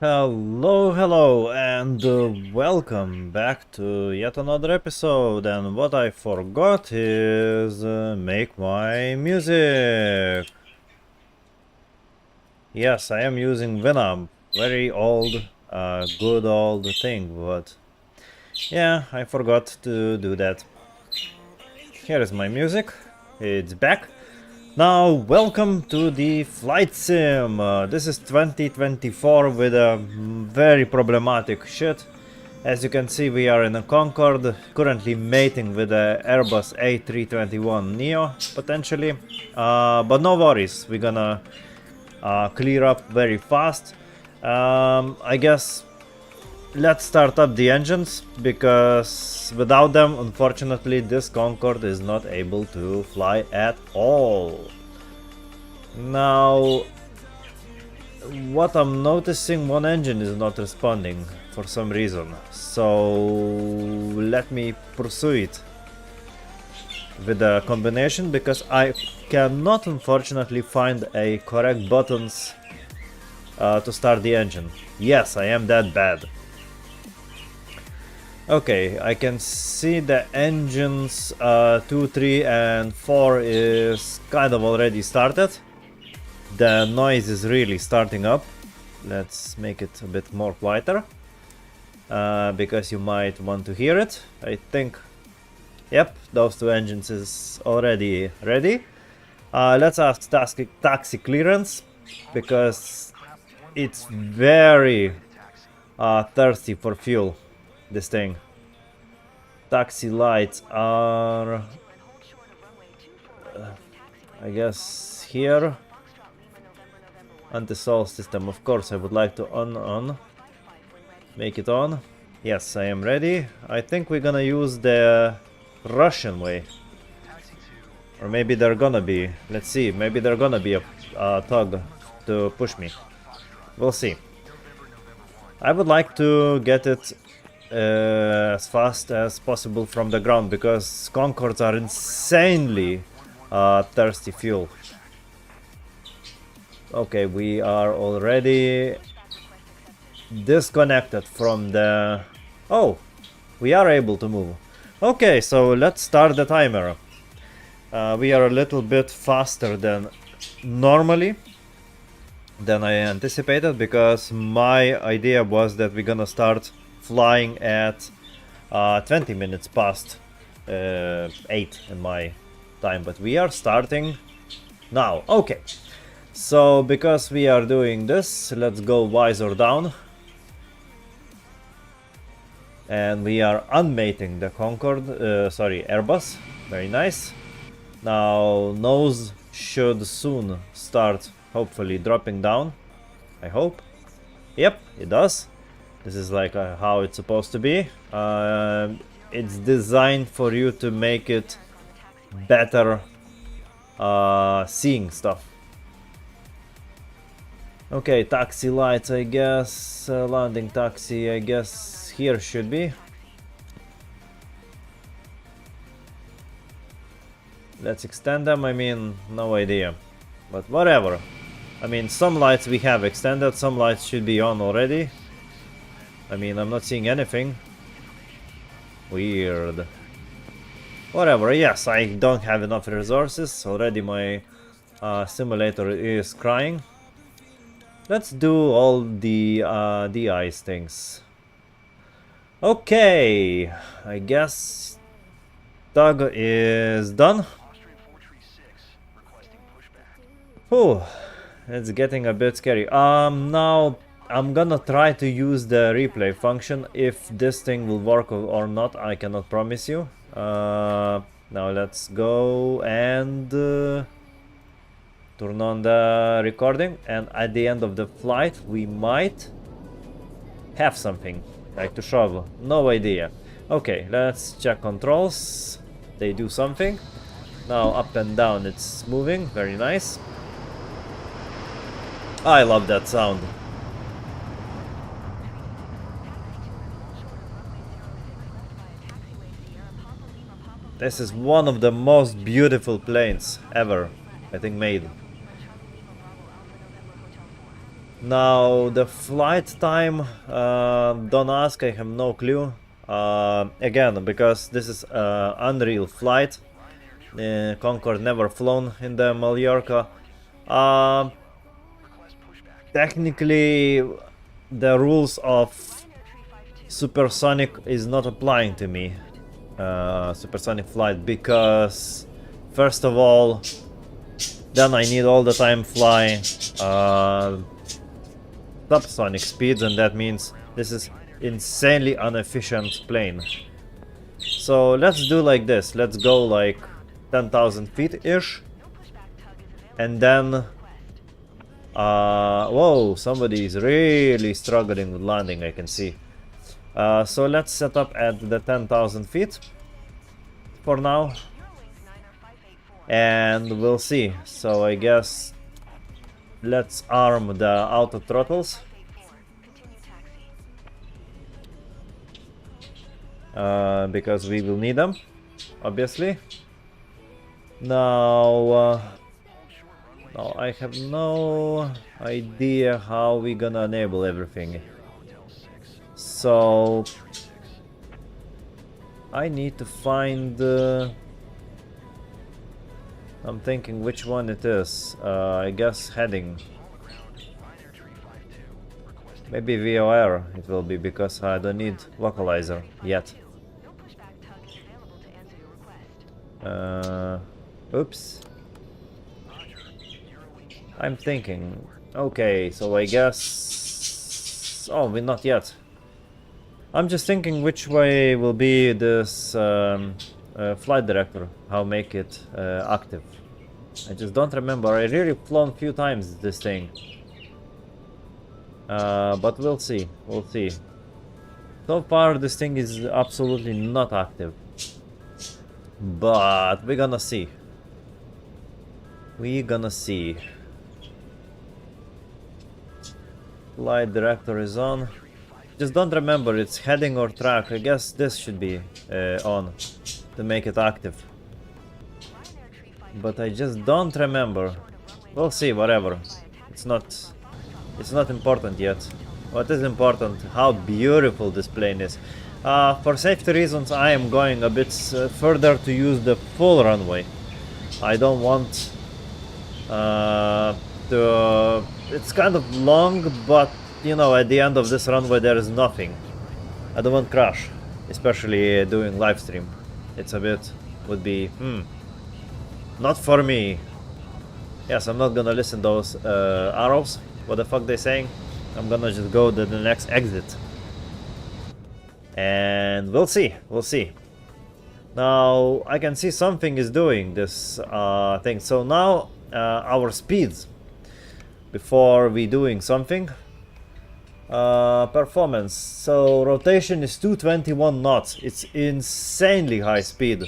Hello, hello, and welcome back to yet another episode. And what I forgot is make my music. Yes, I am using Winamp, very old, good old thing, but yeah, I forgot to do that. Here is my music. It's back. Now, welcome to the flight sim. This is 2024 with a very problematic shit. As you can see, we are in a Concorde, currently mating with a Airbus A321neo, potentially. But no worries, we're gonna clear up very fast. I guess let's start up the engines, because without them, unfortunately, this Concorde is not able to fly at all. Now, what I'm noticing, one engine is not responding for some reason, so let me pursue it with a combination, because I cannot unfortunately find a correct buttons to start the engine. Yes, I am that bad. Okay, I can see the engines 2, 3 and 4 is kind of already started. The noise is really starting up. Let's make it a bit more quieter, because you might want to hear it. I think, yep, those two engines is already ready. Let's ask taxi clearance, because it's very thirsty for fuel, this thing. Taxi lights are, I guess, here. Anti-soul system, of course, I would like to on. Make it on. Yes, I am ready. I think we're gonna use the Russian way. Or maybe they're gonna be. Let's see, maybe they're gonna be a tug to push me. We'll see. I would like to get it as fast as possible from the ground, because Concords are insanely thirsty fuel. Okay, we are already disconnected from the... Oh, we are able to move. Okay, so let's start the timer. We are a little bit faster than normally, than I anticipated, because my idea was that we're gonna start flying at 20 minutes past 8 in my time, but we are starting now. Okay. So, because we are doing this, let's go visor down. And we are unmating the Concorde, sorry, Airbus. Very nice. Now, nose should soon start, hopefully, dropping down. I hope. Yep, it does. This is like how it's supposed to be. It's designed for you to make it better seeing stuff. Okay, taxi lights, I guess. Landing taxi, I guess here should be. Let's extend them, I mean, no idea. But whatever. I mean, some lights we have extended, some lights should be on already. I mean, I'm not seeing anything. Weird. Whatever, yes, I don't have enough resources. Already my simulator is crying. Let's do all the ice things. Okay, I guess Tug is done. Whew, it's getting a bit scary. Now I'm gonna try to use the replay function. If this thing will work or not, I cannot promise you. Now let's go and turn on the recording, and at the end of the flight we might have something like to show. No idea. Okay, let's check controls. They do something. Now up and down it's moving. Very nice. I love that sound. This is one of the most beautiful planes ever, I think, made. Now the flight time, don't ask, I have no clue. Again, because this is unreal flight. Concorde never flown in the Majorca. Technically, the rules of supersonic is not applying to me. Supersonic flight, because first of all, then I need all the time fly subsonic speeds, and that means this is insanely inefficient plane. So let's do like this. Let's go like 10,000 feet ish, and then whoa, somebody is really struggling with landing, I can see. So let's set up at the 10,000 feet for now, and we'll see. So I guess let's arm the auto throttles, because we will need them, obviously. Now, now I have no idea how we're gonna enable everything. So I need to find. I'm thinking which one it is. I guess heading. Maybe VOR it will be, because I don't need localizer yet. Oops. I'm thinking. Okay, so I guess. Oh, we're not yet. I'm just thinking which way will be this flight director, how make it active. I just don't remember. I really flown a few times this thing. But we'll see. We'll see. So far, this thing is absolutely not active. But we're gonna see. We're gonna see. Flight director is on. Just don't remember it's heading or track. I guess this should be on to make it active. But I just don't remember. We'll see, whatever. It's not important yet. What is important? How beautiful this plane is. For safety reasons, I am going a bit further to use the full runway. I don't want to. It's kind of long, but you know, at the end of this runway there is nothing. I don't want crash, especially doing live stream. It's a bit would be not for me. Yes, I'm not gonna listen to those arrows. What the fuck they saying? I'm gonna just go to the next exit. And we'll see, we'll see. Now, I can see something is doing this thing. So now, our speeds, before we doing something. Performance. So, rotation is 221 knots. It's insanely high speed.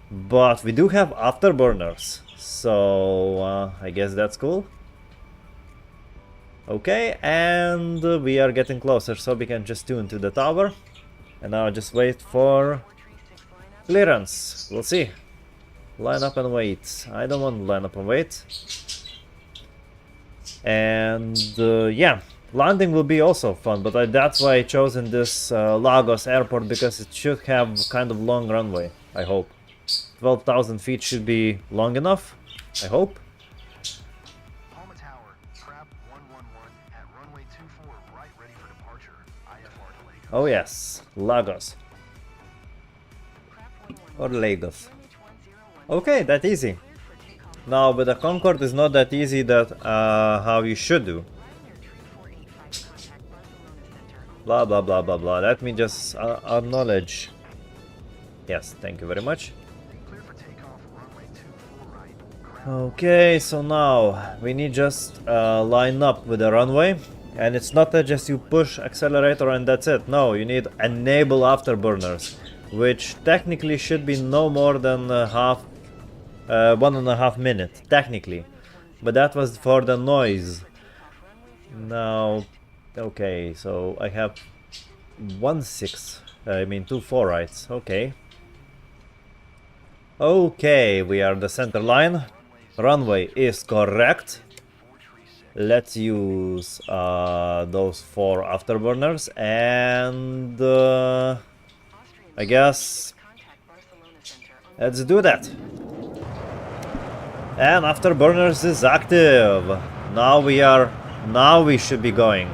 But we do have afterburners. So, I guess that's cool. Okay, and we are getting closer, so we can just tune to the tower. And now just wait for clearance. We'll see. Line up and wait. I don't want to line up and wait. And yeah, landing will be also fun, but that's why I chosen this Lagos airport, because it should have kind of long runway, I hope. 12,000 feet should be long enough, I hope. Oh yes, Lagos. Or Lagos. Okay, that easy. Now, but the Concorde is not that easy that how you should do. Blah blah blah blah blah. Let me just acknowledge. Yes, thank you very much. Okay, so now we need just line up with the runway. And it's not that just you push accelerator and that's it. No, you need enable afterburners, which technically should be no more than 1.5 minutes, technically. But that was for the noise. Now, okay, so I have 2 4 rights, okay. Okay, we are the center line. Runway is correct. let's use those 4 afterburners, and I guess let's do that. And afterburners is active. Now we should be going.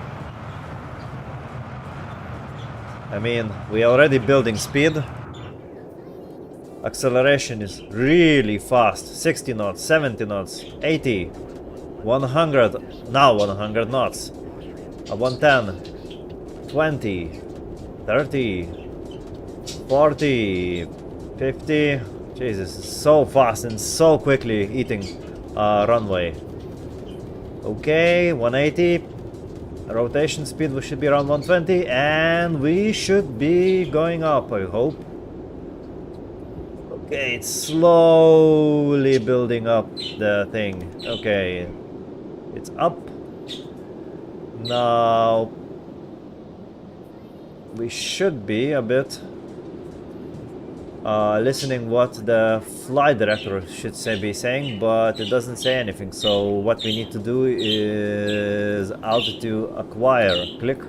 I mean, we are already building speed. Acceleration is really fast. 60 knots, 70 knots, 80, 100, now 100 knots. 110, 20, 30, 40, 50. Jesus, so fast and so quickly eating runway. Okay, 180. Rotation speed we should be around 120, and we should be going up, I hope. Okay, it's slowly building up the thing. Okay, it's up. Now we should be a bit listening what the flight director should be saying, but it doesn't say anything. So what we need to do is altitude acquire, click,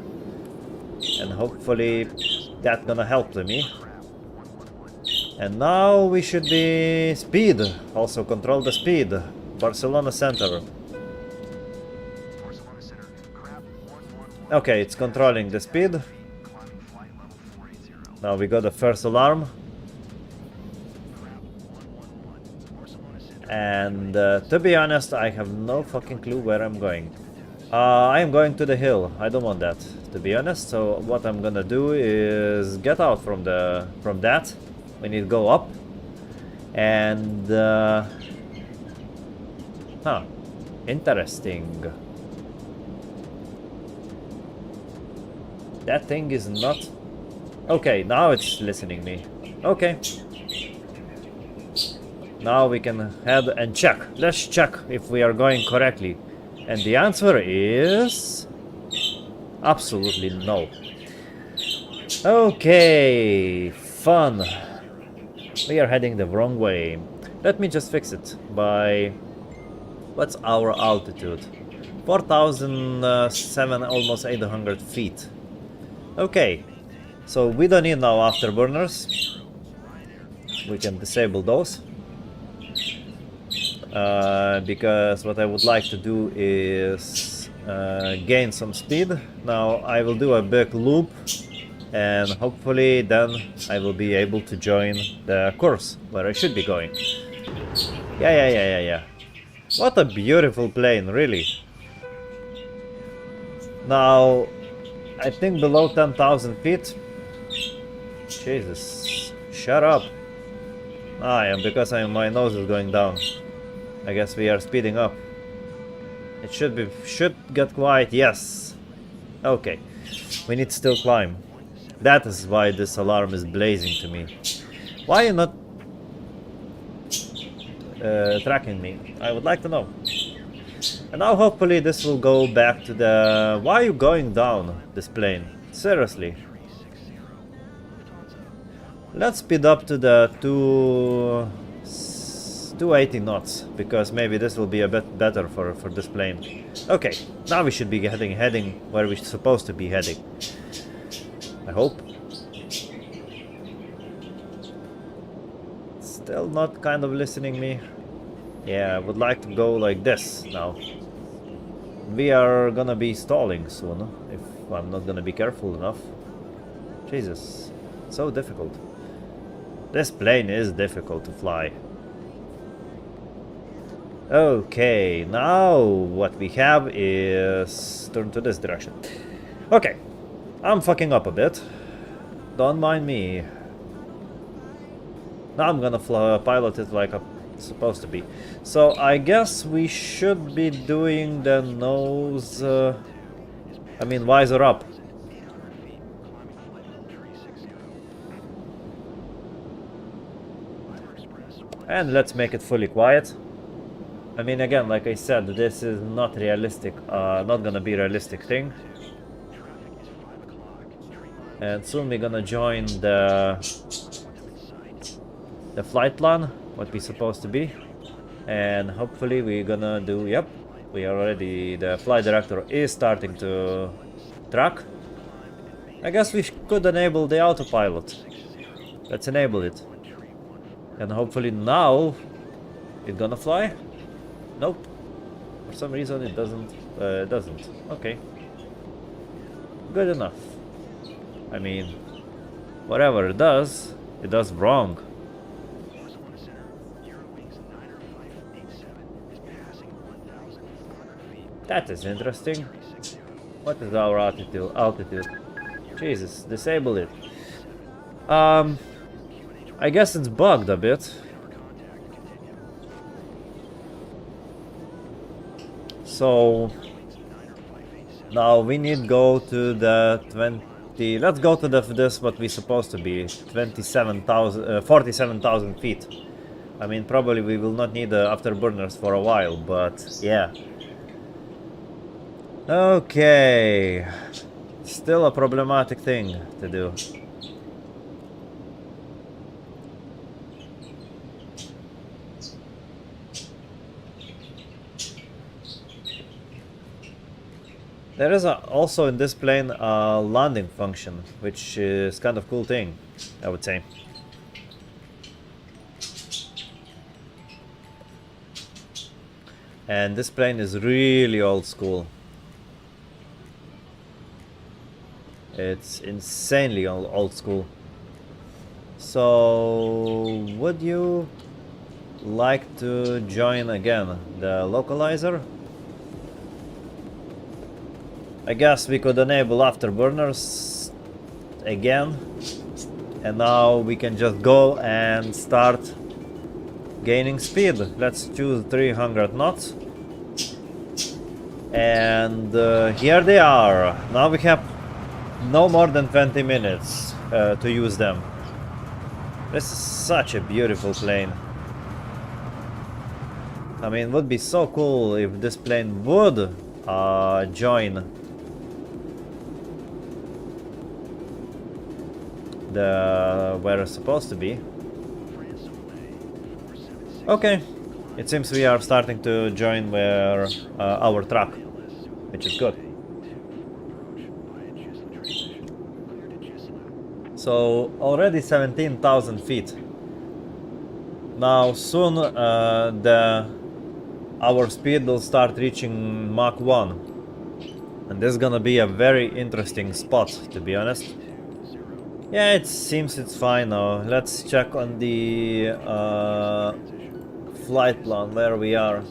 and hopefully that's gonna help me. And now we should be speed, also control the speed. Barcelona Center. Okay, it's controlling the speed. Now we got the first alarm. And to be honest, I have no fucking clue where I'm going. I am going to the hill. I don't want that, to be honest. So what I'm gonna do is get out from that. We need to go up. And interesting. That thing is not... Okay, now it's listening me. Okay. Now we can head and check. Let's check if we are going correctly. And the answer is... absolutely no. Okay, fun. We are heading the wrong way. Let me just fix it by... what's our altitude? 4,007, almost 800 feet. Okay, so we don't need now afterburners. We can disable those. Because what I would like to do is gain some speed. Now I will do a big loop, and hopefully then I will be able to join the course where I should be going. Yeah. What a beautiful plane, really. Now, I think below 10,000 feet. Jesus, shut up. And because my nose is going down. I guess we are speeding up. It should get quiet, yes. Okay, we need to still climb. That is why this alarm is blazing to me. Why are you not tracking me? I would like to know. And now hopefully this will go back to the... Why are you going down this plane? Seriously. Let's speed up to the 280 knots, because maybe this will be a bit better for this plane. Okay, now we should be heading where we're supposed to be heading. I hope. Still not kind of listening me. Yeah, I would like to go like this now. We are gonna be stalling soon, if I'm not gonna be careful enough. Jesus, so difficult. This plane is difficult to fly. Okay, now what we have is turn to this direction. Okay, I'm fucking up a bit. Don't mind me. Now I'm gonna pilot it like I'm supposed to be. So I guess we should be doing the nose... visor up. And let's make it fully quiet. I mean, again, like I said, this is not realistic, not gonna be a realistic thing. And soon we're gonna join the flight plan, what we're supposed to be. And hopefully we're gonna do, yep, the flight director is starting to track. I guess we could enable the autopilot. Let's enable it. And hopefully now it's gonna fly? Nope. For some reason it doesn't. Okay. Good enough. I mean, whatever it does wrong. That is interesting. What is our altitude? Jesus, disable it. I guess it's bugged a bit. So now we need go to the 20. Let's go to this what we supposed to be 47,000 feet. I mean, probably we will not need afterburners for a while, but yeah. Okay, still a problematic thing to do. There is also in this plane a landing function, which is kind of cool thing, I would say. And this plane is really old school. It's insanely old school. So, would you like to join again the localizer? I guess we could enable afterburners again, and now we can just go and start gaining speed. Let's choose 300 knots, and here they are. Now we have no more than 20 minutes to use them. This is such a beautiful plane. I mean, it would be so cool if this plane would join where it's supposed to be. Okay, it seems we are starting to join where our track, which is good. So already 17,000 feet. Now soon our speed will start reaching Mach 1, and this is gonna be a very interesting spot, to be honest. Yeah, it seems it's fine now. Let's check on the flight plan where we are.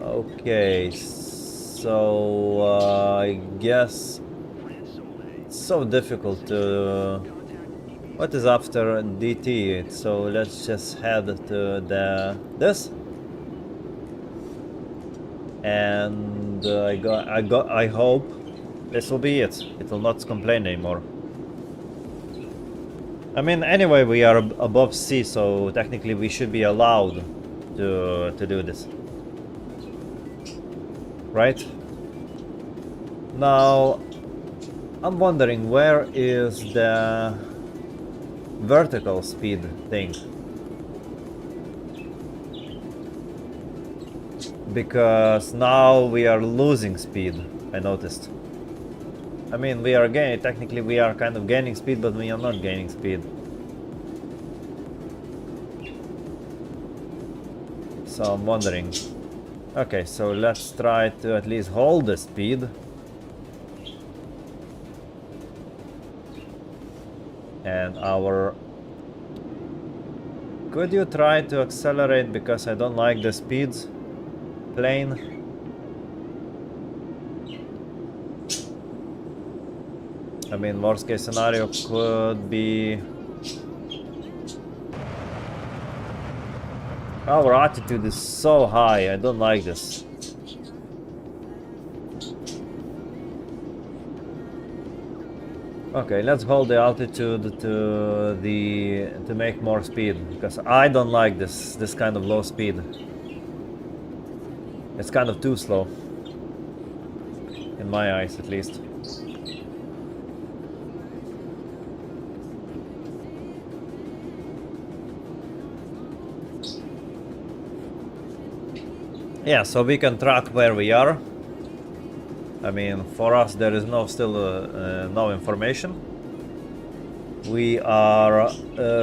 Okay, so I guess it's so difficult to... What is after DT? So let's just head to this, and I hope this will be it. It will not complain anymore. I mean, anyway, we are above sea, so technically we should be allowed to do this, right? Now, I'm wondering where is the vertical speed thing, because now we are losing speed, I noticed. I mean, we are gaining, technically we are kind of gaining speed, but we are not gaining speed. So I'm wondering. Okay, so let's try to at least hold the speed. And our... Could you try to accelerate, because I don't like the speeds plane. I mean, worst case scenario could be... Our altitude is so high, I don't like this. Okay, let's hold the altitude to make more speed, because I don't like this kind of low speed. It's kind of too slow, in my eyes at least. Yeah, so we can track where we are. I mean, for us there is still no information. We are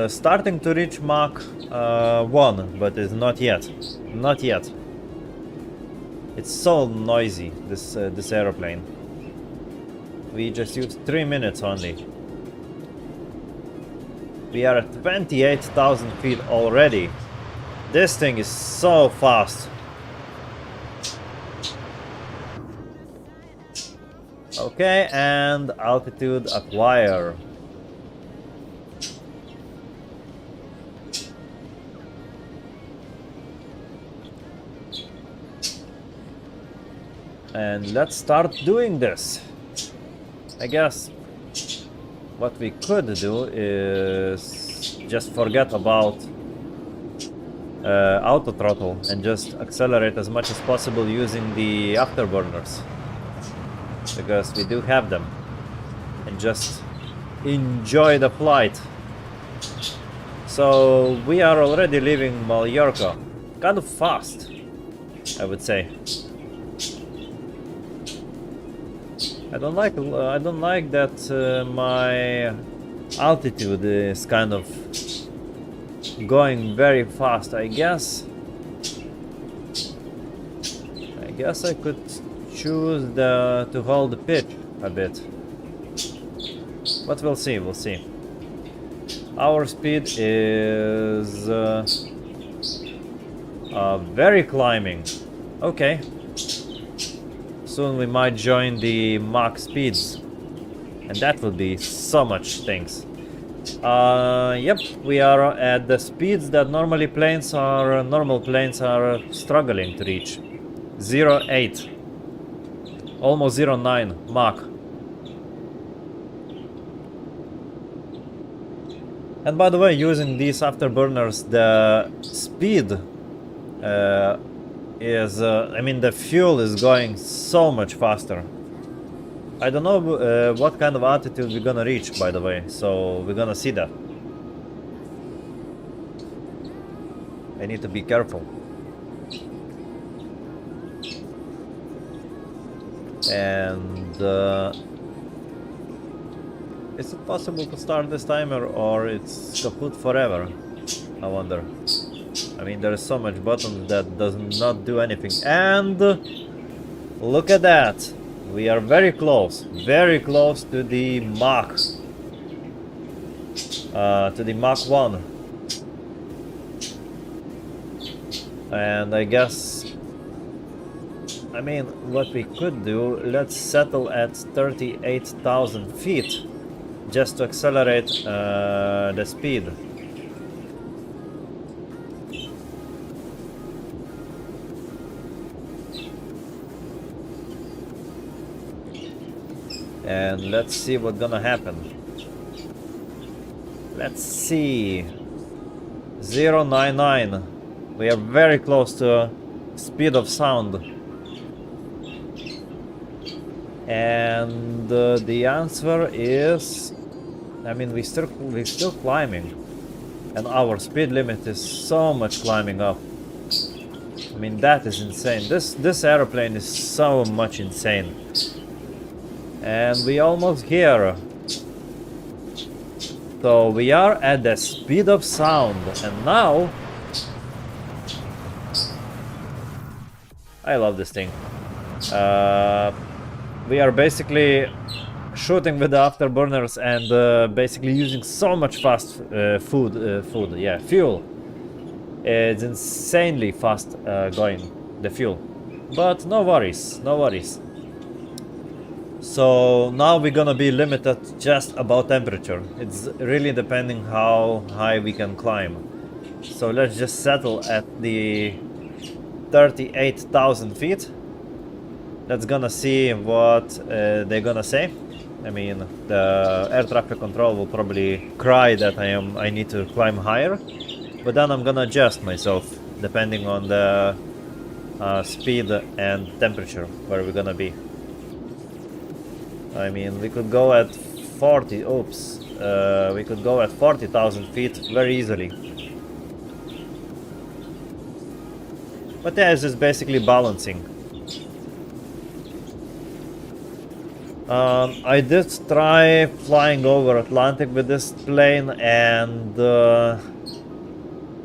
starting to reach Mach 1, but it's not yet. Not yet. It's so noisy, this aeroplane. We just used 3 minutes only. We are at 28,000 feet already. This thing is so fast. Okay, and altitude acquire. And let's start doing this. I guess what we could do is just forget about auto throttle and just accelerate as much as possible using the afterburners, because we do have them, and just enjoy the flight. So we are already leaving Majorca, kind of fast, I would say. I don't like that my altitude is kind of going very fast. I guess I could choose to hold the pitch a bit, but we'll see. Our speed is very climbing. Okay. Soon we might join the Mach speeds, and that will be so much things. Yep, we are at the speeds that normal planes are struggling to reach. 0.8, almost 0.9 Mach. And by the way, using these afterburners, the speed I mean, the fuel is going so much faster. I don't know what kind of altitude we're gonna reach, by the way, so we're gonna see that. I need to be careful. And is it possible to start this timer, or it's kaput forever? I wonder. I mean, there is so much buttons that does not do anything. And look at that. We are very close to the Mach. To the Mach 1. And I guess, I mean, what we could do, let's settle at 38,000 feet just to accelerate the speed. And let's see what's gonna happen. Let's see. 0.99. We are very close to speed of sound. And the answer is, I mean, we're still climbing, and our speed limit is so much climbing up. I mean, that is insane. This airplane is so much insane. And we almost here. So we are at the speed of sound, and now I love this thing. We are basically shooting with the afterburners and basically using so much fast fuel. It's insanely fast going, the fuel. But no worries, no worries. So now we're gonna be limited just about temperature. It's really depending how high we can climb. So let's just settle at the 38,000 feet. Let's gonna see what they're gonna say. I mean, the air traffic control will probably cry that I need to climb higher, but then I'm gonna adjust myself depending on the speed and temperature where we're gonna be. I mean, we could go at 40,000 feet very easily. But yeah, it's just basically balancing. I did try flying over Atlantic with this plane, and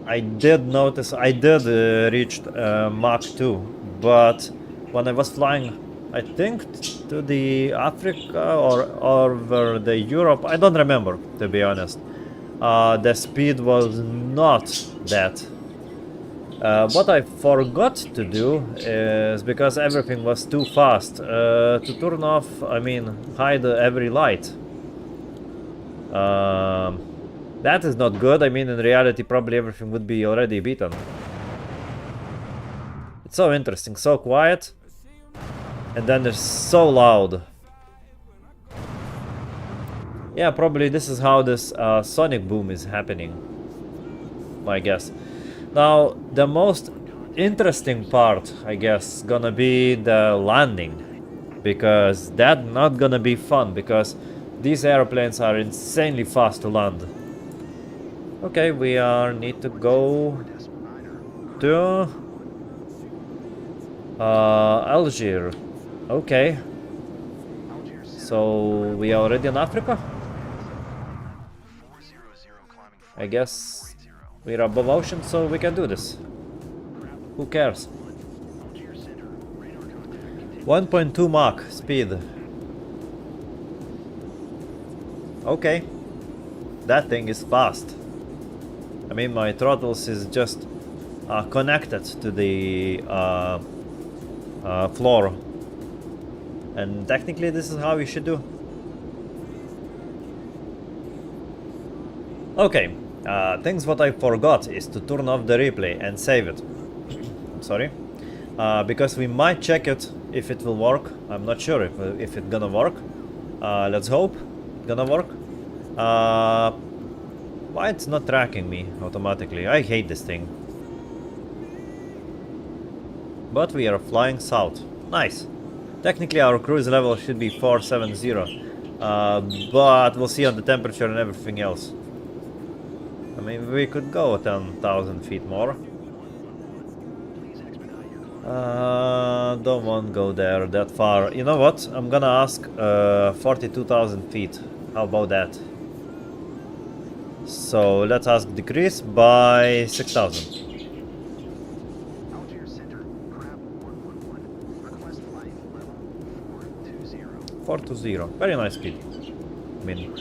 I did notice I did reach Mach 2, but when I was flying, I think to the Africa or over the Europe, I don't remember, to be honest. The speed was not that. What I forgot to do is, because everything was too fast, to turn off, I mean, hide every light. That is not good. I mean, in reality, probably everything would be already beaten. It's so interesting, so quiet, and then it's so loud. Yeah, probably this is how this sonic boom is happening, I guess. Now, the most interesting part, I guess, gonna be the landing, because that's not gonna be fun, because these airplanes are insanely fast to land. Okay, we need to go to Algiers. Okay. So we are already in Africa? I guess we're above ocean, so we can do this. Who cares? 1.2 Mach speed. Okay. That thing is fast. I mean, my throttles is just connected to the floor. And technically this is how you should do. Okay. Things what I forgot is to turn off the replay and save it. Sorry. Because we might check it if it will work. I'm not sure if it's gonna work. Let's hope it's gonna work. Why it's not tracking me automatically? I hate this thing. But we are flying south. Nice. Technically our cruise level should be 470. But we'll see on the temperature and everything else. I mean, we could go 10,000 feet more. Don't want to go there that far. You know what? I'm gonna ask 42,000 feet. How about that? So let's ask decrease by 6,000. 420. Very nice speed. I mean,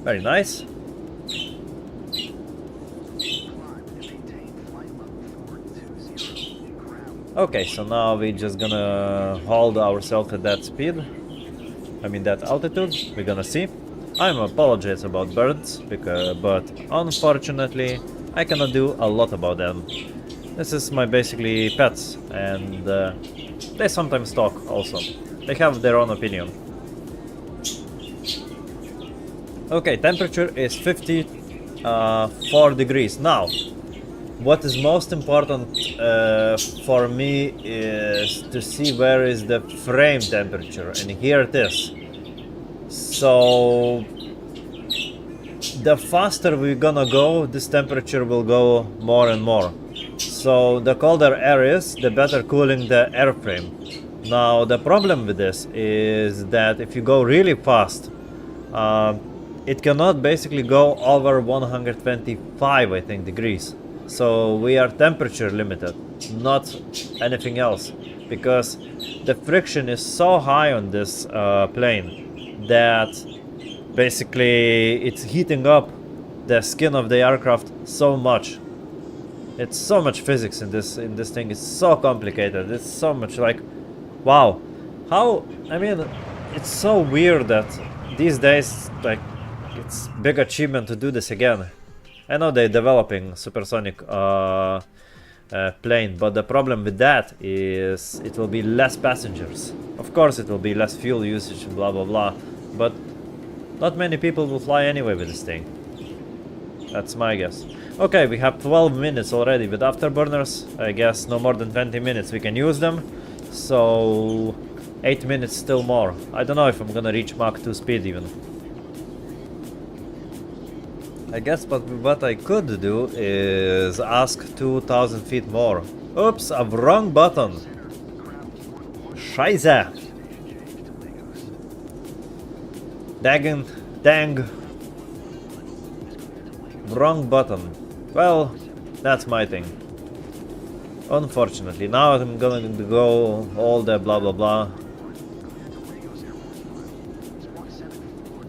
very nice. Okay, so now we're just gonna hold ourselves at that speed. I mean that altitude. We're gonna see. I'm apologize about birds, but unfortunately I cannot do a lot about them. This is my basically pets, and they sometimes talk also. They have their own opinion. Okay, temperature is 54 degrees. Now, what is most important for me is to see where is the frame temperature, and here it is. So the faster we're gonna go, this temperature will go more and more. So the colder air is, the better cooling the airframe. Now the problem with this is that if you go really fast, it cannot basically go over 125, I think, degrees. So we are temperature limited, not anything else, because the friction is so high on this plane that basically it's heating up the skin of the aircraft so much. It's so much physics in this thing. It's so complicated. It's so much like, wow, how, I mean, it's so weird that these days, like, it's big achievement to do this again. I know they're developing supersonic plane, but the problem with that is it will be less passengers. Of course it will be less fuel usage, blah blah blah, but not many people will fly anyway with this thing. That's my guess. Okay, we have 12 minutes already with afterburners. I guess no more than 20 minutes we can use them. So 8 minutes still more. I don't know if I'm gonna reach Mach 2 speed even. I guess what I could do is ask 2,000 feet more. Oops, I've wrong button. Scheiße. Dang. Wrong button. Well, that's my thing. Unfortunately, now I'm going to go all the blah blah blah.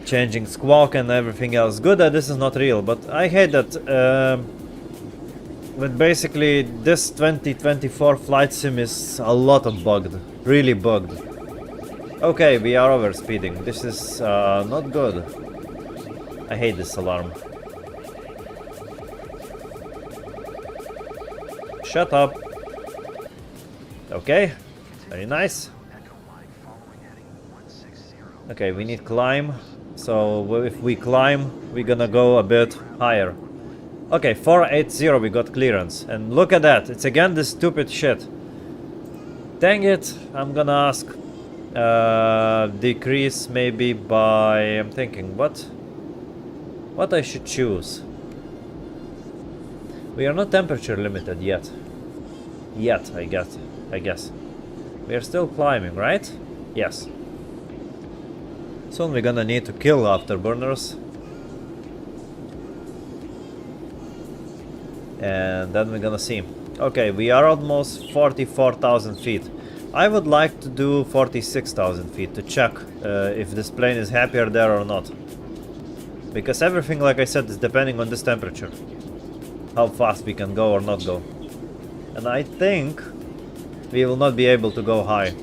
Changing squawk and everything else. Good that this is not real, but I hate that but basically this 2024 flight sim is a lot of bugged. Really bugged. Okay, we are overspeeding. This is not good. I hate this alarm. Shut up. Okay, very nice. Okay, we need climb. So if we climb, we're gonna go a bit higher. Okay, 480 we got clearance. And look at that, it's again this stupid shit. Dang it, I'm gonna ask decrease maybe by, I'm thinking, what I should choose. We are not temperature limited yet. I guess. We are still climbing, right? Yes. Soon we're gonna need to kill afterburners. And then we're gonna see. Okay, we are almost 44,000 feet. I would like to do 46,000 feet to check if this plane is happier there or not. Because everything, like I said, is depending on this temperature. How fast we can go or not go. And I think we will not be able to go high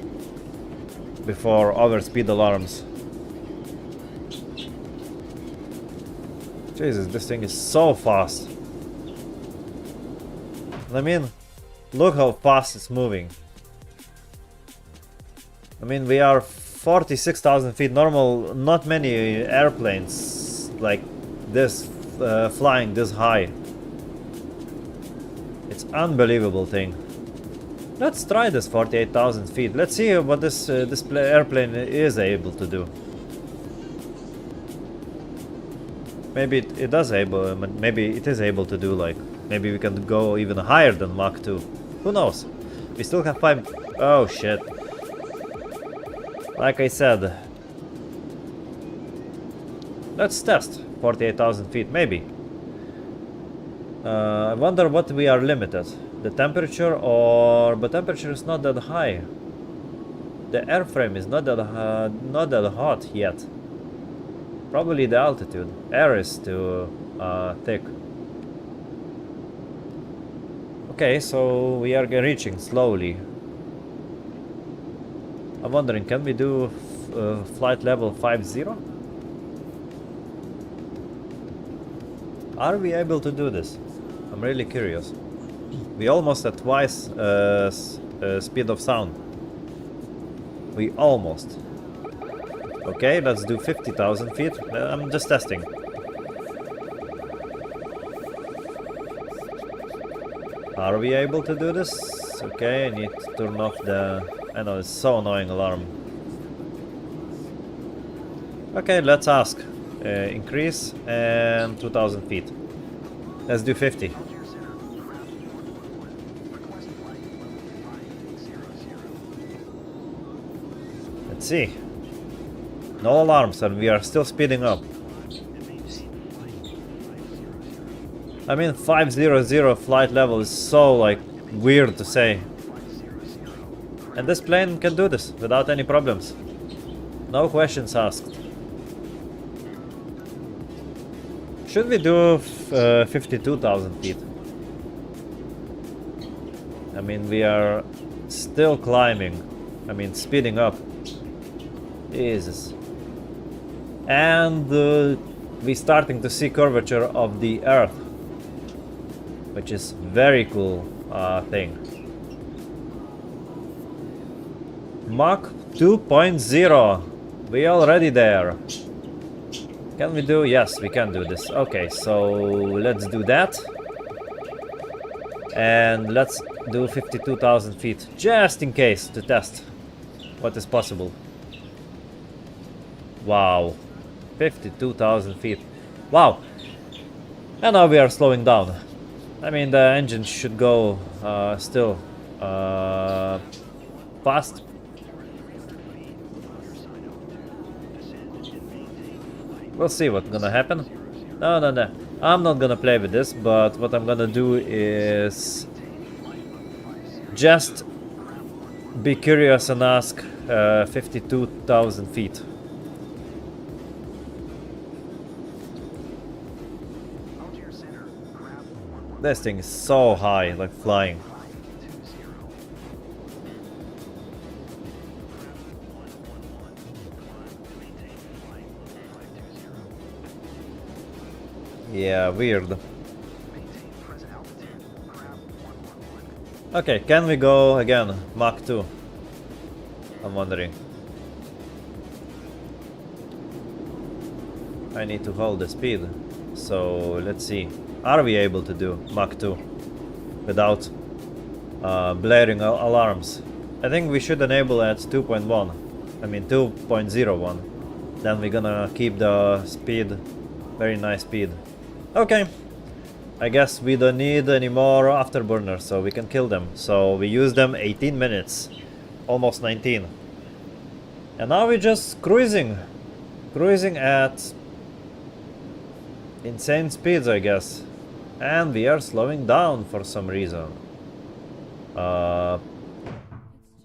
before overspeed alarms. Jesus, this thing is so fast. I mean, look how fast it's moving. I mean, we are 46,000 feet. Normal, not many airplanes like this flying this high. It's unbelievable thing. Let's try this 48,000 feet. Let's see what this airplane is able to do. Maybe it is able to do, like, maybe we can go even higher than Mach 2. Who knows? We still have 5. Oh shit. Like I said, let's test 48,000 feet, maybe. I wonder what we are limited. The temperature, or but temperature is not that high. The airframe is not that hot yet. Probably the altitude. Air is too thick. Okay, so we are reaching slowly. I'm wondering, can we do flight level 50? Are we able to do this? I'm really curious. We almost at twice speed of sound. We almost. Okay, let's do 50,000 feet. I'm just testing. Are we able to do this? Okay, I need to turn off the... I know, it's so annoying alarm. Okay, let's ask. Increase and 2,000 feet. Let's do 50. Let's see. No alarms and we are still speeding up. I mean, 500 flight level is so, like, weird to say. And this plane can do this without any problems. No questions asked. Should we do 52,000 feet? I mean, we are still climbing. I mean, speeding up. Jesus. And we're starting to see curvature of the Earth, which is very cool thing. Mach 2.0. We already there. Can we do? Yes, we can do this. Okay, so let's do that. And let's do 52,000 feet, just in case, to test what is possible. Wow. 52,000 feet. Wow. And now we are slowing down. I mean, the engine should go still fast. We'll see what's gonna happen. No, no, no. I'm not gonna play with this, but what I'm gonna do is just be curious and ask 52,000 feet. This thing is so high, like flying. Yeah, weird. Okay, can we go again? Mach 2. I'm wondering. I need to hold the speed. So let's see. Are we able to do Mach 2 without blaring alarms? I think we should enable at 2.1. I mean 2.01. Then we're gonna keep the speed. Very nice speed. Okay. I guess we don't need any more afterburners, so we can kill them. So we use them 18 minutes. Almost 19. And now we're just cruising. Cruising at insane speeds, I guess. And we are slowing down for some reason.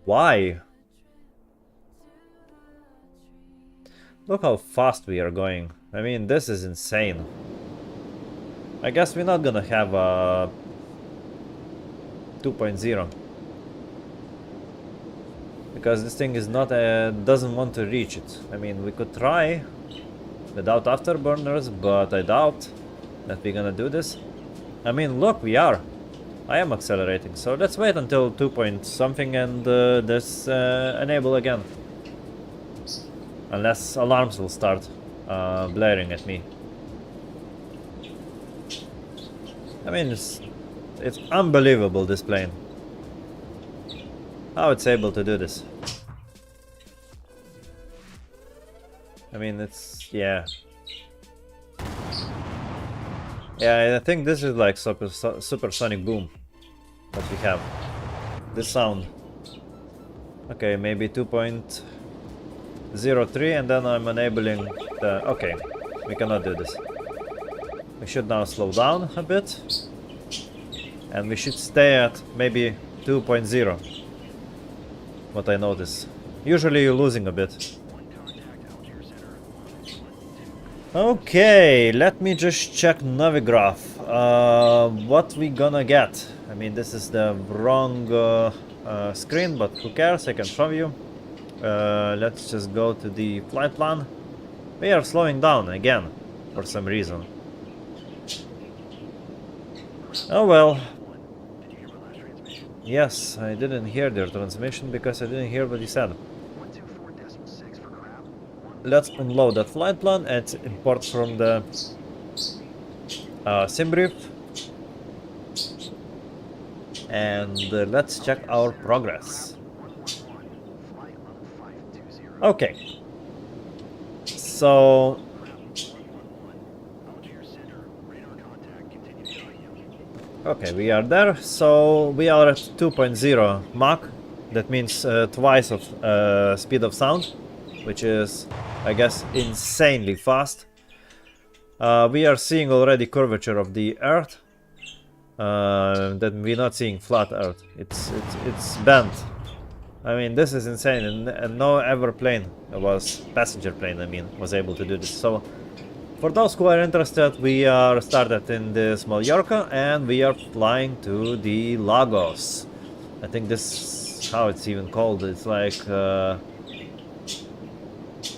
Why? Look how fast we are going. I mean, this is insane. I guess we're not gonna have a 2.0. Because this thing is not doesn't want to reach it. I mean, we could try without afterburners, but I doubt that we're gonna do this. I mean, look, we are. I am accelerating, so let's wait until 2 point something and this enable again. Unless alarms will start blaring at me. I mean, it's unbelievable, this plane. How it's able to do this. I mean, it's, yeah. Yeah, I think this is like supersonic boom that we have. This sound. Okay, maybe 2.03 and then I'm enabling the... Okay, we cannot do this. We should now slow down a bit. And we should stay at maybe 2.0. What I notice. Usually you're losing a bit. Okay, let me just check Navigraph. What we gonna get? I mean, this is the wrong screen, but who cares? I can show you. Let's just go to the flight plan. We are slowing down again, for some reason. Oh well. Yes, I didn't hear their transmission because I didn't hear what he said. Let's unload that flight plan and import from the sim brief. And let's check our progress. Okay. So... Okay, we are there. So we are at 2.0 Mach. That means twice of speed of sound, which is, I guess, insanely fast. We are seeing already curvature of the Earth. That we're not seeing flat Earth. It's bent. I mean, this is insane, and no ever plane passenger plane. I mean, was able to do this. So, for those who are interested, we are started in this Majorca, and we are flying to the Lagos. I think this is how it's even called. It's like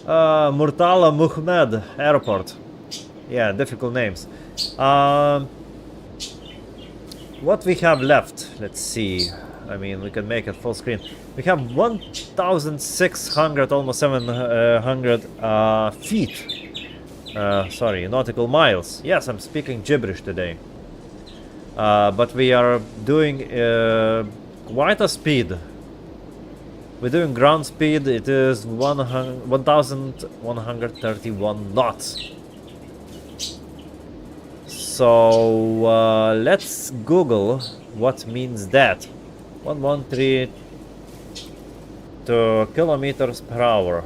Murtala Muhammad Airport. Yeah, difficult names. What we have left? Let's see. I mean, we can make it full screen. We have 1,600, almost 700 feet. Sorry, nautical miles. Yes, I'm speaking gibberish today. But we are doing quite a speed. We're doing ground speed. It is 1,131 knots. So let's Google what means that. 113 to kilometers per hour.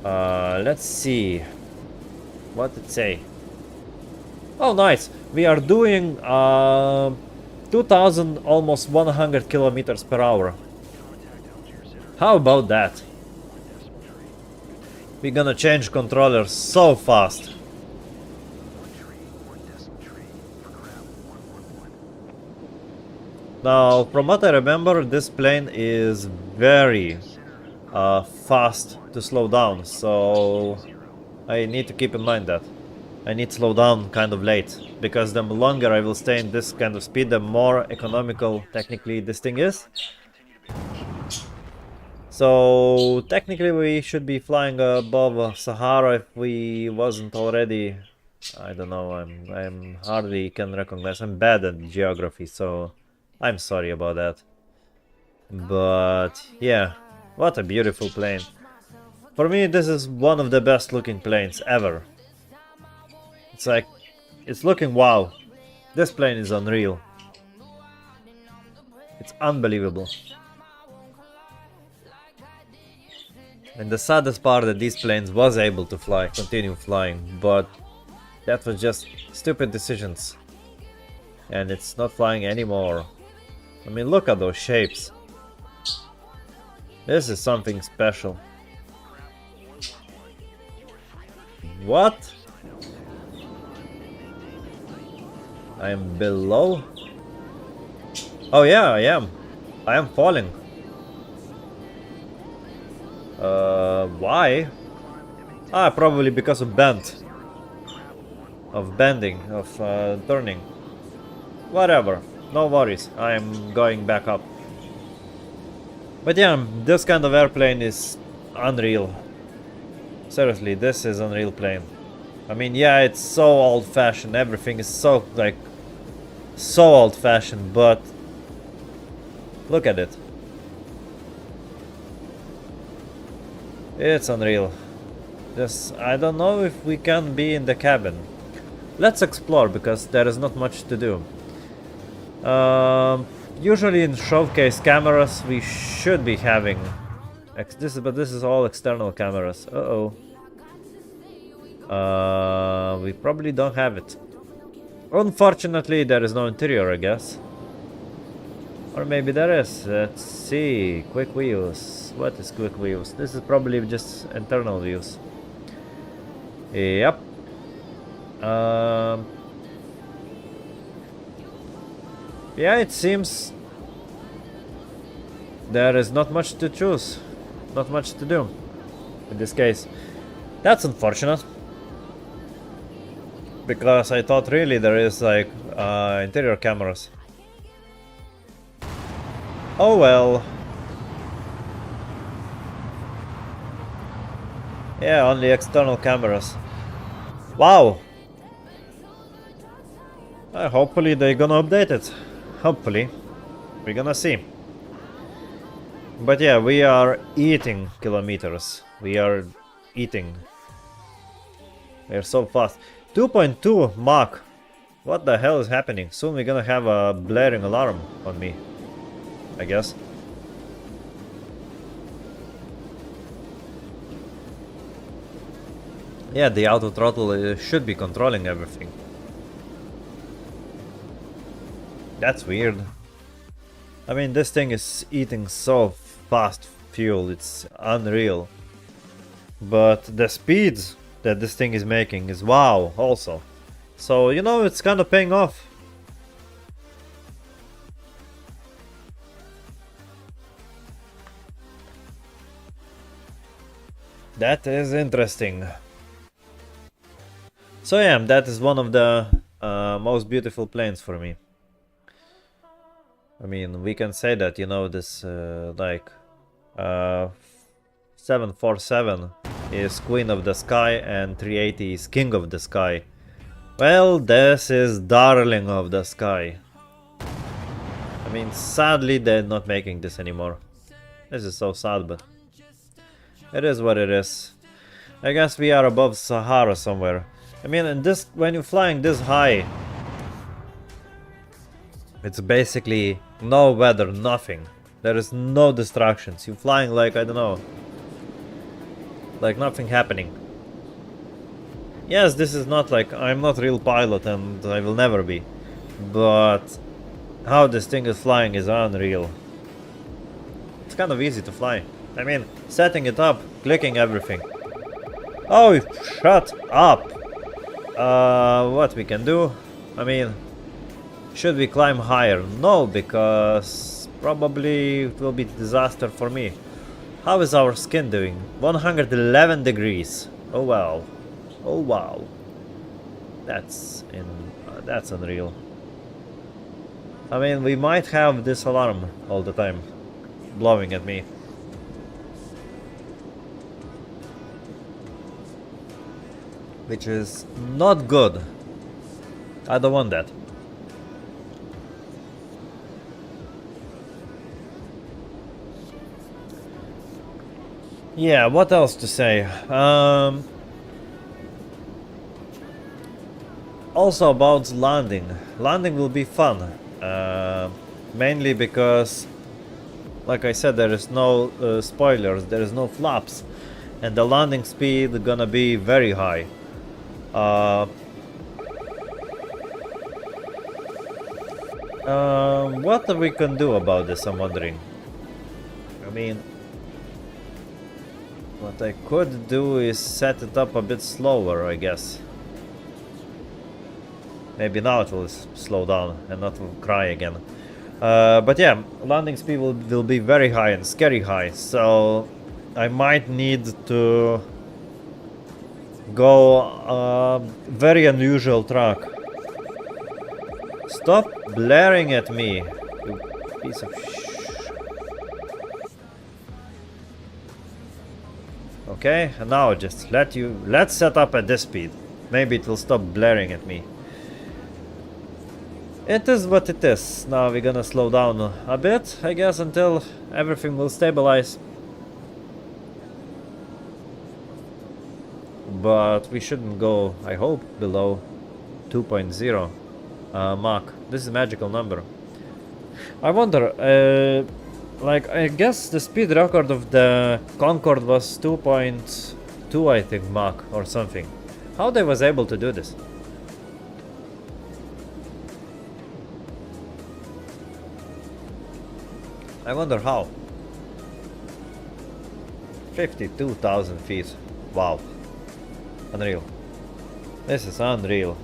Let's see what it say. Oh, nice. We are doing 2000, almost 100 kilometers per hour. How about that? We're gonna change controllers so fast. Now, from what I remember, this plane is very fast to slow down, so I need to keep in mind that. I need to slow down kind of late, because the longer I will stay in this kind of speed, the more economical technically this thing is. So technically we should be flying above Sahara if we wasn't already. I don't know, I'm hardly can recognize. I'm bad at geography, so I'm sorry about that. But yeah, what a beautiful plane. For me, this is one of the best looking planes ever. It's like, it's looking wow. This plane is unreal. It's unbelievable. And the saddest part that these planes was able to fly, continue flying, but that was just stupid decisions. And it's not flying anymore. I mean, look at those shapes. This is something special. What? I am below? Oh yeah, I am. I am falling. Why? Ah, probably because of bend. Of bending, of turning. Whatever. No worries. I am going back up. But yeah, this kind of airplane is unreal. Seriously, this is unreal plane. I mean, yeah, it's so old-fashioned. Everything is so, like, so old-fashioned, but look at it. It's unreal. Just, I don't know if we can be in the cabin. Let's explore, because there is not much to do. Usually in showcase cameras we should be having but this is all external cameras. We probably don't have it. Unfortunately, there is no interior, I guess. Or maybe there is. Let's see. Quick views. What is quick views? This is probably just internal views. Yep. Yeah, it seems there is not much to choose. Not much to do in this case. That's unfortunate. Because I thought really there is like interior cameras. Oh well. Yeah, only external cameras. Wow. Hopefully they're gonna update it. Hopefully. We're gonna see. But yeah, we are eating kilometers. We are eating. We are so fast. 2.2 Mach. What the hell is happening? Soon we're gonna have a blaring alarm on me, I guess. Yeah, the auto throttle should be controlling everything. That's weird. I mean, this thing is eating so fast fuel, it's unreal. But the speeds that this thing is making is wow also. So, you know, it's kind of paying off. That is interesting. So yeah, that is one of the most beautiful planes for me. I mean, we can say that, you know, this like 747 is Queen of the Sky and 380 is King of the Sky. Well, this is Darling of the Sky. I mean, sadly they're not making this anymore. This is so sad, but it is what it is. I guess we are above Sahara somewhere. I mean, in this, when you're flying this high, it's basically no weather, nothing. There is no distractions. You're flying like, I don't know, like nothing happening. Yes, this is not like, I'm not real pilot and I will never be. But how this thing is flying is unreal. It's kind of easy to fly. I mean, setting it up, clicking everything. Oh, shut up! What we can do? I mean, should we climb higher? No, because probably it will be disaster for me. How is our skin doing? 111 degrees. Oh wow. Oh wow. That's unreal. I mean, we might have this alarm all the time blowing at me. Which is not good. I don't want that. Yeah, what else to say? Also about landing. Landing will be fun. Mainly because, like I said, there is no spoilers, there is no flaps. And the landing speed gonna be very high. What we can do about this, I'm wondering. I mean, what I could do is set it up a bit slower, I guess. Maybe now it will slow down and not will cry again. But yeah, landing speed will be very high and scary high, so I might need to go very unusual track. Stop blaring at me, you piece of Okay, and now just let's set up at this speed. Maybe it will stop blaring at me. It is what it is. Now we're gonna slow down a bit, I guess, until everything will stabilize. But we shouldn't go, I hope, below 2.0 Mach. This is a magical number. I wonder, like, I guess the speed record of the Concorde was 2.2, I think, Mach or something. How they was able to do this? I wonder how. 52,000 feet. Wow. Unreal. This is unreal.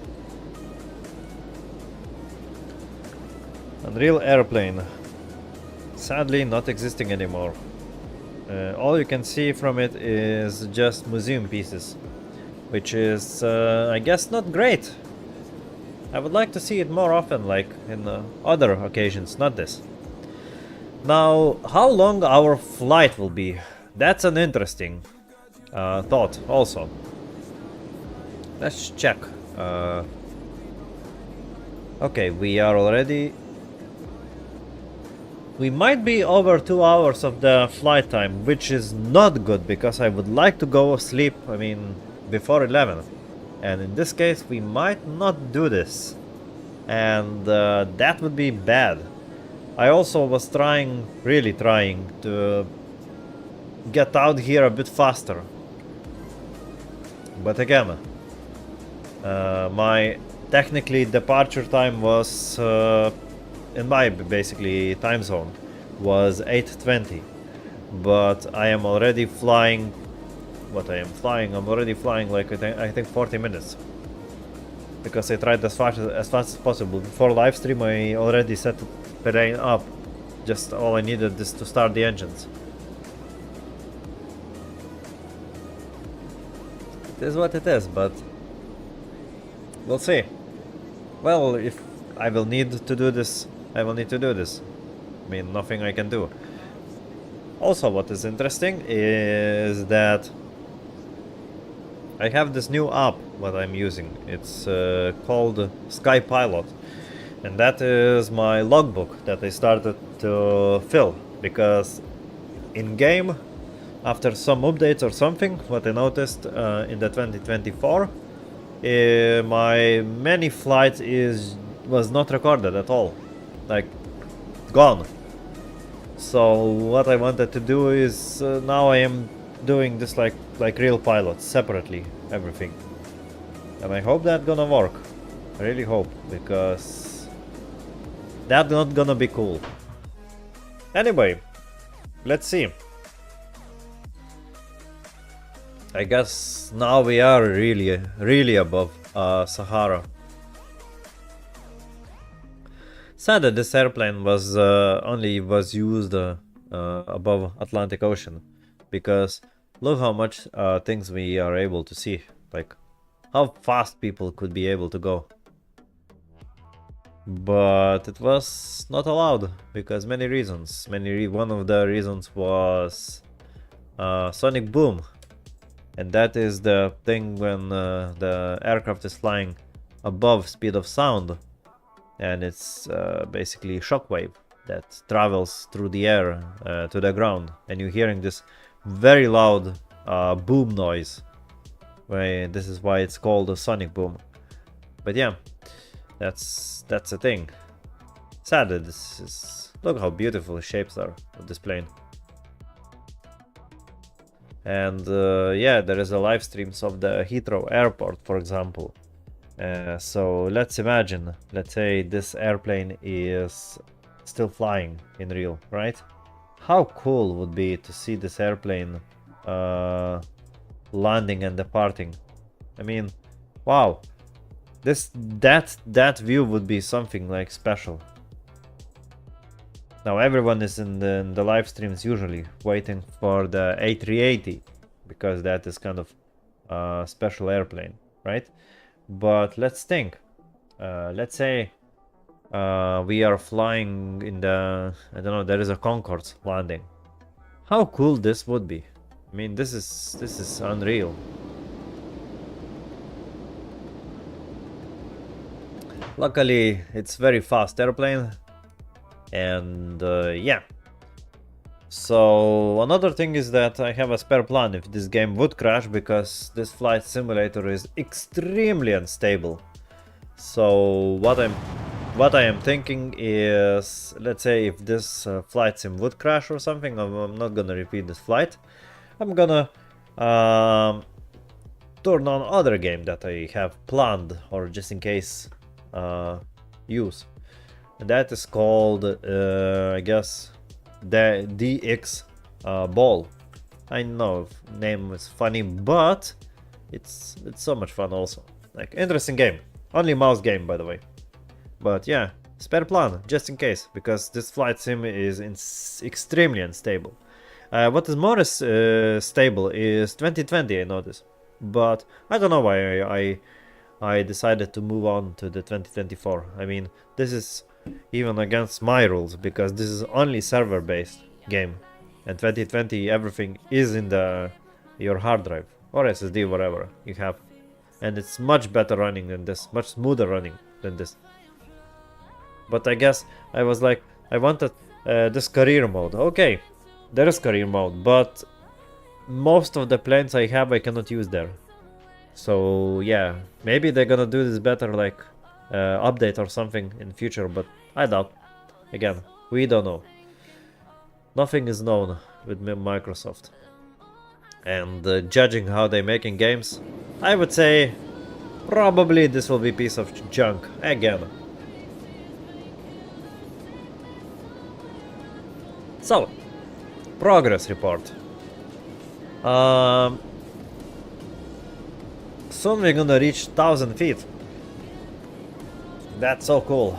Unreal airplane. Sadly not existing anymore. All you can see from it is just museum pieces. Which is, I guess, not great. I would like to see it more often, like in other occasions, not this. Now, how long our flight will be? That's an interesting thought also. Let's check. Okay, we are already... We might be over 2 hours of the flight time, which is not good because I would like to go sleep, I mean, before 11. And in this case, we might not do this. And that would be bad. I also was really trying to get out here a bit faster. But again, my technically departure time was, in my basically time zone, was 8:20. But I am already flying, I'm already flying like I think 40 minutes. Because I tried as fast as possible. Before live stream I already set the terrain up. Just all I needed is to start the engines. It is what it is, but we'll see. Well, if I will need to do this, I will need to do this. I mean, nothing I can do. Also, what is interesting is that I have this new app what I'm using. It's called Sky Pilot, and that is my logbook that I started to fill, because in game, after some updates or something, what I noticed in the 2024, my many flight was not recorded at all, like gone. So what I wanted to do is now I am doing this like real pilots separately, everything, and I hope that gonna work. I really hope, because that's not gonna be cool. Anyway, let's see. I guess now we are really above Sahara. Sad that this airplane was only used above Atlantic Ocean, because look how much things we are able to see, like how fast people could be able to go. But it was not allowed because many reasons. One of the reasons was sonic boom. And that is the thing when the aircraft is flying above speed of sound, and it's basically shockwave that travels through the air to the ground, and you're hearing this very loud boom noise. This is why it's called a sonic boom. But yeah, that's a thing. Sad that this is. Look how beautiful the shapes are of this plane. And yeah, there is a live streams of the Heathrow airport, for example. So let's imagine, let's say this airplane is still flying in real, right? How cool would be to see this airplane landing and departing? I mean, wow, that view would be something like special. Now everyone is in the live streams usually waiting for the A380, because that is kind of special airplane, right? But let's think. Let's say we are flying in the, I don't know, there is a Concorde landing. How cool this would be. I mean, this is unreal. Luckily, it's very fast airplane. And yeah. So another thing is that I have a spare plan if this game would crash, because this flight simulator is extremely unstable. So what I am thinking is, let's say if this flight sim would crash or something, I'm not gonna repeat this flight. I'm gonna turn on other game that I have planned, or just in case use. That is called, I guess, the DX Ball. I know name is funny, but it's so much fun also. Like, interesting game. Only mouse game, by the way. But yeah, spare plan, just in case, because this flight sim is extremely unstable. What is more stable is 2020, I noticed. But I don't know why I decided to move on to the 2024. I mean, this is even against my rules, because this is only server-based game, and 2020 everything is in your hard drive or SSD, whatever you have, and it's much better running than this, much smoother running than this. But I guess I was like, I wanted this career mode. Okay, there is career mode, but most of the planes I have I cannot use there. So yeah, maybe they're gonna do this better, like update or something in future, but I doubt. Again, we don't know. Nothing is known with Microsoft. And judging how they're making games, I would say probably this will be a piece of junk again. So, progress report. Soon we're gonna reach 1000 feet. That's so cool.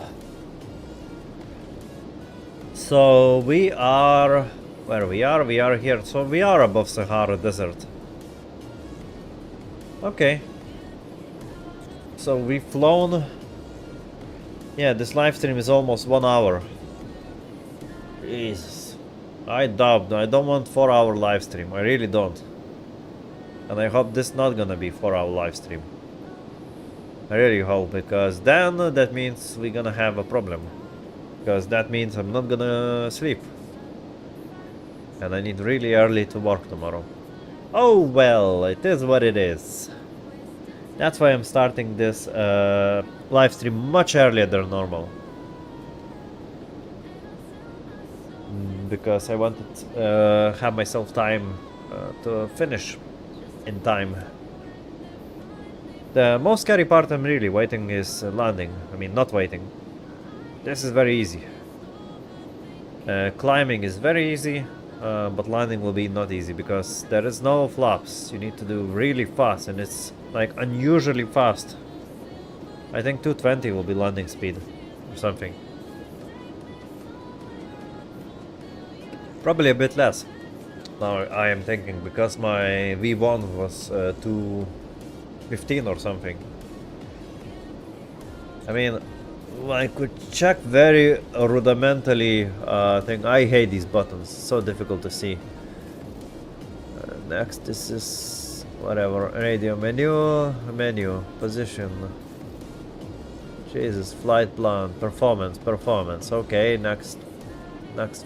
So we are where we are here. So we are above Sahara Desert. Okay. So we've flown. Yeah, this live stream is almost 1 hour. Jesus. I don't want 4-hour live stream. I really don't. And I hope this not gonna be 4-hour live stream. I really hope, because then that means we're gonna have a problem. Because that means I'm not gonna sleep. And I need really early to work tomorrow. Oh well, it is what it is. That's why I'm starting this live stream much earlier than normal. Because I wanted to have myself time to finish in time. The most scary part I'm really waiting is landing. I mean, not waiting. This is very easy. Climbing is very easy, but landing will be not easy because there is no flaps. You need to do really fast, and it's like unusually fast. I think 220 will be landing speed or something. Probably a bit less. Now I am thinking because my V1 was 215 or something. I mean, I could check very rudimentally thing. I hate these buttons, so difficult to see. Next, this is whatever. Radio menu, position. Jesus, flight plan, performance. Okay, next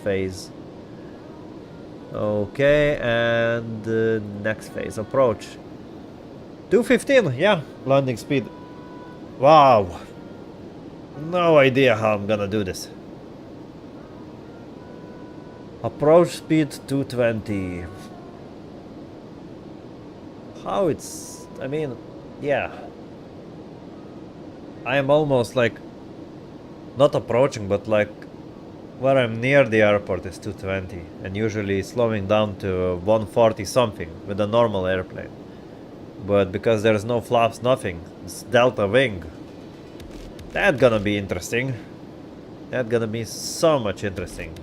phase. Okay, and next phase, approach. 215, yeah, landing speed. Wow. No idea how I'm gonna do this. Approach speed 220. How it's... I mean, yeah. I am almost like... not approaching, but like... where I'm near the airport is 220. And usually slowing down to 140 something with a normal airplane. But because there's no flaps, nothing. It's delta wing. That's gonna be interesting. That's gonna be so much interesting.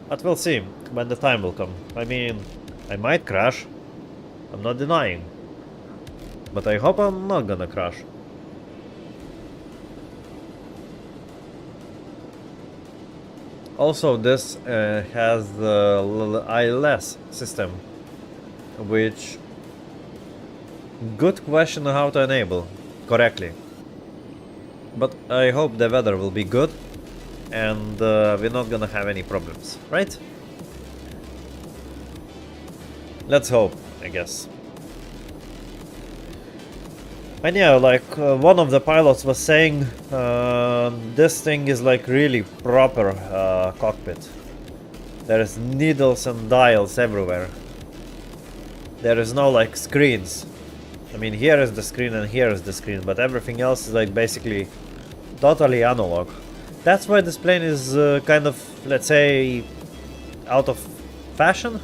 But we'll see when the time will come. I mean, I might crash. I'm not denying. But I hope I'm not gonna crash. Also, this has the ILS system, which... good question how to enable correctly. But I hope the weather will be good and we're not gonna have any problems, right? Let's hope, I guess. And yeah, like one of the pilots was saying, this thing is like really proper cockpit. There's needles and dials everywhere. There is no like screens. I mean, here is the screen and here is the screen, but everything else is like basically totally analog. That's why this plane is kind of, let's say, out of fashion.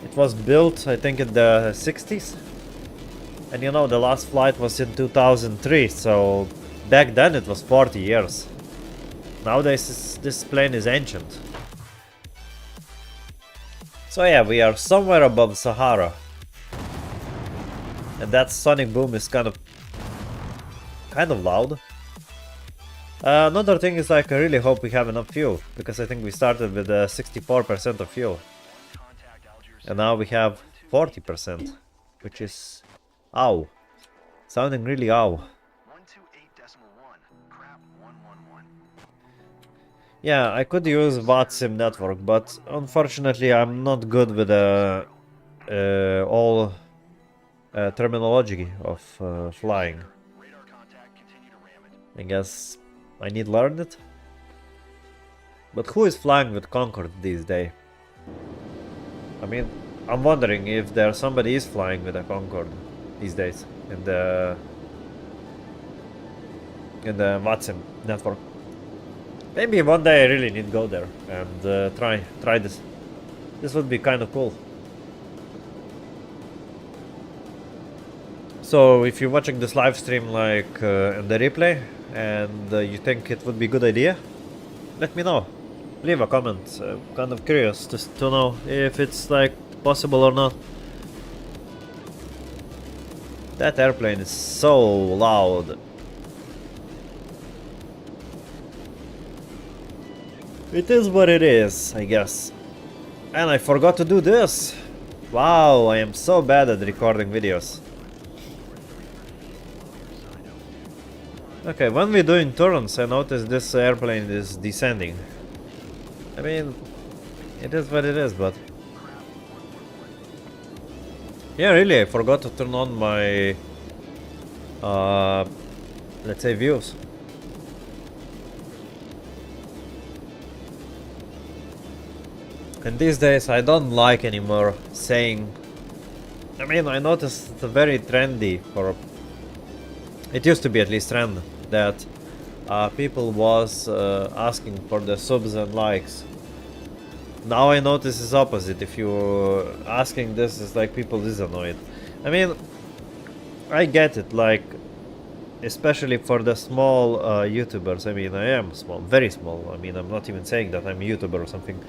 It was built, I think, in the 60s. And you know, the last flight was in 2003, so back then it was 40 years. Nowadays this plane is ancient. So yeah, we are somewhere above Sahara. And that sonic boom is kind of loud. Another thing is like I really hope we have enough fuel, because I think we started with 64% of fuel. And now we have 40%, which is... ow. Sounding really ow. Yeah, I could use VATSIM network, but unfortunately I'm not good with all terminology of flying. I guess I need to learn it. But who is flying with Concorde these days? I mean, I'm wondering if there somebody is flying with a Concorde these days in the VATSIM network. Maybe one day I really need to go there and try this. This would be kind of cool. So if you're watching this live stream like in the replay and you think it would be a good idea, let me know. Leave a comment. I'm kind of curious to know if it's like possible or not. That airplane is so loud. It is what it is, I guess. And I forgot to do this. Wow, I am so bad at recording videos. Okay, when we're doing turns, I notice this airplane is descending. I mean, it is what it is, but... Yeah, really, I forgot to turn on my, let's say, views. And these days I don't like anymore saying, I mean, I noticed it's very trendy, for it used to be at least trend, that people was asking for the subs and likes. Now I notice it's opposite. If you asking this, is like people is annoyed. I mean, I get it, like, especially for the small YouTubers. I mean, I am small, very small. I mean, I'm not even saying that I'm a YouTuber or something,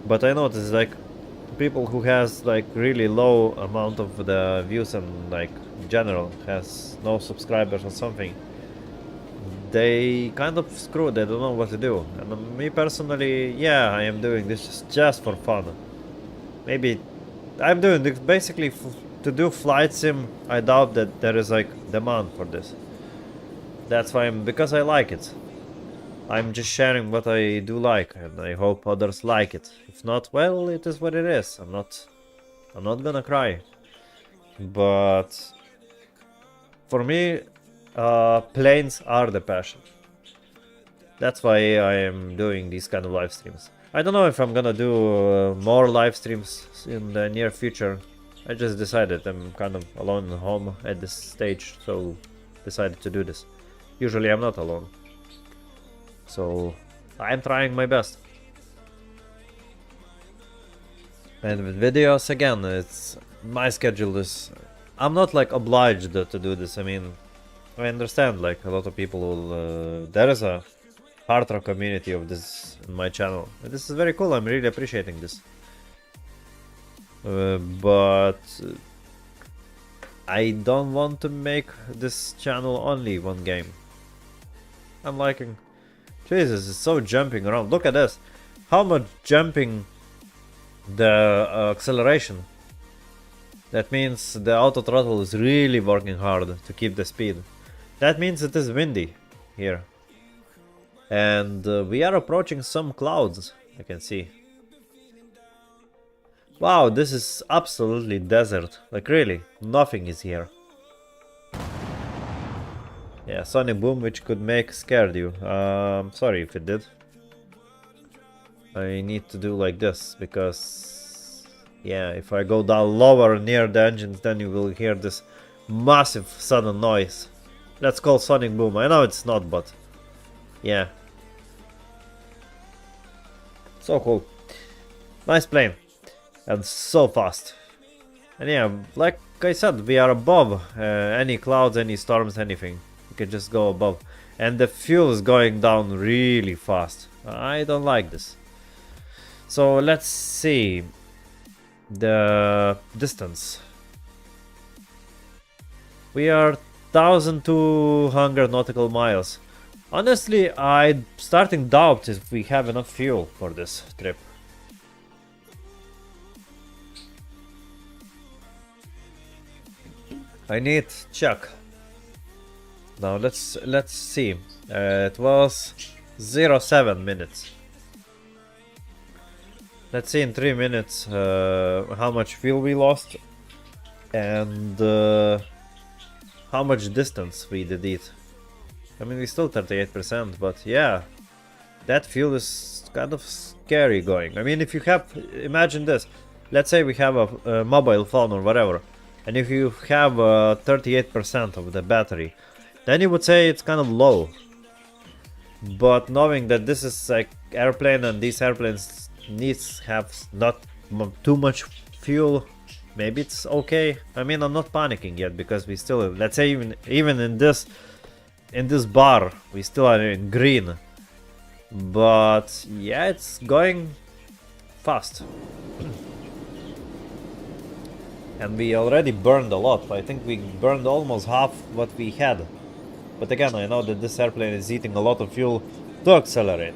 but I notice like people who has like really low amount of the views and like in general has no subscribers or something, they kind of screwed. They don't know what to do. And me personally, yeah, I am doing this just for fun. Maybe I'm doing this basically to do flight sim. I doubt that there is like demand for this. That's why because I like it. I'm just sharing what I do like, and I hope others like it. If not, well, it is what it is. I'm not gonna cry. But for me, planes are the passion. That's why I am doing these kind of live streams. I don't know if I'm gonna do more live streams in the near future. I just decided I'm kind of alone at home at this stage, so decided to do this. Usually I'm not alone. So I'm trying my best. And with videos, again, it's my schedule is... I'm not like obliged to do this. I mean, I understand like a lot of people will... there is a hardcore community of this in my channel. And this is very cool. I'm really appreciating this. But I don't want to make this channel only one game. I'm liking... Jesus, it's so jumping around. Look at this. How much jumping the acceleration. That means the auto throttle is really working hard to keep the speed. That means it is windy here. And we are approaching some clouds, I can see. Wow, this is absolutely desert. Like really, nothing is here. Yeah, sonic boom, which could make scared you. Sorry if it did. I need to do like this because, yeah, if I go down lower near the engines, then you will hear this massive sudden noise. Let's call sonic boom. I know it's not, but yeah. So cool. Nice plane. And so fast. And yeah, like I said, we are above any clouds, any storms, anything. We can just go above. And the fuel is going down really fast. I don't like this. So let's see the distance. We are 1,200 nautical miles. Honestly, I'm starting doubt if we have enough fuel for this trip. I need check. Now let's see. It was 07 minutes. Let's see in 3 minutes how much fuel we lost and how much distance we did it. I mean, we still 38%, but yeah, that fuel is kind of scary going. I mean, if you have, imagine this. Let's say we have a mobile phone or whatever, and if you have 38% of the battery, then you would say it's kind of low. But knowing that this is like airplane and these airplanes needs have not too much fuel, maybe it's okay. I mean, I'm not panicking yet because we still, let's say even in this bar we still are in green. But yeah, it's going fast. And we already burned a lot. I think we burned almost half what we had. But again, I know that this airplane is eating a lot of fuel to accelerate.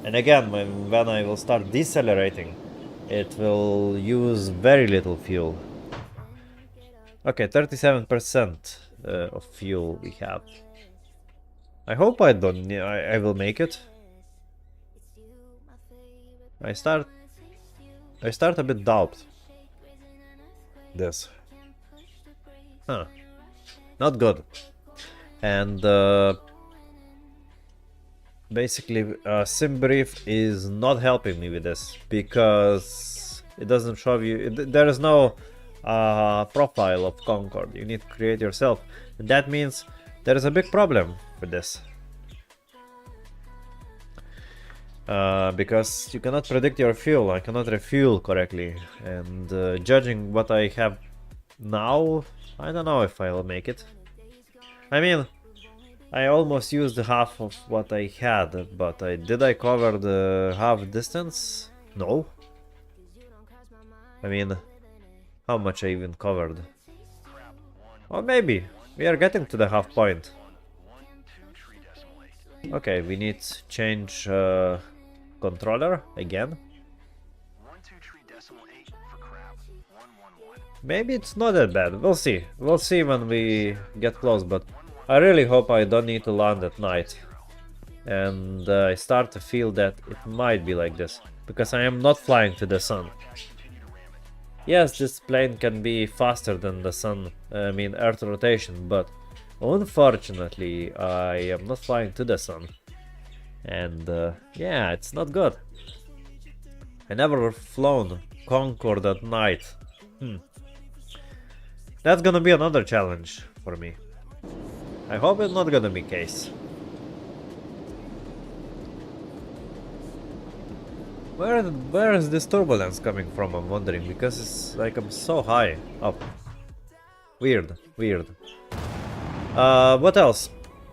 And again, when I will start decelerating, it will use very little fuel. Okay, 37% of fuel we have. I hope I will make it. I start a bit doubt this. Huh. Not good. And basically, SimBrief is not helping me with this because it doesn't show you. There is no profile of Concorde. You need to create yourself, and that means there is a big problem with this. Because you cannot predict your fuel. I cannot refuel correctly, and judging what I have now, I don't know if I'll make it. I mean, I almost used half of what I had, but did I cover the half distance? No. I mean, how much I even covered? Or maybe we are getting to the half point. Okay, we need to change controller again. Maybe it's not that bad. We'll see. We'll see when we get close, but I really hope I don't need to land at night. And I start to feel that it might be like this, because I am not flying to the sun. Yes, this plane can be faster than the sun, I mean Earth rotation, but unfortunately I am not flying to the sun. And yeah, it's not good. I never flown Concorde at night. That's gonna be another challenge for me. I hope it's not gonna be case. Where is this turbulence coming from, I'm wondering, because it's like I'm so high up. Weird. What else?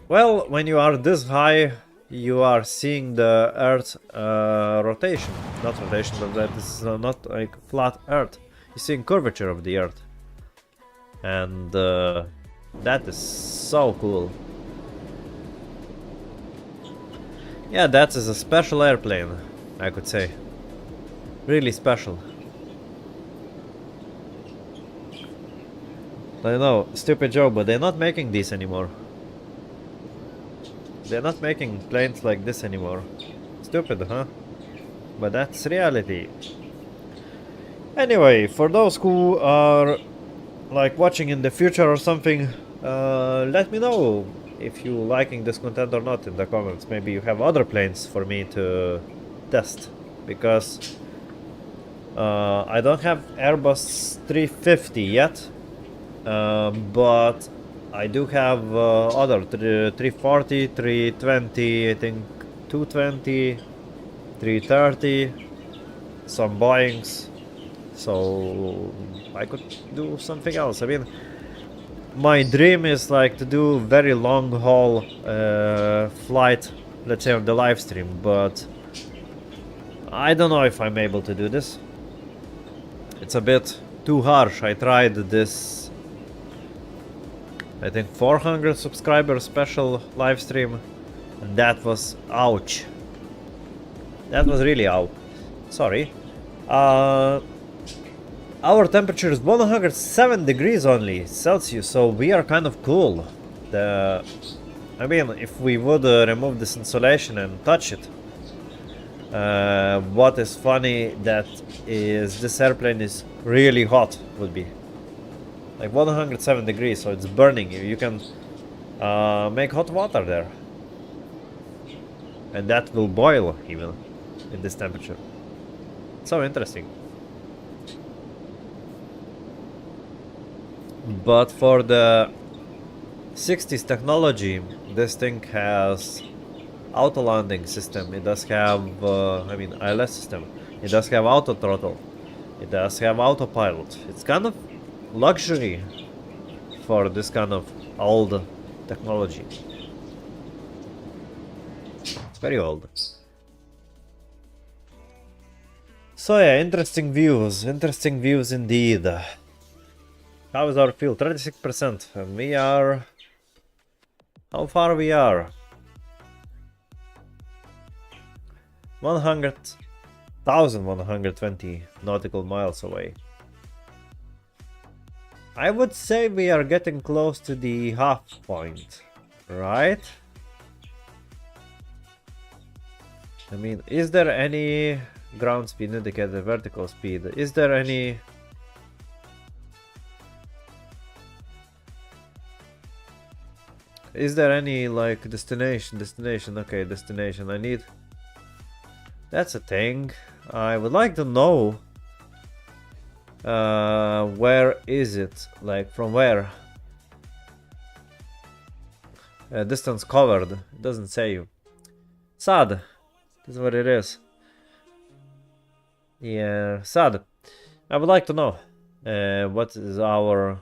Well, when you are this high, you are seeing the Earth rotation. Not rotation, but that is not like flat Earth. You're seeing curvature of the Earth. And that is so cool. Yeah, that is a special airplane, I could say. Really special. I know, stupid joke, but they're not making these anymore. They're not making planes like this anymore. Stupid, huh? But that's reality. Anyway, for those who are like watching in the future or something, let me know if you liking this content or not in the comments. Maybe you have other planes for me to test, because I don't have Airbus 350 yet, but I do have other 340, 320, I think 220, 330, some Boeings, so I could do something else. I mean, my dream is like to do very long haul flight, let's say on the live stream, but I don't know if I'm able to do this. It's a bit too harsh. I tried this, I think 400 subscriber special live stream, and that was ouch. That was really ouch. Sorry. Our temperature is 107 degrees only Celsius, so we are kind of cool. I mean, if we would remove this insulation and touch it, what is funny that is this airplane is really hot, would be like 107 degrees, so it's burning you. You can make hot water there, and that will boil even in this temperature. So interesting. But for the 60s technology, this thing has auto landing system. It does have, I mean, ILS system. It does have auto throttle. It does have autopilot. It's kind of luxury for this kind of old technology. It's very old. So yeah, interesting views indeed. How is our fuel? 36%, and we are... How far we are? 1,120 nautical miles away. I would say we are getting close to the half point, right? I mean, is there any ground speed indicator, vertical speed? Is there any... Is there any like destination? Okay, destination. I need. That's a thing. I would like to know. Where is it? Like from where? Distance covered. It doesn't say you. Sad. That's what it is. Yeah, sad. I would like to know. What is our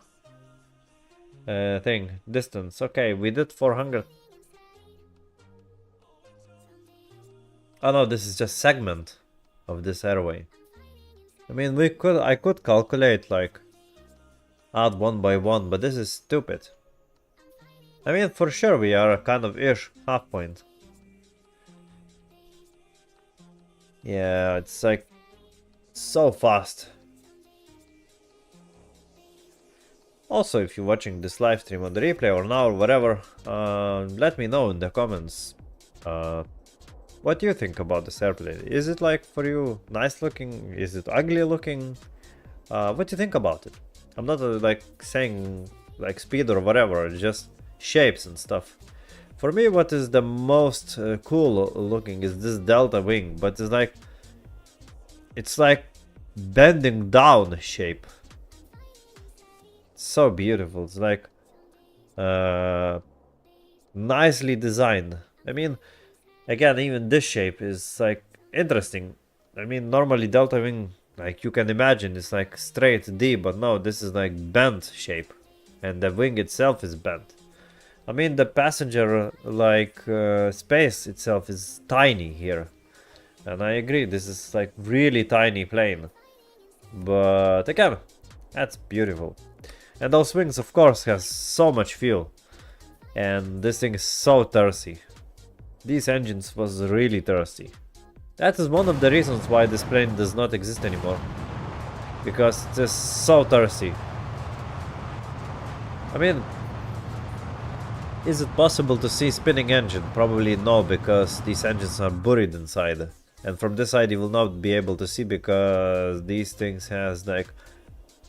thing? Distance. Okay, we did 400. Oh no, this is just segment of this airway. I mean, I could calculate like add one by one, but this is stupid. I mean, for sure we are kind of ish half point. Yeah, it's like so fast. Also, if you're watching this live stream on the replay or now or whatever, let me know in the comments what you think about this airplane. Is it like for you nice looking? Is it ugly looking? What do you think about it? I'm not like saying like speed or whatever, it's just shapes and stuff. For me, what is the most cool looking is this delta wing, but it's like bending down shape. It's so beautiful. It's like nicely designed. I mean, again, even this shape is like interesting. I mean, normally delta wing, like you can imagine, it's like straight D, but no, this is like bent shape, and the wing itself is bent. I mean, the passenger like space itself is tiny here, and I agree, this is like really tiny plane. But again, that's beautiful. And those wings, of course, has so much fuel, and this thing is so thirsty. These engines was really thirsty. That is one of the reasons why this plane does not exist anymore, because it is so thirsty. I mean, is it possible to see spinning engine? Probably no, because these engines are buried inside. And from this side you will not be able to see, because these things has like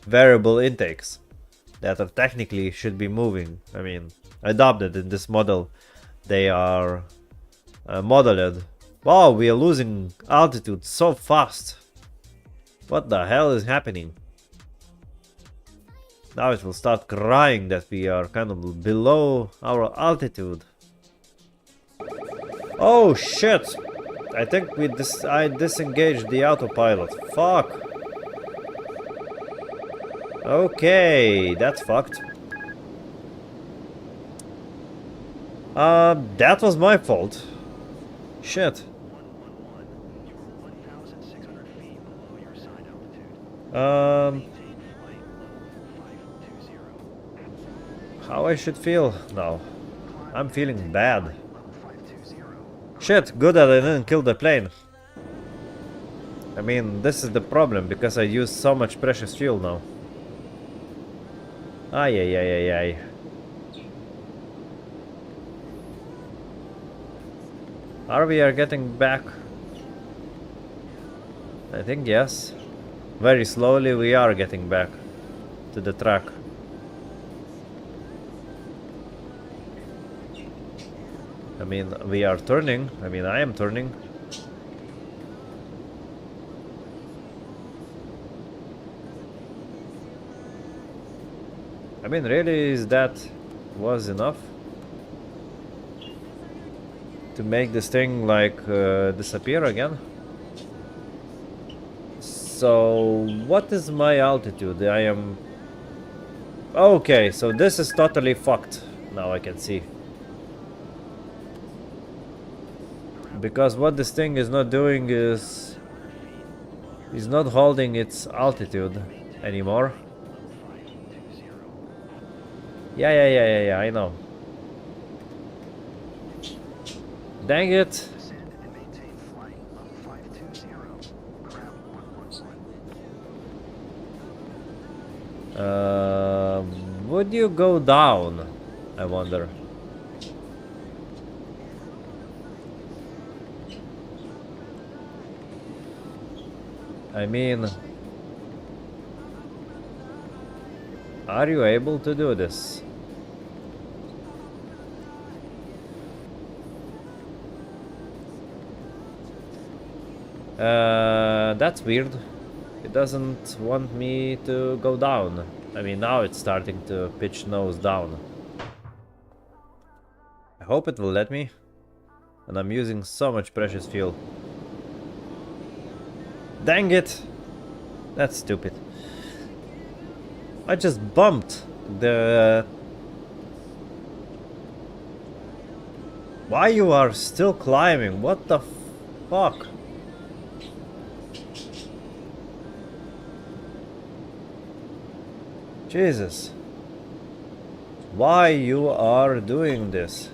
variable intakes that are technically should be moving. I mean, adopted in this model. They are modeled. Wow, we are losing altitude so fast. What the hell is happening? Now it will start crying that we are kind of below our altitude. Oh shit! I think I disengaged the autopilot. Fuck! Okay, that's fucked. That was my fault. Shit. How I should feel now? I'm feeling bad. Shit, good that I didn't kill the plane. I mean, this is the problem, because I use so much precious fuel now. Ay ay ay ay ay. Are we getting back? I think yes. Very slowly we are getting back to the track. I mean, we are turning. I mean, I am turning. I mean, really, is that was enough to make this thing like disappear again? So, what is my altitude? I am... Okay, so this is totally fucked. Now I can see. Because what this thing is not doing is not holding its altitude anymore. Yeah, I know. Dang it. Would you go down? I wonder. I mean, are you able to do this? That's weird. It doesn't want me to go down. I mean, now it's starting to pitch nose down. I hope it will let me. And I'm using so much precious fuel. Dang it! That's stupid. I just bumped the... Why you are still climbing? What the fuck? Jesus. Why you are doing this?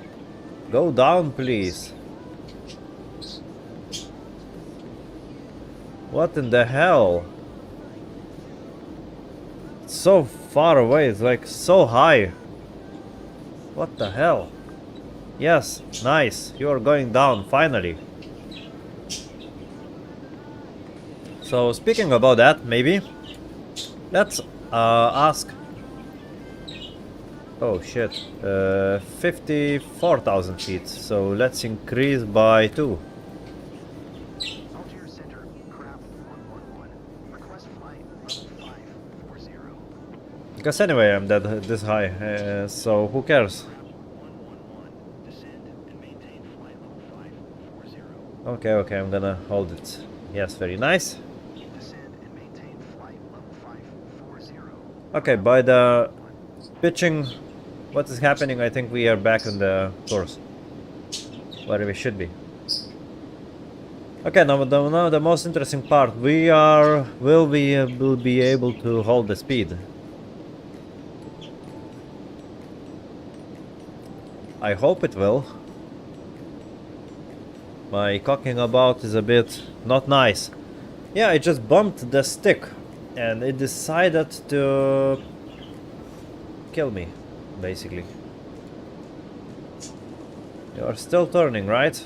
Go down, please. What in the hell? It's so far away, it's like so high. What the hell? Yes, nice. You're going down, finally. So, speaking about that, maybe let's ask. Oh shit, 54,000 feet. So let's increase by 2. Because anyway, I'm this high, so who cares? Okay, okay, I'm gonna hold it. Yes, very nice. Okay, by the pitching, what is happening, I think we are back in the course. Where we should be. Okay, now the most interesting part. Will be able to hold the speed. I hope it will. My cocking about is a bit not nice. Yeah, I just bumped the stick and it decided to kill me, basically. You're still turning, right?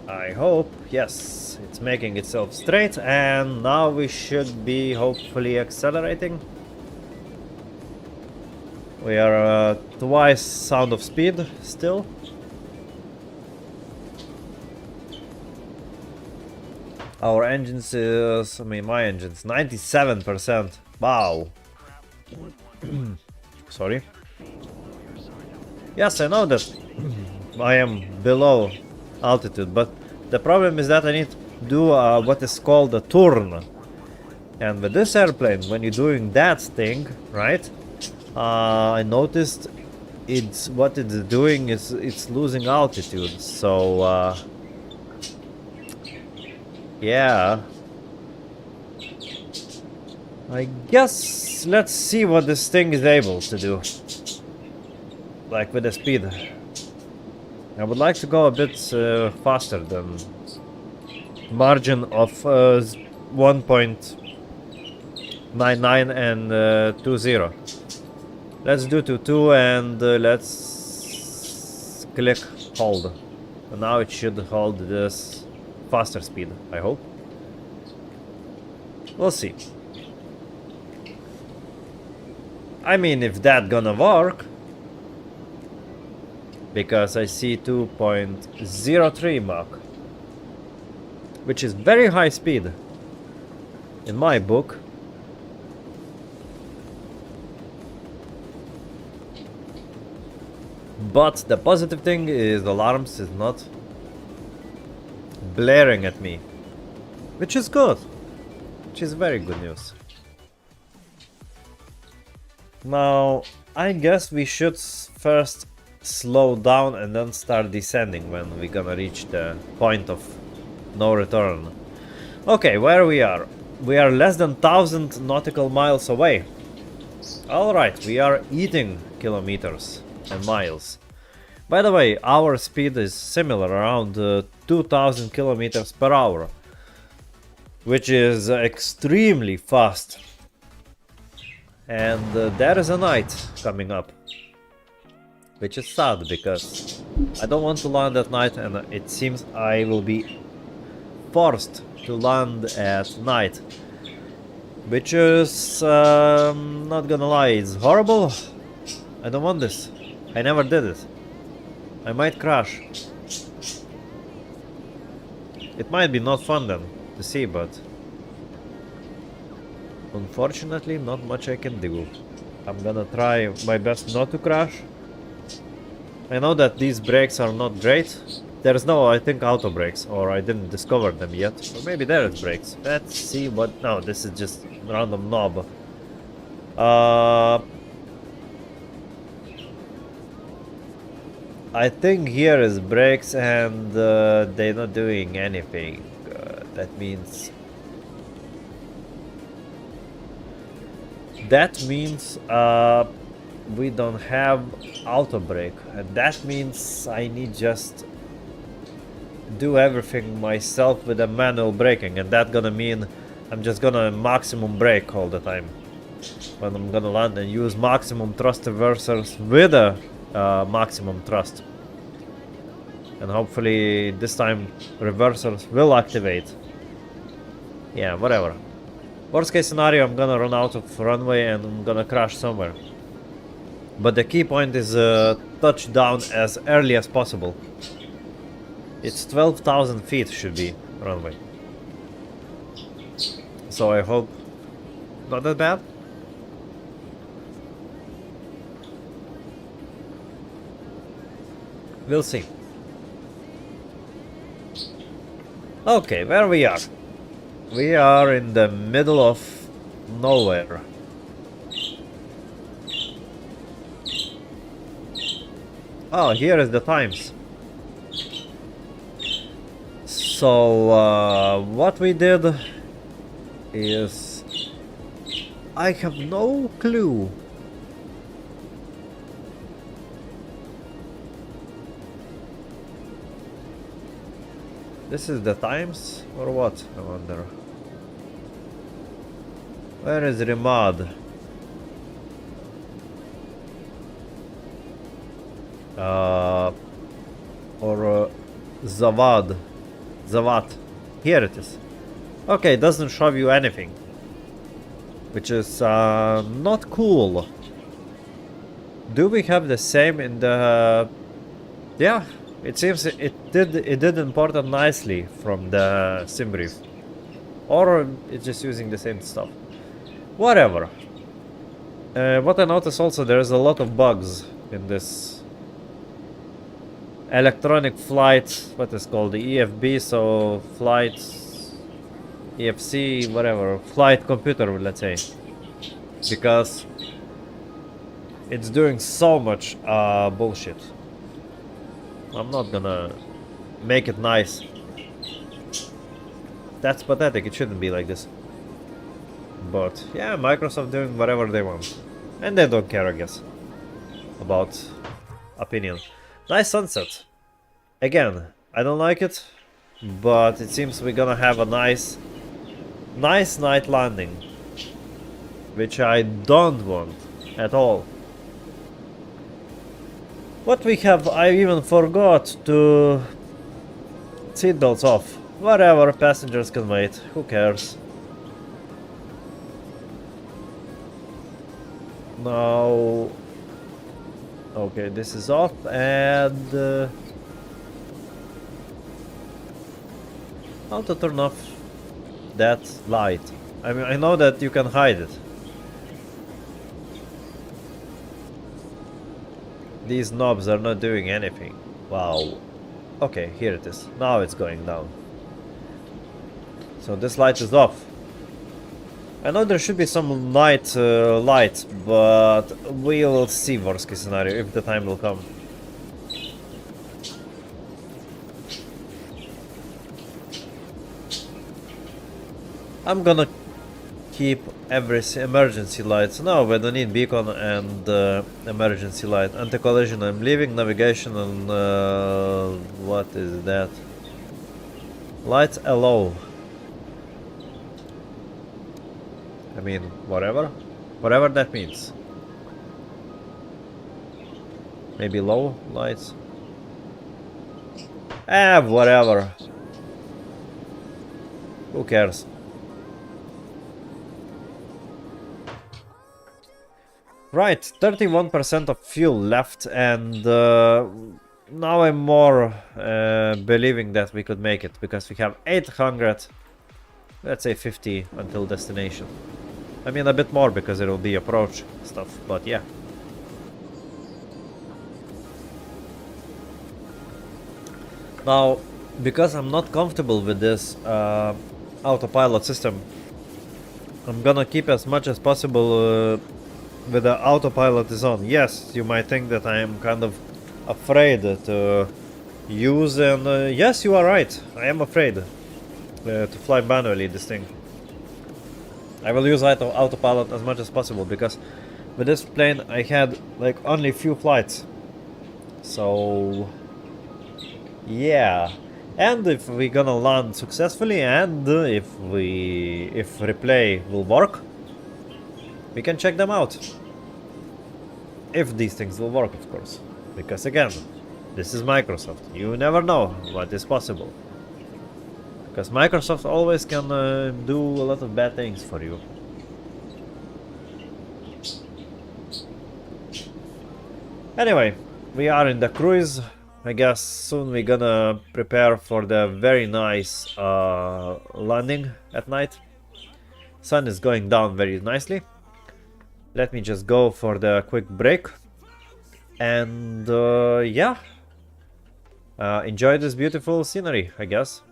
I hope. Yes, it's making itself straight and now we should be hopefully accelerating. We are twice sound of speed still. Our engines is, I mean my engines, 97%. Wow. Sorry. Yes, I know that I am below altitude, but the problem is that I need to do what is called a turn. And with this airplane, when you're doing that thing, right? I noticed what it's doing is it's losing altitude. So yeah, I guess let's see what this thing is able to do, like with the speed. I would like to go a bit faster than margin of 1.99 and 20. Let's do to 2 and let's click hold. And now it should hold this faster speed, I hope. We'll see. I mean, if that gonna work, because I see 2.03 Mach, which is very high speed in my book. But the positive thing is the alarms is not blaring at me, which is good, which is very good news. Now, I guess we should first slow down and then start descending when we're gonna reach the point of no return. Okay, where we are? We are less than 1,000 nautical miles away. Alright, we are eating kilometers and miles. By the way, our speed is similar, around 2000 kilometers per hour, which is extremely fast. And there is a night coming up, which is sad because I don't want to land at night, and it seems I will be forced to land at night, which is not gonna lie, it's horrible. I don't want this. I never did it. I might crash. It might be not fun then to see, but unfortunately not much I can do. I'm gonna try my best not to crash. I know that these brakes are not great. There's no, I think, auto brakes, or I didn't discover them yet. Or maybe there is brakes. Let's see what... No, this is just random knob. I think here is brakes and they're not doing anything. That means... we don't have auto brake, and that means I need just do everything myself with a manual braking, and that gonna mean I'm just gonna maximum brake all the time when I'm gonna land and use maximum thrust reversers with a maximum thrust, and hopefully this time reversers will activate. Yeah, whatever. Worst case scenario, I'm gonna run out of runway and I'm gonna crash somewhere. But the key point is touch down as early as possible. It's 12,000 feet should be runway. So I hope not that bad. We'll see. Okay, where we are? We are in the middle of nowhere. Oh, here is the times. So, what we did is... I have no clue. This is the times or what? I wonder. Where is Rimad? Or Zavad. Zavat. Here it is. Okay, it doesn't show you anything, which is not cool. Do we have the same in the... Yeah, it seems it did import it nicely from the sim brief. Or it's just using the same stuff. Whatever. What I noticed also, there's a lot of bugs in this electronic flight, what is called the EFB, so flight EFC, whatever, flight computer, let's say, because it's doing so much bullshit. I'm not gonna make it nice. That's pathetic, it shouldn't be like this. But yeah, Microsoft doing whatever they want, and they don't care, I guess, about opinion. Nice sunset. Again, I don't like it, but it seems we're gonna have a nice night landing, which I don't want at all. What we have, I even forgot to... Seatbelts off. Whatever, passengers can wait, who cares. Now... Okay, this is off, and... how to turn off that light? I mean, I know that you can hide it. These knobs are not doing anything. Wow. Okay, here it is. Now it's going down. So this light is off. I know there should be some night light, but we'll see worst case scenario if the time will come. I'm gonna keep every emergency lights. No, we don't need beacon and emergency light. Anti-collision, I'm leaving. Navigation and what is that? Lights allow. I mean, whatever. Whatever that means. Maybe low lights. Whatever. Who cares? Right, 31% of fuel left, and now I'm more believing that we could make it, because we have 800, let's say 50 until destination. I mean a bit more because it will be approach stuff, but yeah. Now, because I'm not comfortable with this autopilot system, I'm gonna keep as much as possible with the autopilot is on. Yes, you might think that I am kind of afraid to use, and yes, you are right, I am afraid to fly manually this thing. I will use autopilot as much as possible, because with this plane I had like only few flights. So yeah, and if we're gonna land successfully, and if replay will work, we can check them out. If these things will work, of course. Because again, this is Microsoft. You never know what is possible. Because Microsoft always can do a lot of bad things for you. Anyway, we are in the cruise. I guess soon we're gonna prepare for the very nice landing at night. Sun is going down very nicely. Let me just go for the quick break. And yeah, enjoy this beautiful scenery, I guess.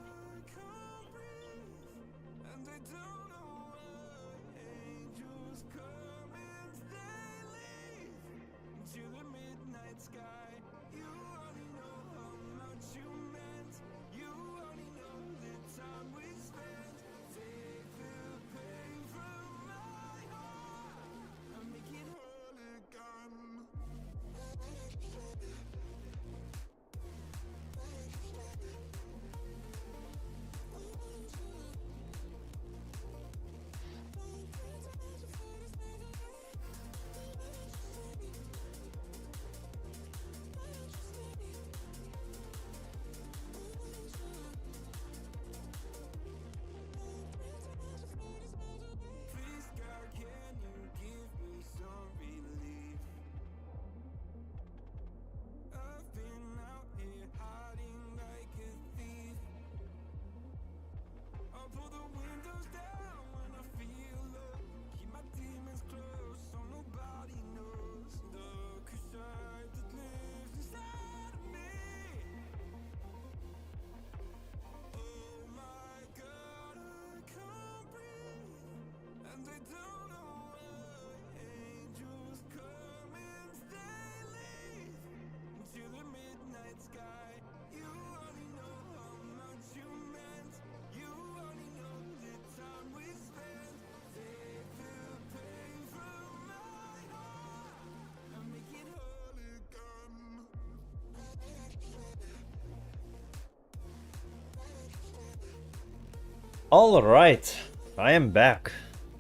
Alright, I am back.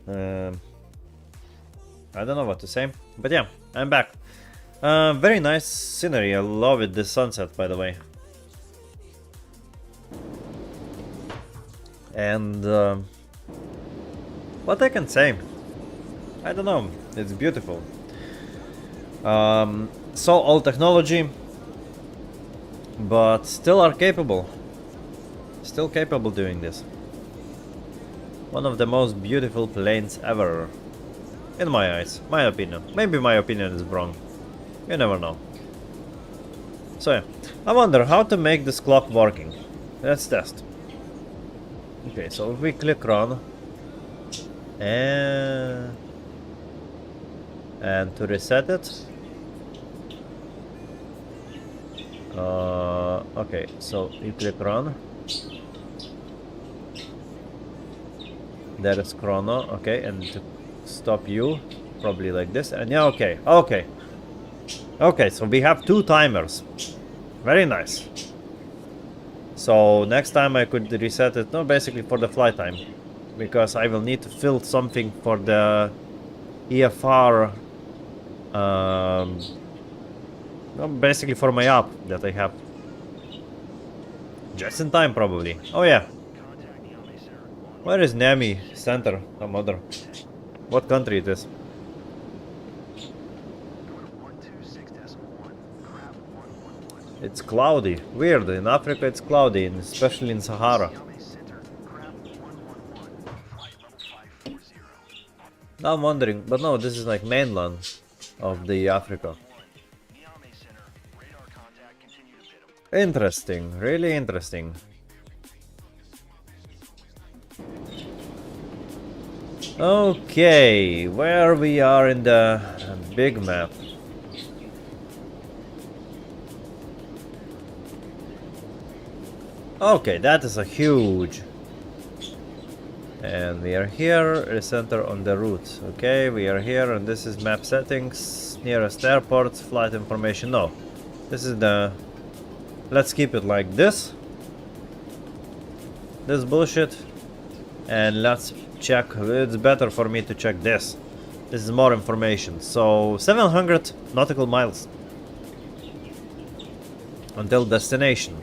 I don't know what to say, but yeah, I'm back. Very nice scenery, I love it, this sunset, by the way. And what I can say, I don't know, it's beautiful. So old technology, but still are capable. Still capable doing this. One of the most beautiful planes ever. In my eyes, my opinion. Maybe my opinion is wrong. You never know. So yeah, I wonder how to make this clock working. Let's test. Okay, so if we click run, and to reset it. Okay, so you click run. There is chrono, okay, and to stop you, probably like this, and yeah, okay, okay. Okay, so we have two timers. Very nice. So next time I could reset it, no, basically for the flight time. Because I will need to fill something for the EFR, no, basically for my app that I have. Just in time, probably. Oh yeah. Where is NAMI center? Some other. What country it is? It's cloudy. Weird. In Africa it's cloudy, especially in Sahara. Now I'm wondering, but no, this is like mainland of the Africa. Interesting, really interesting. Okay, where we are in the big map. Okay, that is a huge. And we are here, recenter on the route. Okay, we are here, and this is map settings, nearest airport, flight information. No, this is the... Let's keep it like this. This bullshit. And let's check. It's better for me to check this. This is more information. So 700 nautical miles until destination.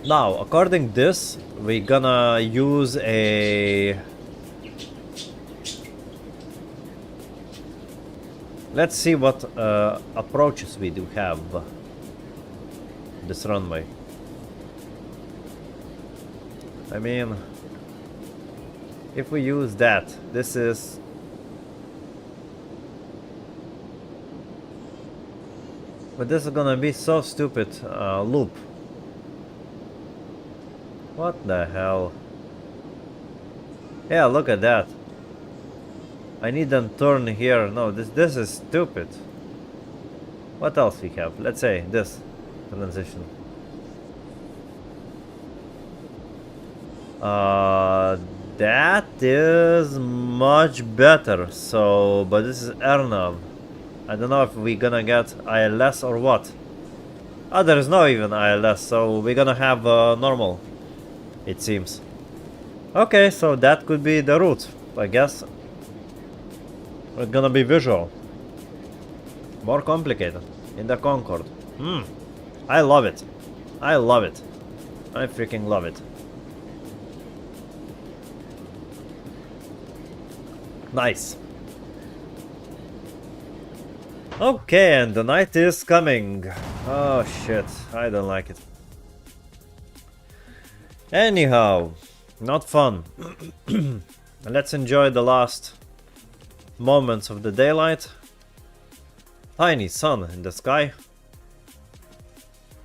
Now, according this, we're gonna use a... Let's see what approaches we do have. This runway. I mean, if we use that, this is... But this is gonna be so stupid loop. What the hell? Yeah, look at that. I need them turn here. No, this is stupid. What else we have? Let's say this transition. That is much better. So, but this is Ernav. I don't know if we're gonna get ILS or what. Oh, there is no even ILS, so we're gonna have normal, it seems. Okay, so that could be the route, I guess. It's gonna be visual. More complicated in the Concorde. I love it. I love it. I freaking love it. Nice. Okay, and the night is coming. Oh shit, I don't like it. Anyhow, not fun. Let's enjoy the last moments of the daylight. Tiny sun in the sky.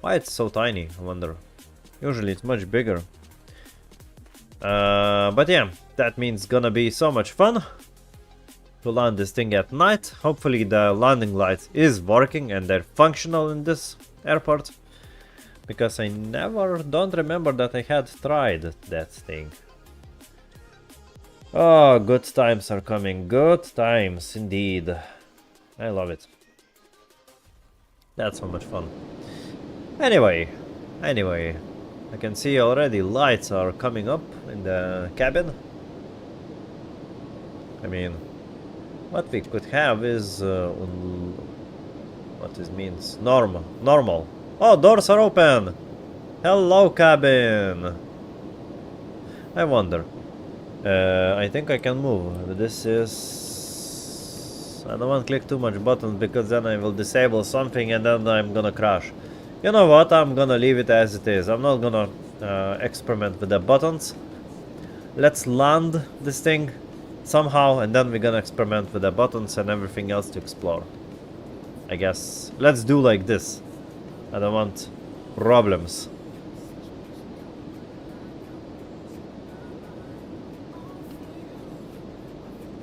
Why it's so tiny, I wonder. Usually it's much bigger. But yeah, that means gonna be so much fun to land this thing at night. Hopefully the landing light is working and they're functional in this airport. Because I don't remember that I had tried that thing. Oh, good times are coming. Good times, indeed. I love it. That's so much fun. Anyway, I can see already lights are coming up in the cabin. I mean, what we could have is what this means? Normal. Oh, doors are open. Hello, cabin. I wonder. I think I can move. This is... I don't want to click too much buttons because then I will disable something and then I'm gonna crash. You know what? I'm gonna leave it as it is. I'm not gonna experiment with the buttons. Let's land this thing somehow and then we're gonna experiment with the buttons and everything else to explore. I guess. Let's do like this. I don't want problems.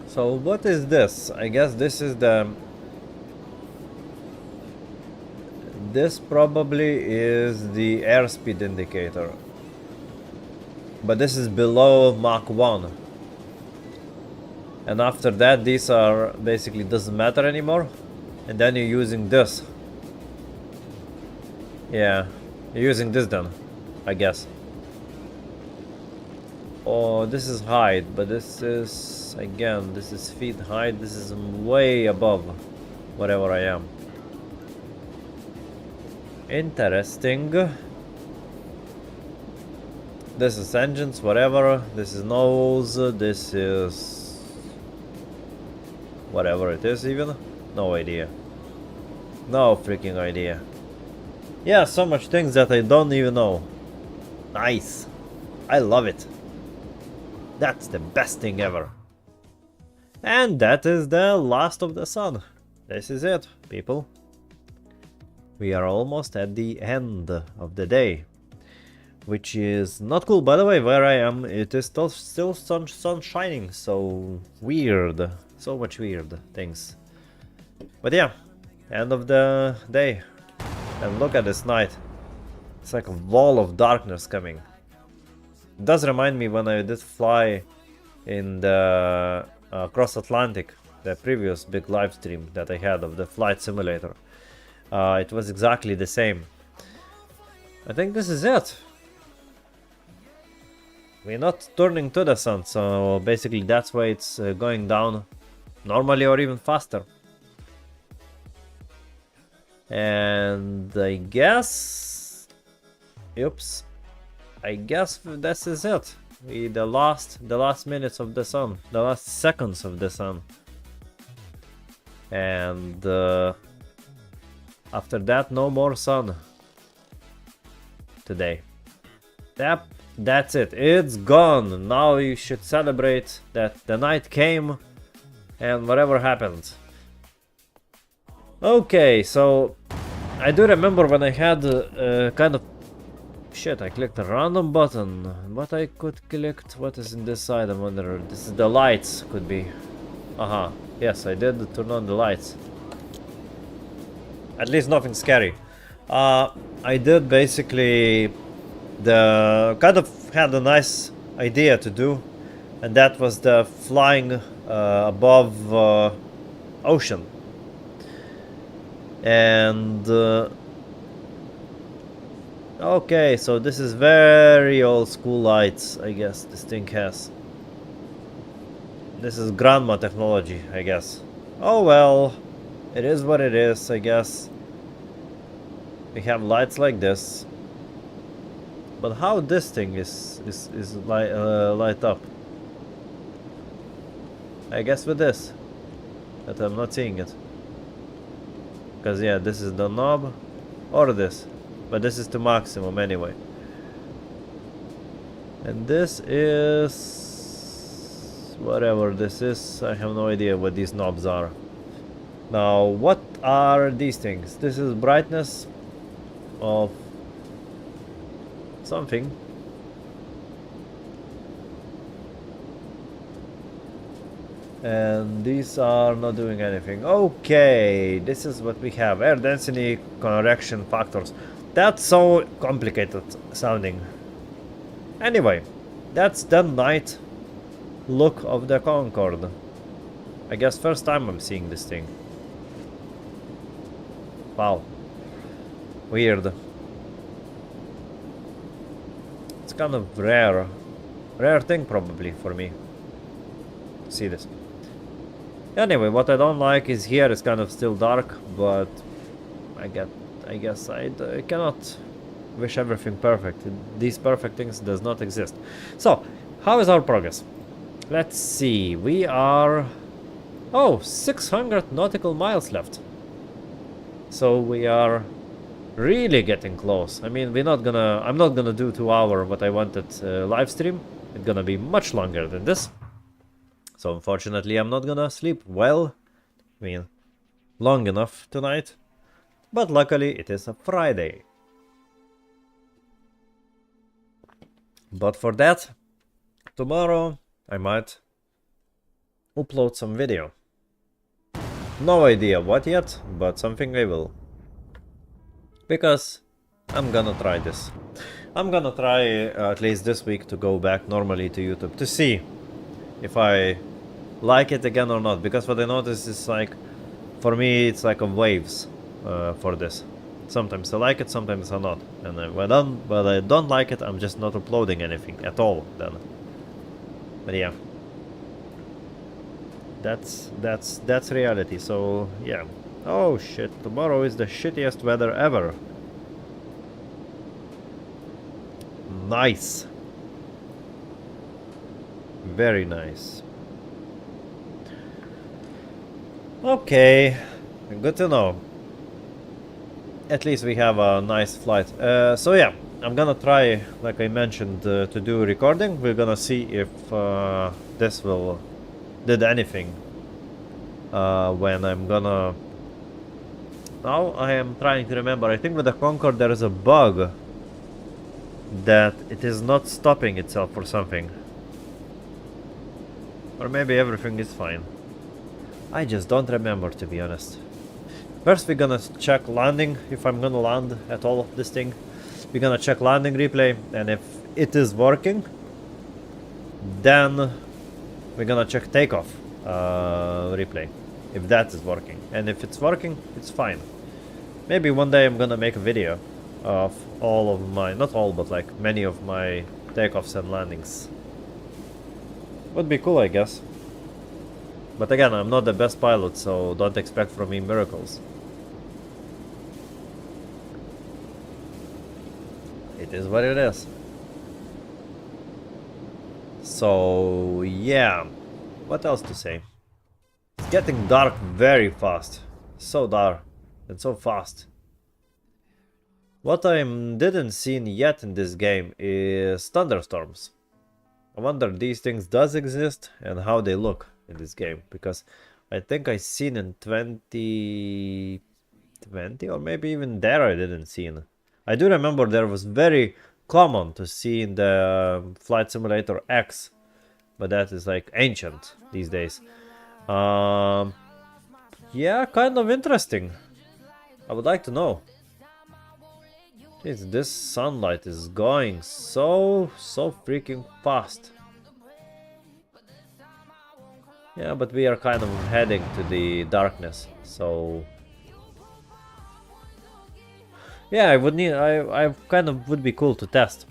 So what is this? I guess this is the... This probably is the airspeed indicator. But this is below Mach 1. And after that these are basically doesn't matter anymore. And then you're using this. Yeah, you're using this then, I guess. Oh, this is height, but this is, again, this is feet height. This is way above whatever I am. Interesting. This is engines, whatever. This is nose. This is whatever it is even. No idea. No freaking idea. Yeah, so much things that I don't even know. Nice. I love it. That's the best thing ever. And that is the last of the sun. This is it, people. We are almost at the end of the day. Which is not cool. By the way, where I am, it is still sun shining. So weird. So much weird things. But yeah, end of the day. And look at this night. It's like a wall of darkness coming. It does remind me when I did fly in the Cross Atlantic, the previous big live stream that I had of the flight simulator. It was exactly the same. I think this is it. We're not turning to the sun, so basically that's why it's going down normally or even faster. And I guess... Oops. I guess this is it. The last minutes of the sun. The last seconds of the sun. And after that, no more sun. Today. Yep, that's it. It's gone. Now you should celebrate that the night came and whatever happened. Okay, so I do remember when I had kind of... Shit, I clicked a random button, but I could click what is in this side. I wonder, this is the lights, could be. Aha, yes, I did turn on the lights. At least nothing scary. I did basically kind of had a nice idea to do, and that was the flying above ocean. And okay, so this is very old school lights, I guess this thing has. This is grandma technology, I guess. Oh well, it is what it is, I guess. We have lights like this. But how this thing is light up? I guess with this. But I'm not seeing it. Because yeah, this is the knob. Or this. But this is to maximum anyway. And this is... whatever this is. I have no idea what these knobs are. Now, what are these things? This is brightness of something. And these are not doing anything. Okay, this is what we have. Air density correction factors. That's so complicated sounding. Anyway, that's the night look of the Concorde. I guess first time I'm seeing this thing. Wow. Weird. It's kind of rare thing probably for me to see this. Anyway, what I don't like is here it's kind of still dark, but I guess I cannot wish everything perfect. These perfect things does not exist. So, how is our progress? Let's see. We are 600 nautical miles left. So we are really getting close. I mean, I'm not gonna do 2 hour what I wanted live stream. It's gonna be much longer than this. So unfortunately, I'm not gonna sleep well. I mean, long enough tonight. But luckily, it is a Friday. But for that, tomorrow I might upload some video. No idea what yet, but something I will. Because I'm gonna try this. I'm gonna try at least this week to go back normally to YouTube to see if I like it again or not. Because what I notice is like, for me it's like a waves for this. Sometimes I like it, sometimes I not. And when I don't like it, I'm just not uploading anything at all then. But yeah. That's reality, so yeah. Oh shit, tomorrow is the shittiest weather ever. Nice. Very nice. Okay, good to know. at least we have a nice flight. So yeah, I'm gonna try, like I mentioned, to do recording. We're gonna see if this will did anything when I'm gonna... Now I am trying to remember. I think with the Concorde there is a bug that it is not stopping itself or something. Or maybe everything is fine. I just don't remember, to be honest. First we're gonna check landing, if I'm gonna land at all of this thing. We're gonna check landing replay, and if it is working, then we're gonna check takeoff replay, if that is working. And if it's working, it's fine. Maybe one day I'm gonna make a video of all of my, not all, but like many of my takeoffs and landings. Would be cool, I guess. But again, I'm not the best pilot, so don't expect from me miracles. It is what it is. So yeah, what else to say? It's getting dark very fast. So dark and so fast. What I didn't see yet in this game is thunderstorms. I wonder these things does exist and how they look in this game, because I think I seen in 2020 or maybe even there I didn't see. I do remember there was very common to see in the Flight Simulator X, but that is like ancient these days. Yeah, kind of interesting. I would like to know. Jeez, this sunlight is going so freaking fast. Yeah, but we are kind of heading to the darkness, so yeah, I kind of would be cool to test,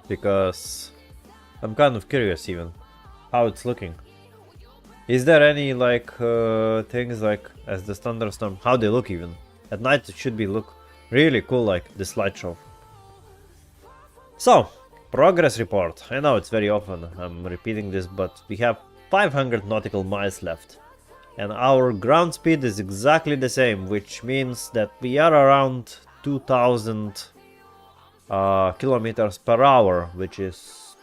because I'm kind of curious even how it's looking. Is there any like things like as the thunderstorm, how they look even at night? It should be look really cool, like the slideshow. So progress report. I know it's very often I'm repeating this, but we have 500 nautical miles left. And our ground speed is exactly the same, which means that we are around 2000 kilometers per hour, which is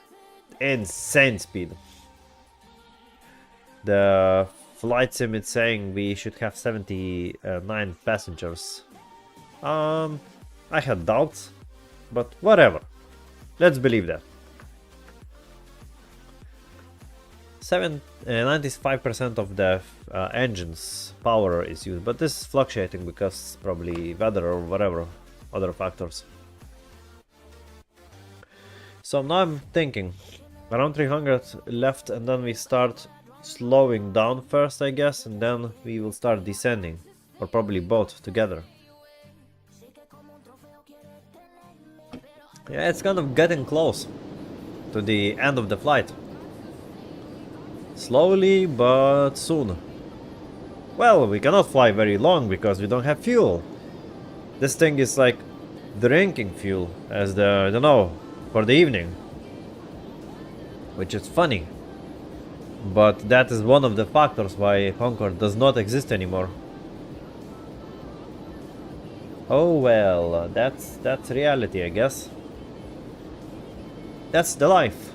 insane speed. The flight sim is saying we should have 79 passengers. I had doubts, but whatever. Let's believe that. 95% of the engine's power is used, but this is fluctuating because probably weather or whatever other factors. So now I'm thinking around 300 left, and then we start slowing down first, I guess, and then we will start descending, or probably both together. Yeah, it's kind of getting close to the end of the flight. Slowly, but soon. Well, we cannot fly very long because we don't have fuel. This thing is like drinking fuel as the, I don't know, for the evening. Which is funny. But that is one of the factors why Concorde does not exist anymore. Oh well, that's reality, I guess. That's the life.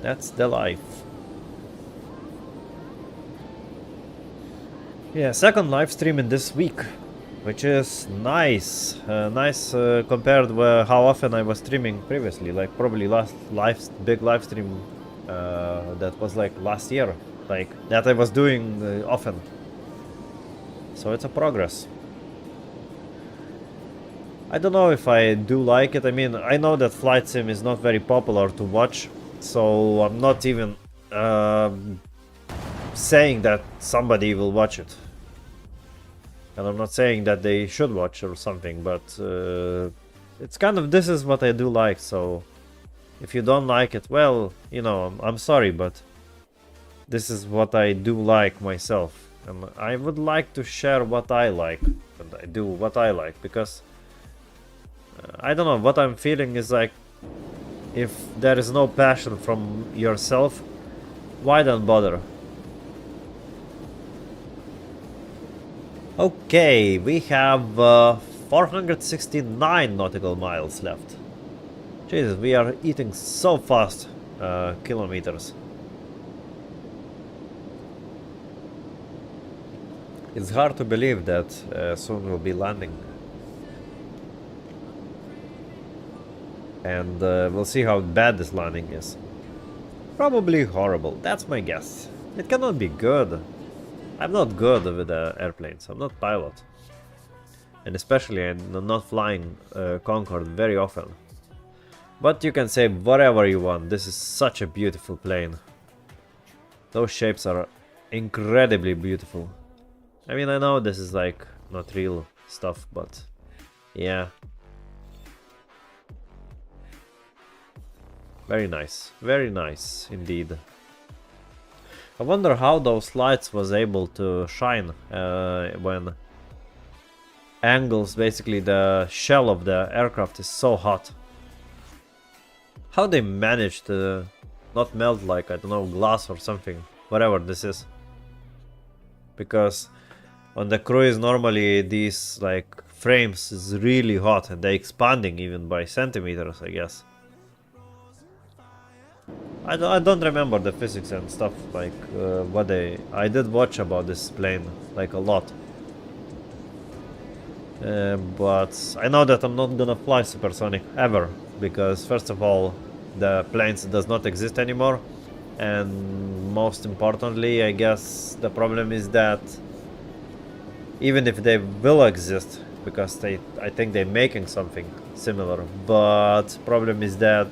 That's the life. Yeah, second live stream in this week, which is nice. Nice compared with how often I was streaming previously. Like probably last big live stream that was like last year, like that I was doing often. So it's a progress. I don't know if I do like it. I mean, I know that flight sim is not very popular to watch, so I'm not even saying that somebody will watch it. And I'm not saying that they should watch or something, but it's kind of, this is what I do like, so if you don't like it, well, you know, I'm sorry, but this is what I do like myself. And I would like to share what I like, and I do what I like, because I don't know, what I'm feeling is like, if there is no passion from yourself, why then bother? Okay, we have 469 nautical miles left. Jesus, we are eating so fast kilometers. It's hard to believe that soon we'll be landing. And we'll see how bad this landing is. Probably horrible, that's my guess. It cannot be good. I'm not good with airplanes, I'm not pilot. And especially I'm not flying Concorde very often. But you can say whatever you want, this is such a beautiful plane. Those shapes are incredibly beautiful. I mean, I know this is like not real stuff, but yeah. Very nice indeed. I wonder how those lights was able to shine when angles, basically the shell of the aircraft is so hot. How they managed to not melt like, I don't know, glass or something, whatever this is. Because on the cruise normally these like frames is really hot and they're expanding even by centimeters, I guess. I don't remember the physics and stuff, like what they... I did watch about this plane, like a lot. But I know that I'm not gonna fly supersonic ever, because first of all, the planes does not exist anymore. And most importantly, I guess the problem is that even if they will exist, because I think they're making something similar, but problem is that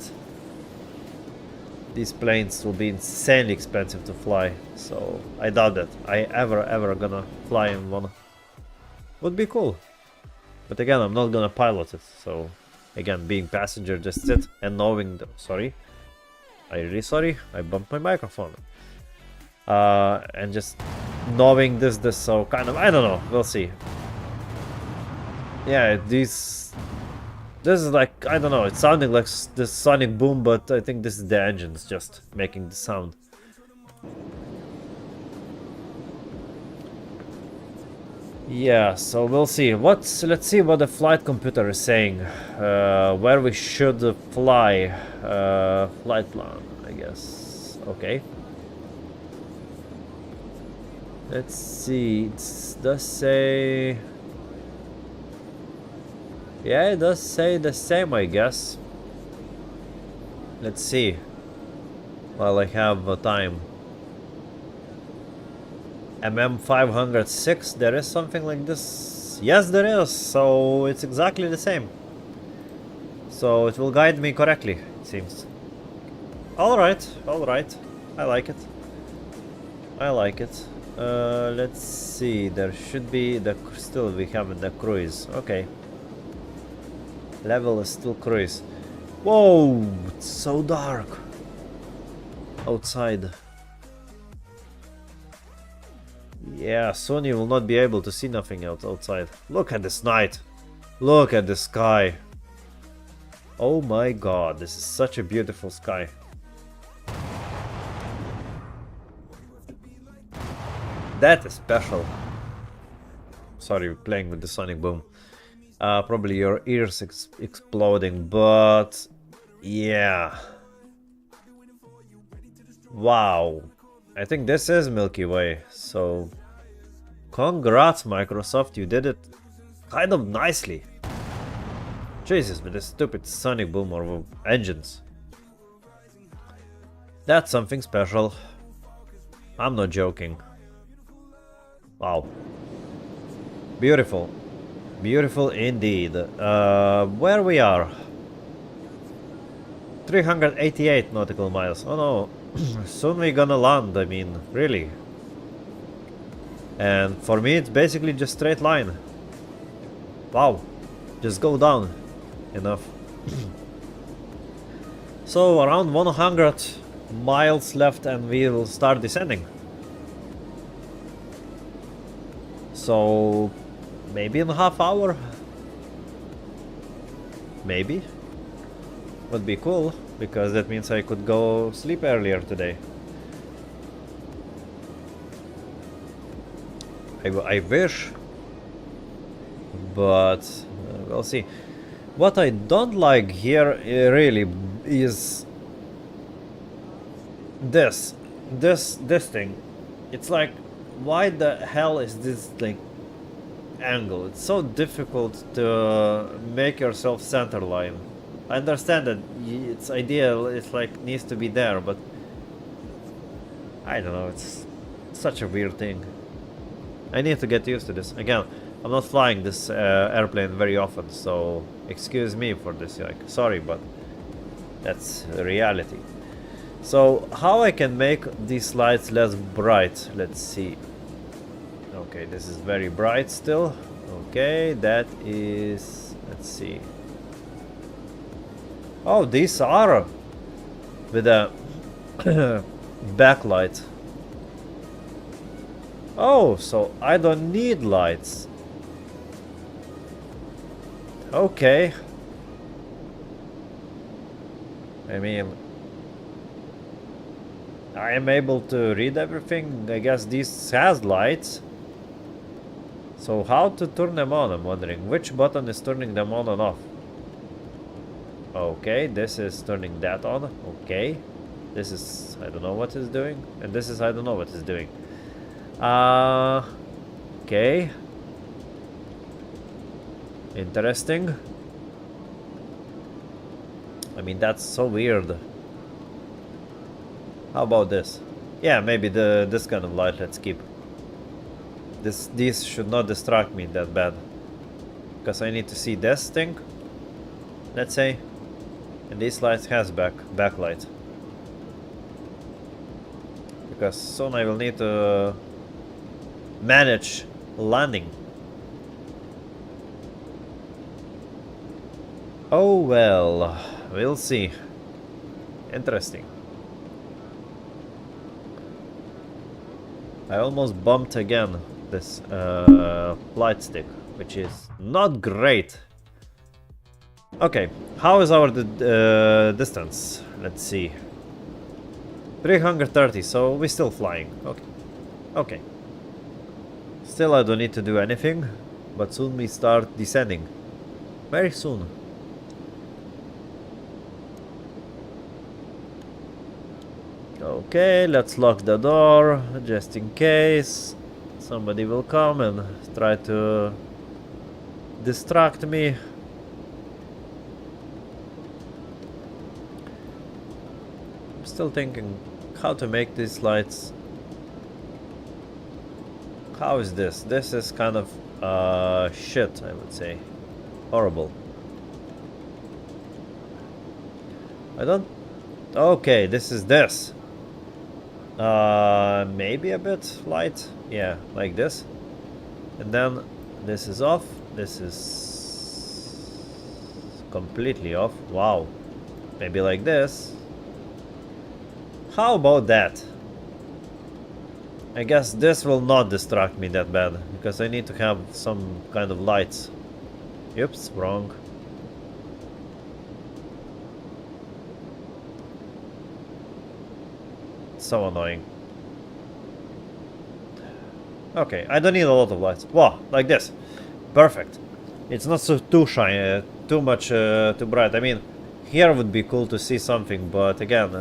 these planes will be insanely expensive to fly, so I doubt that I ever gonna fly in one. Would be cool, but again, I'm not gonna pilot it, so again, being passenger, just sit and knowing sorry, I'm really sorry, I bumped my microphone. And just knowing this, so kind of, I don't know, we'll see. Yeah, this is like, I don't know, it's sounding like this sonic boom, but I think this is the engines just making the sound. Yeah, so we'll see. Let's see what the flight computer is saying. Where we should fly. Flight plan, I guess. Okay. Let's see. It does say... Yeah, it does say the same, I guess. Let's see. While I have time. MM506, there is something like this? Yes, there is, so it's exactly the same. So it will guide me correctly, it seems. Alright, alright. I like it. I like it. Let's see, there should be the... Still we have the cruise, okay. Level is still cruise. Whoa, it's so dark outside. Yeah, soon you will not be able to see nothing else outside. Look at this night. Look at the sky. Oh my god, this is such a beautiful sky. That is special. Sorry, playing with the sonic boom. Probably your ears exploding, but yeah. Wow. I think this is Milky Way, so congrats Microsoft, you did it kind of nicely. Jesus, with this stupid sonic boom or engines. That's something special. I'm not joking. Wow. Beautiful. Beautiful indeed. Where we are? 388 nautical miles. Oh no. Soon we're gonna land, I mean, really. And for me it's basically just straight line. Wow. Just go down. Enough. So around 100 miles left and we will start descending. So maybe in a half hour. Maybe. Would be cool, because that means I could go sleep earlier today. I wish, but we'll see. What I don't like here really is this thing. It's like, why the hell is this like angle? It's so difficult to make yourself center line. I understand that it's ideal, it's like needs to be there, but I don't know, it's such a weird thing. I need to get used to this. Again, I'm not flying this airplane very often, so excuse me for this, like, sorry, but that's reality. So, how I can make these lights less bright? Let's see. Okay, this is very bright still. Okay, that is... let's see. Oh, these are with a backlight. Oh, so I don't need lights. Okay. I mean, I am able to read everything. I guess this has lights. So how to turn them on, I'm wondering. Which button is turning them on and off? Okay, this is turning that on. Okay. This is, I don't know what it's doing. And this is, I don't know what it's doing. Okay. Interesting. I mean, that's so weird. How about this? Yeah, maybe this kind of light, let's keep. These should not distract me that bad. Because I need to see this thing, let's say. And this light has backlight. Because soon I will need to manage landing. Oh well, we'll see. Interesting. I almost bumped again this flight stick, which is not great. Okay, how is our distance? Let's see. 330, so we're still flying. Okay. Okay. Still, I don't need to do anything, but soon we start descending. Very soon. Okay, let's lock the door, just in case somebody will come and try to distract me. I'm still thinking how to make these lights. How is this? This is kind of shit, I would say. Horrible. I don't... Okay, this is this. Maybe a bit light. Yeah, like this. And then this is off. This is completely off. Wow. Maybe like this. How about that? I guess this will not distract me that bad, because I need to have some kind of lights. Oops, wrong. So annoying. Okay, I don't need a lot of lights. Wow, like this. Perfect. It's not so too shiny, too much too bright. I mean, here would be cool to see something, but again,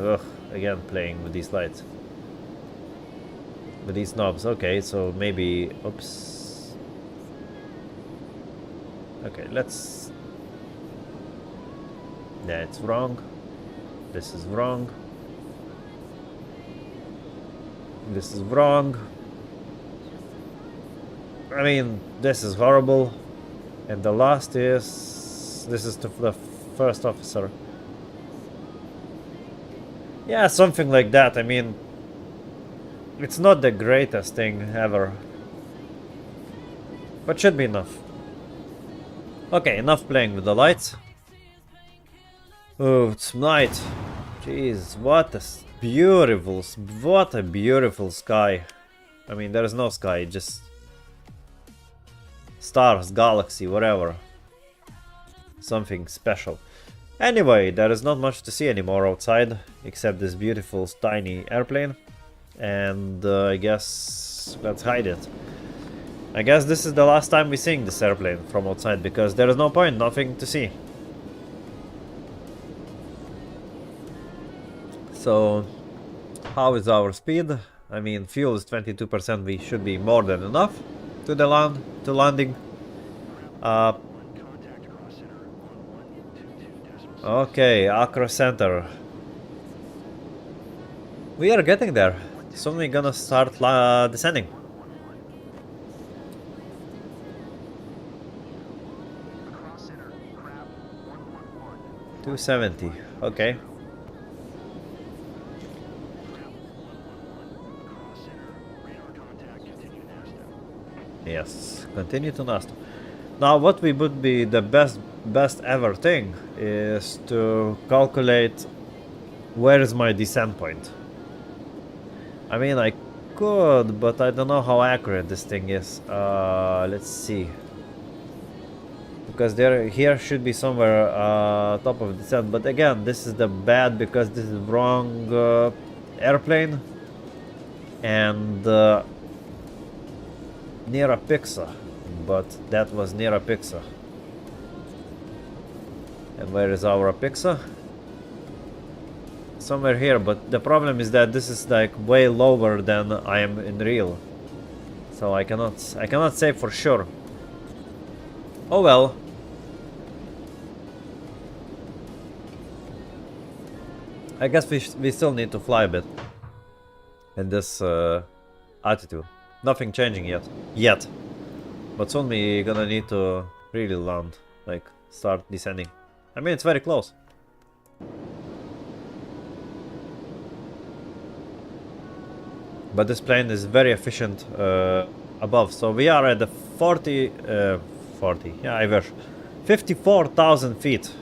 again playing with these lights. With these knobs. Okay, so maybe... Oops. Okay, let's... That's wrong. This is wrong. This is wrong. I mean, this is horrible. And the last is... This is the first officer. Yeah, something like that. I mean, it's not the greatest thing ever. But should be enough. Okay, enough playing with the lights. Oh, it's night. Jeez, what a beautiful sky. I mean, there is no sky, just stars, galaxy, whatever. Something special. Anyway, there is not much to see anymore outside, except this beautiful tiny airplane. And I guess let's hide it. I guess this is the last time we're seeing this airplane from outside, because there is no point, nothing to see. So, how is our speed? I mean, fuel is 22%, we should be more than enough to the landing. Okay, across center. We are getting there. Soon we're gonna start descending. Across center, crab 111. 270. Okay. Across center, radar contact, continue NASTA. Yes, continue to NASTA. Now, what we would be the best ever thing is to calculate where is my descent point. I mean, I could, but I don't know how accurate this thing is. Let's see. Because here should be somewhere top of descent, but again, this is the bad because this is wrong airplane and near a pixel, but that was near a pixel. And where is our pixel? Somewhere here, but the problem is that this is like way lower than I am in real, so I cannot say for sure. Oh well. I guess we still need to fly a bit in this altitude. Nothing changing yet, but soon we gonna need to really land, like start descending. I mean, it's very close. But this plane is very efficient above, so we are at the 40, yeah, I wish, 54,000 feet.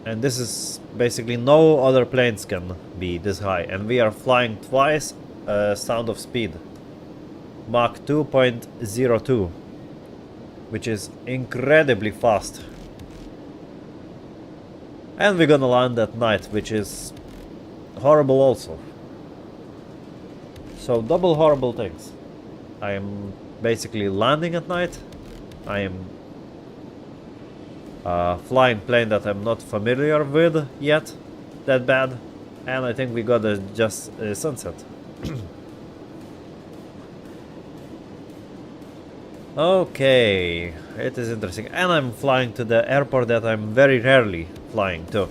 And this is basically no other planes can be this high. And we are flying twice sound of speed. Mach 2.02, which is incredibly fast. And we're gonna land at night, which is horrible also. So double horrible things. I am basically landing at night. I am flying plane that I'm not familiar with yet that bad. And I think we got just a sunset. Okay, it is interesting. And I'm flying to the airport that I'm very rarely flying to.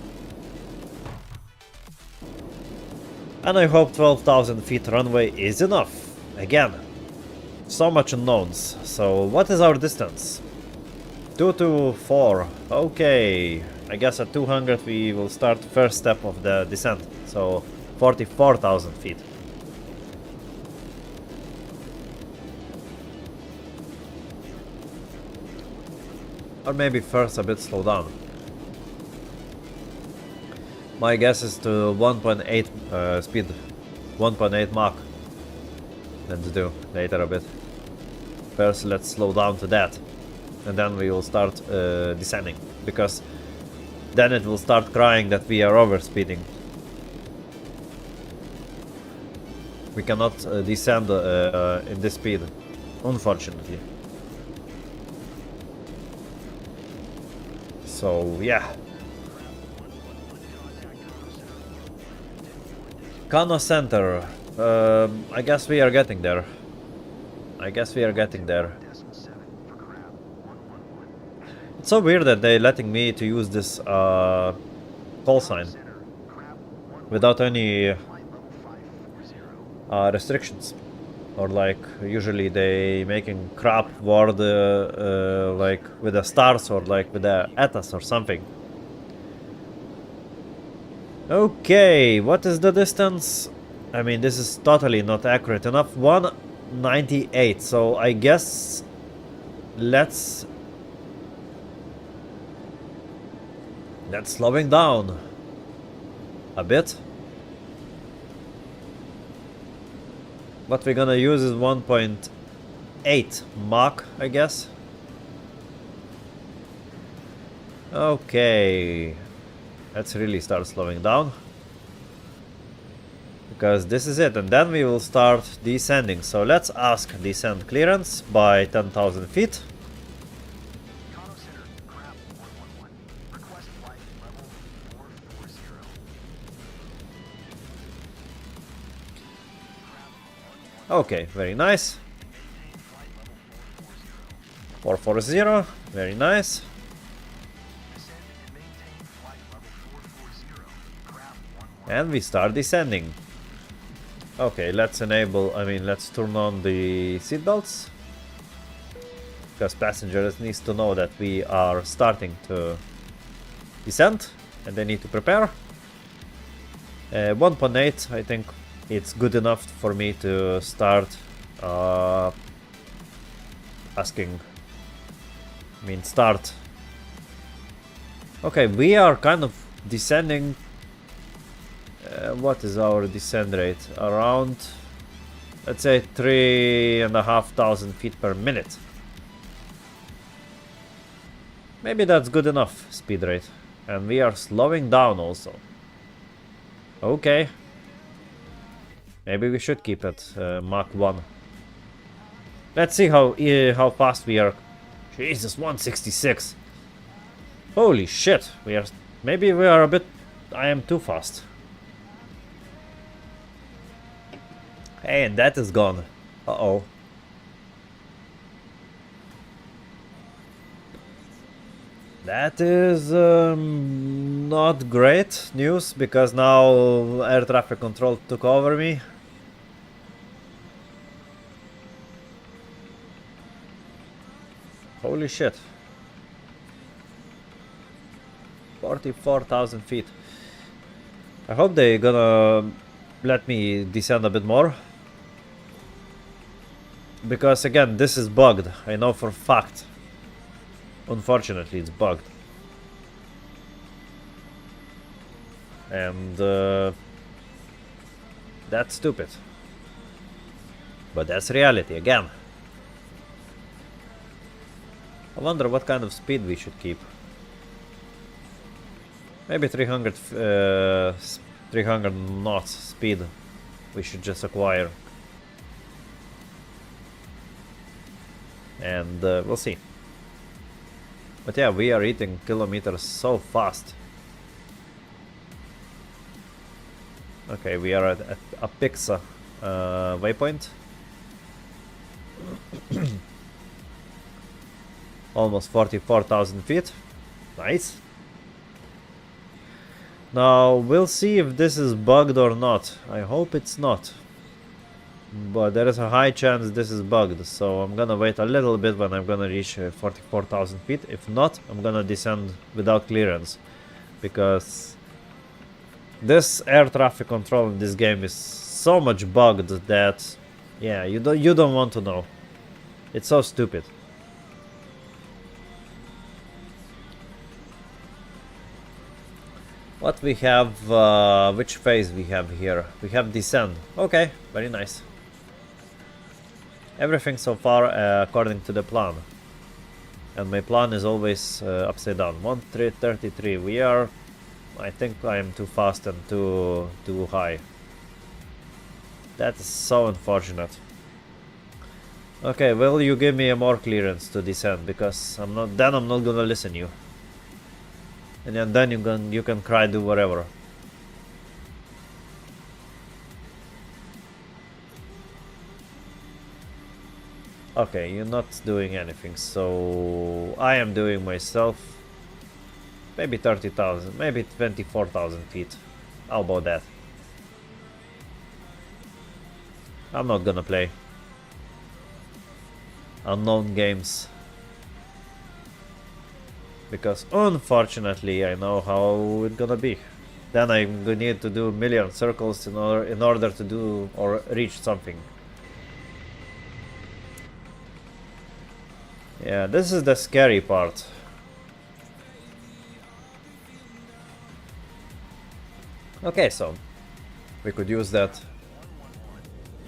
And I hope 12,000 feet runway is enough. Again, so much unknowns. So what is our distance? 224. Okay, I guess at 200 we will start first step of the descent. So 44,000 feet. Or maybe first a bit slow down. My guess is to 1.8 speed, 1.8 Mach. Let's do later a bit. First let's slow down to that. And then we will start descending. Because then it will start crying that we are overspeeding. We cannot descend in this speed, unfortunately. So yeah. Kano Center. I guess we are getting there. It's so weird that they're letting me to use this call sign without any restrictions. Or like usually they making crap word like with the stars or like with the ATAS or something. Okay, what is the distance? I mean, this is totally not accurate enough. 198, so I guess let's slowing down a bit. What we're gonna use is 1.8 Mach, I guess. Okay, let's really start slowing down. Because this is it, and then we will start descending. So let's ask descent clearance by 10,000 feet. Econo Center, Crap 111. Request flight level 440. Okay, very nice. Maintain flight level 440. 440, very nice. Descend and maintain flight level 440. Crap 111. And we start descending. Okay, let's let's turn on the seatbelts. Because passengers needs to know that we are starting to descend and they need to prepare. 1.8, I think it's good enough for me to start start. Okay, we are kind of descending. What is our descent rate? Around, let's say, 3,500 feet per minute. Maybe that's good enough speed rate. And we are slowing down also. Okay. Maybe we should keep it Mach 1. Let's see how fast we are. Jesus, 166. Holy shit. Maybe we are a bit. I am too fast. Hey, and that is gone. Uh-oh. That is not great news, because now air traffic control took over me. Holy shit. 44,000 feet. I hope they're gonna let me descend a bit more. Because again, this is bugged. I know for a fact. Unfortunately, it's bugged. And that's stupid. But that's reality again. I wonder what kind of speed we should keep. Maybe 300 knots speed we should just acquire. And we'll see. But yeah, we are eating kilometers so fast. Okay, we are at a Pixa waypoint. Almost 44,000 feet. Nice. Now, we'll see if this is bugged or not. I hope it's not. But there is a high chance this is bugged, so I'm gonna wait a little bit when I'm gonna reach 44,000 feet. If not, I'm gonna descend without clearance. Because this air traffic control in this game is so much bugged that, yeah, you don't want to know. It's so stupid. What we have, which phase we have here? We have descend. Okay, very nice. Everything so far according to the plan. And my plan is always upside down. 1333. We are... I think I am too fast and too high. That is so unfortunate. Okay, will you give me a more clearance to descend? Because I'm not gonna listen you. And then you can cry, do whatever. Okay, you're not doing anything, so I am doing myself. Maybe 30,000, maybe 24,000 feet. How about that? I'm not gonna play unknown games. Because unfortunately I know how it's gonna be. Then I'm gonna need to do a million circles in order to do or reach something. Yeah, this is the scary part. Okay, so we could use that.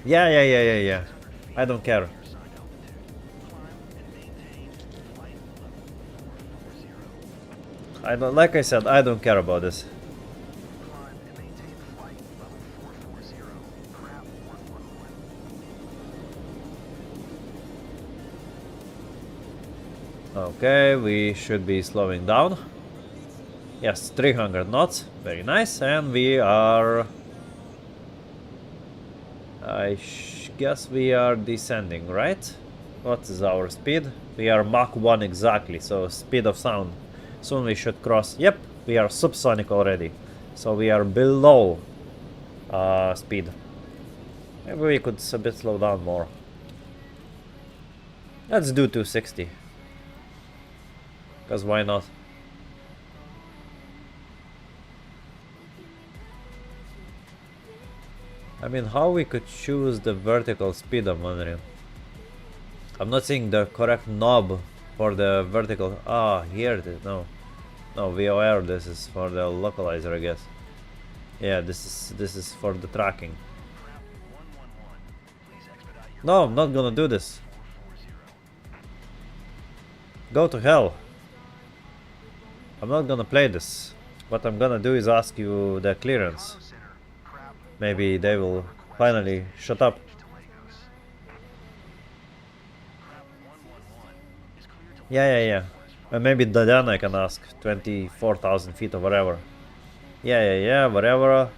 Yeah. I don't care. Like I said, I don't care about this. Climb and maintain flight level 440. Okay, we should be slowing down. Yes, 300 knots. Very nice. And we are... I guess we are descending, right? What is our speed? We are Mach 1 exactly, so speed of sound. Soon we should cross. Yep, we are subsonic already. So we are below speed. Maybe we could a bit slow down more. Let's do 260. Because why not? I mean, how we could choose the vertical speed, I'm wondering. I'm not seeing the correct knob for the vertical. Ah, here it is. No. No, VOR, this is for the localizer, I guess. Yeah, this is for the tracking. No, I'm not gonna do this. Go to hell. I'm not gonna play this. What I'm gonna do is ask you the clearance. Maybe they will finally shut up. Yeah. And maybe then I can ask 24,000 feet or whatever. Yeah, whatever.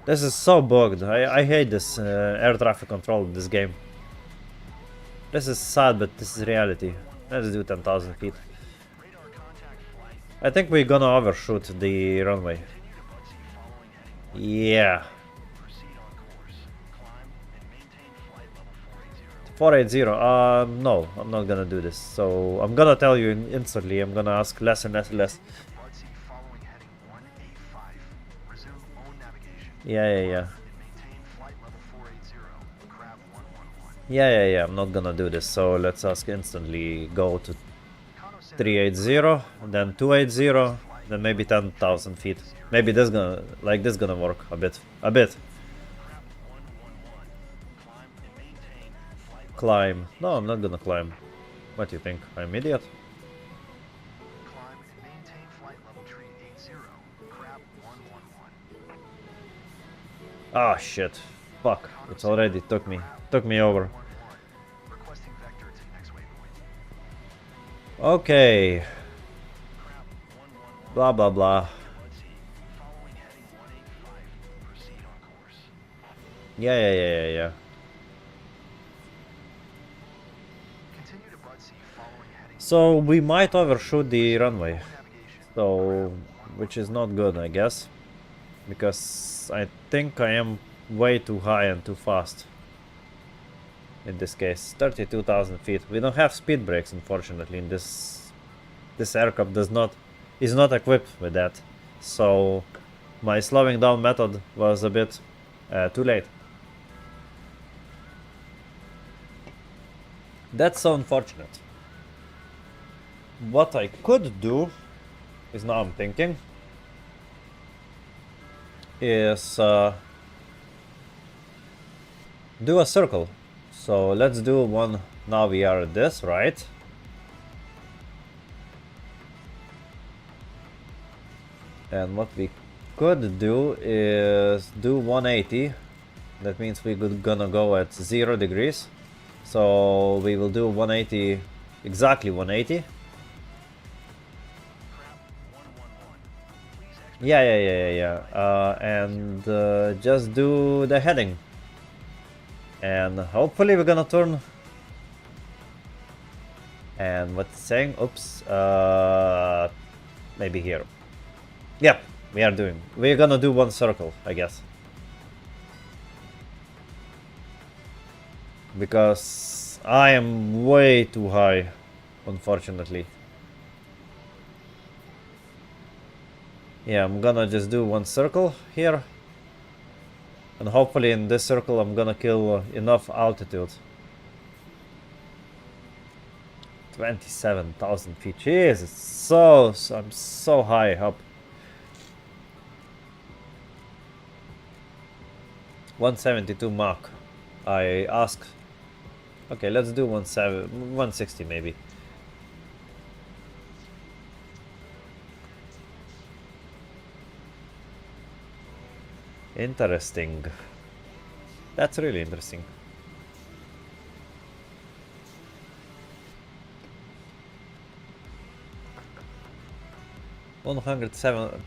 This is so bugged. I hate this air traffic control in this game. This is sad, but this is reality. Let's do 10,000 feet. I think we're gonna overshoot the runway. Yeah. 480. No, I'm not gonna do this. So I'm gonna tell you instantly. I'm gonna ask less and less. Yeah. Yeah. I'm not gonna do this. So let's ask instantly. Go to 380, then 280, then maybe 10,000 feet. Maybe this gonna work a bit. Climb. No, I'm not gonna climb. What do you think? I'm idiot? Ah, shit. Fuck. It's already took me over. Okay. Blah blah blah. Yeah. So we might overshoot the runway. So, which is not good, I guess. Because I think I am way too high and too fast. In this case, 32,000 feet. We don't have speed brakes, unfortunately. In this aircraft is not equipped with that. So my slowing down method was a bit too late. That's so unfortunate. What I could do is, now I'm thinking, is do a circle. So let's do one. Now we are at this, right? And what we could do is do 180. That means we're gonna go at 0 degrees. So we will do 180, exactly 180. Yeah. And just do the heading. And hopefully we're gonna turn. And what's it saying? Oops. Maybe here. Yep, we're gonna do one circle, I guess. Because I am way too high, unfortunately. Yeah, I'm gonna just do one circle here. And hopefully in this circle I'm gonna kill enough altitude. 27,000 feet. Jesus, I'm so high up. 172 Mach. I ask. Okay, let's do 160 maybe. Interesting. That's really interesting. 107.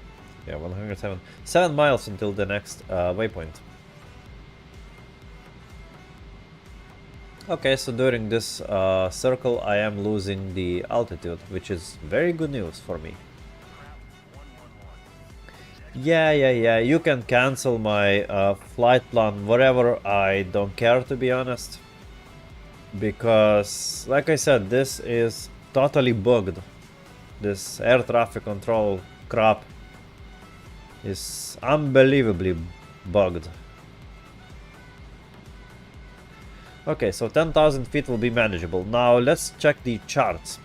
Yeah, 107. 7 miles until the next waypoint. Okay, so during this circle I am losing the altitude, which is very good news for me. Yeah, you can cancel my flight plan, whatever, I don't care, to be honest. Because, like I said, this is totally bugged. This air traffic control crap is unbelievably bugged. Okay, so 10,000 feet will be manageable. Now let's check the charts.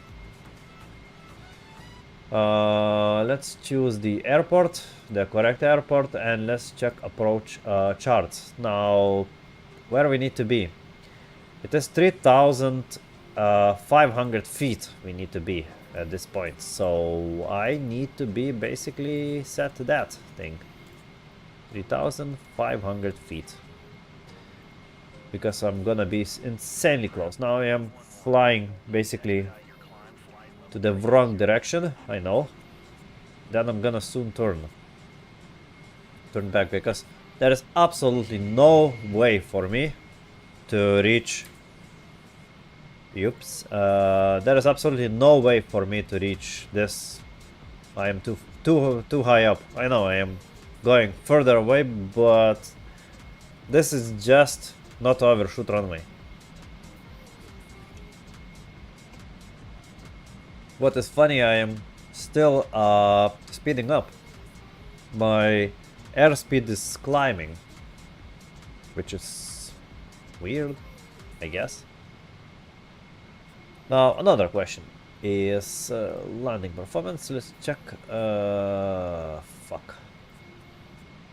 Let's choose the airport, the correct airport, and let's check approach charts. Now, where we need to be. It is 3,500 feet we need to be at this point. So I need to be basically set to that thing. 3,500 feet. Because I'm gonna be insanely close. Now I am flying basically to the wrong direction, I know. Then I'm gonna soon turn back, because there is absolutely no way for me to reach. Oops. There is absolutely no way for me to reach this. I am too high up. I know I am going further away, but this is just not to overshoot runway. What is funny, I am still speeding up. My airspeed is climbing, which is weird, I guess. Now, another question is landing performance. Let's check. Fuck.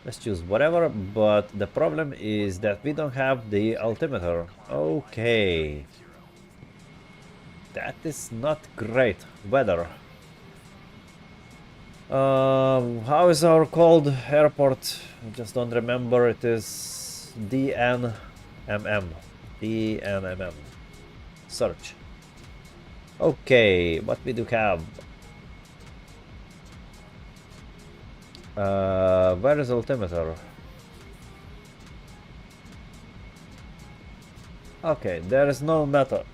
Let's choose whatever, but the problem is that we don't have the altimeter. Okay. That is not great weather. How is our called airport? I just don't remember. It is DNMM. DNMM. Search. Okay, what we do have? Where is altimeter? Okay, there is no method.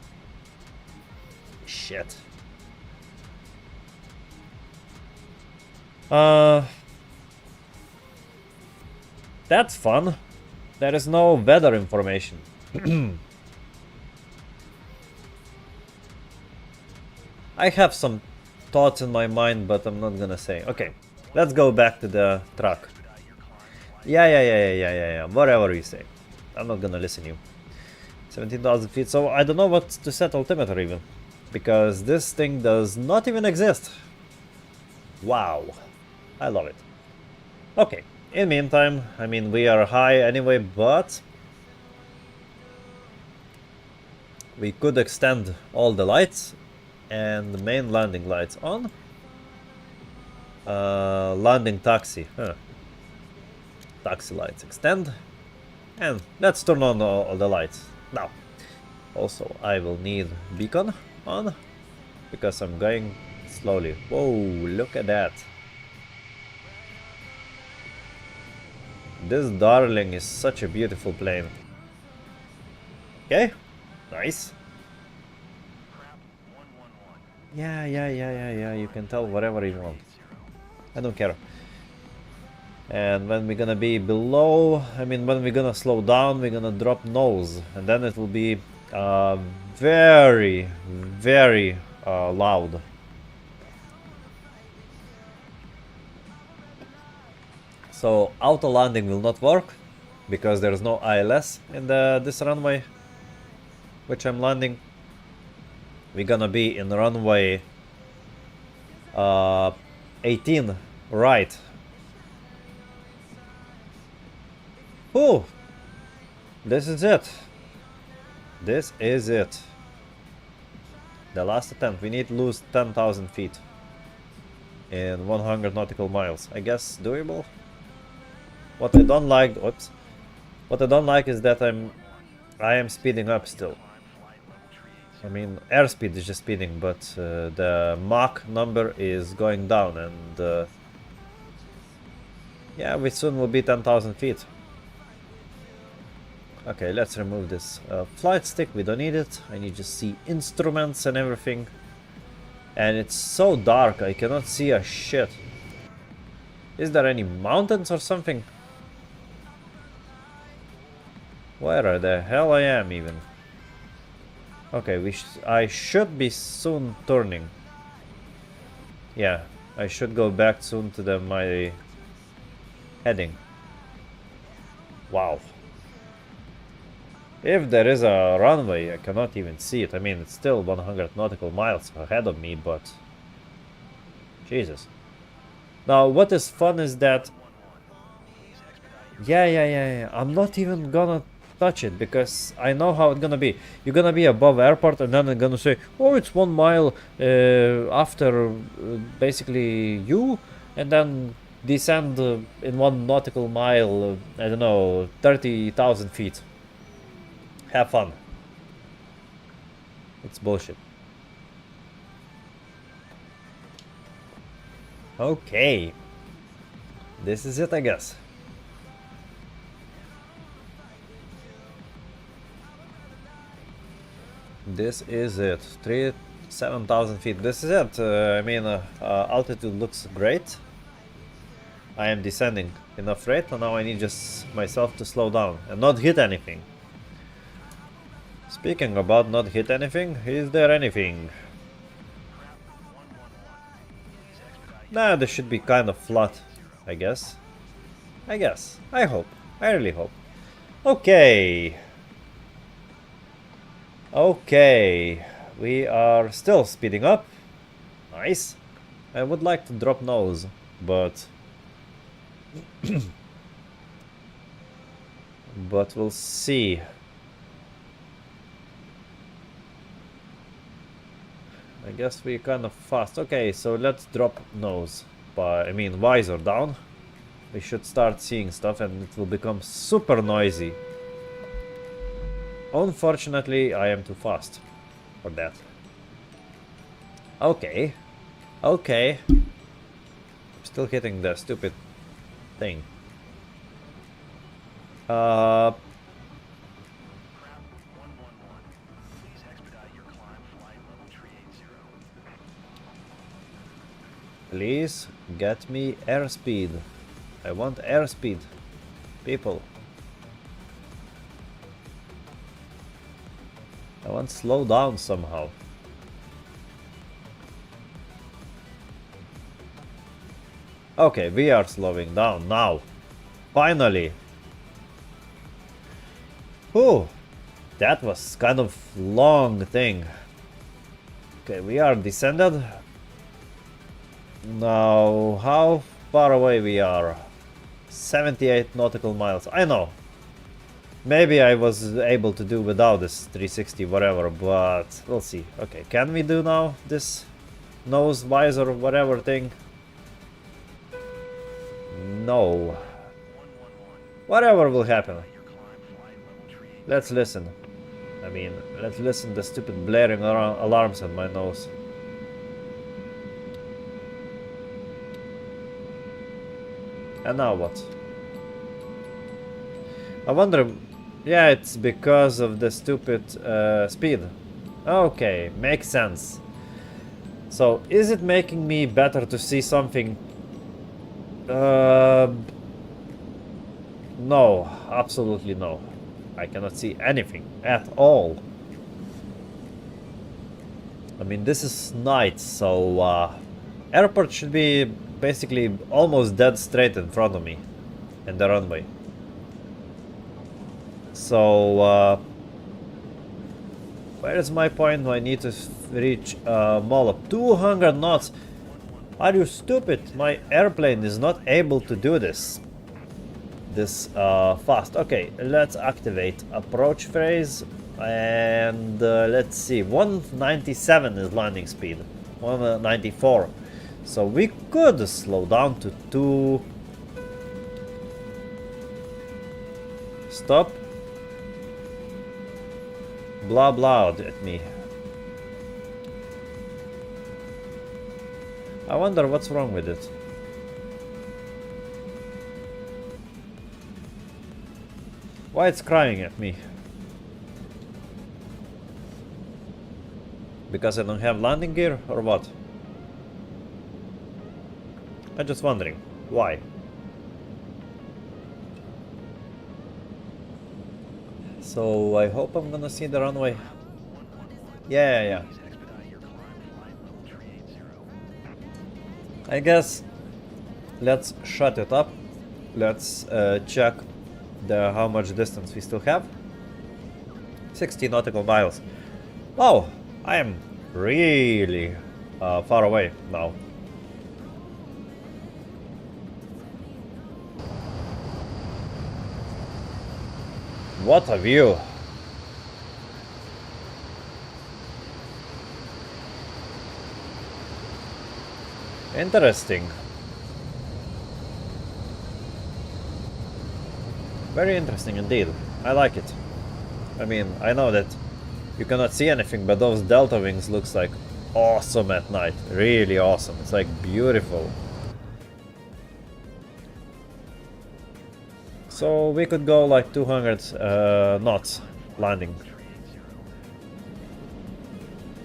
Shit. That's fun. There is no weather information. I have some thoughts in my mind, but I'm not gonna say. Okay, let's go back to the truck. Yeah. Whatever you say. I'm not gonna listen to you. 17,000 feet. So I don't know what to set altimeter even, because this thing does not even exist. Wow, I love it. Okay. In meantime, I mean, we are high anyway, but we could extend all the lights and the main landing lights on. Landing taxi. Taxi lights extend. And let's turn on all the lights. Now, also I will need beacon on, because I'm going slowly. Whoa, look at that. This darling is such a beautiful plane. Okay, nice. Yeah, you can tell whatever you want. I don't care. And when we're gonna be below, I mean, when we're gonna slow down, we're gonna drop nose. And then it will be very loud. So auto landing will not work, because there's no ILS in this runway, which I'm landing. We're gonna be in runway 18 right. Oh, this is it. This is it. The last attempt. We need to lose 10,000 feet in 100 nautical miles. I guess doable. What I don't like, oops. What I don't like is that I am speeding up still. I mean, airspeed is just speeding, but the Mach number is going down, and yeah, we soon will be 10,000 feet. Okay, let's remove this flight stick. We don't need it. I need to see instruments and everything. And it's so dark, I cannot see a shit. Is there any mountains or something? Where the hell I am even? Okay, I should be soon turning. Yeah, I should go back soon to my heading. Wow. If there is a runway, I cannot even see it. I mean, it's still 100 nautical miles ahead of me, but... Jesus. Now, what is fun is that... Yeah. I'm not even gonna touch it, because I know how it's gonna be. You're gonna be above airport, and then I'm gonna say, oh, it's 1 mile after basically you, and then descend in 1 nautical mile, I don't know, 30,000 feet. Have fun. It's bullshit. Okay. This is it, I guess. This is it. 7,000 feet. This is it. I mean, altitude looks great. I am descending enough rate, and now I need just myself to slow down and not hit anything. Speaking about not hit anything, is there anything? Nah, this should be kind of flat, I guess. I hope. I really hope. Okay. Okay. We are still speeding up. Nice. I would like to drop nose, but... but we'll see. I guess we're kind of fast. Okay, so let's drop nose. I mean, visor down. We should start seeing stuff, and it will become super noisy. Unfortunately, I am too fast for that. Okay. Okay. I'm still hitting the stupid thing. Please get me airspeed. I want airspeed. People. I want to slow down somehow. Okay, we are slowing down now. Finally. Whew. That was kind of long thing. Okay, we are descended. Now, how far away we are? 78 nautical miles. I know. Maybe I was able to do without this 360 whatever, but we'll see. Okay, can we do now this nose visor whatever thing? No. Whatever will happen. Let's listen. I mean, let's listen to the stupid blaring alarms on my nose. And now what? I wonder... Yeah, it's because of the stupid speed. Okay, makes sense. So, is it making me better to see something? No, absolutely no. I cannot see anything at all. I mean, this is night, so airport should be basically almost dead straight in front of me in the runway. So, where is my point? I need to reach Mollop. 200 knots! Are you stupid? My airplane is not able to do this fast. Okay, let's activate approach phase, and let's see, 197 is landing speed, 194. So we could slow down to 2. Stop. Blah blah at me. I wonder what's wrong with it. Why it's crying at me? Because I don't have landing gear or what? I'm just wondering. Why? So I hope I'm gonna see the runway. Yeah. Please expedite your climb to flight level 380. I guess let's shut it up. Let's check the how much distance we still have. 60 nautical miles. Oh, I am really far away now. What a view! Interesting. Very interesting indeed. I like it. I mean, I know that you cannot see anything, but those delta wings looks like awesome at night. Really awesome. It's like beautiful. So we could go like 200 knots landing.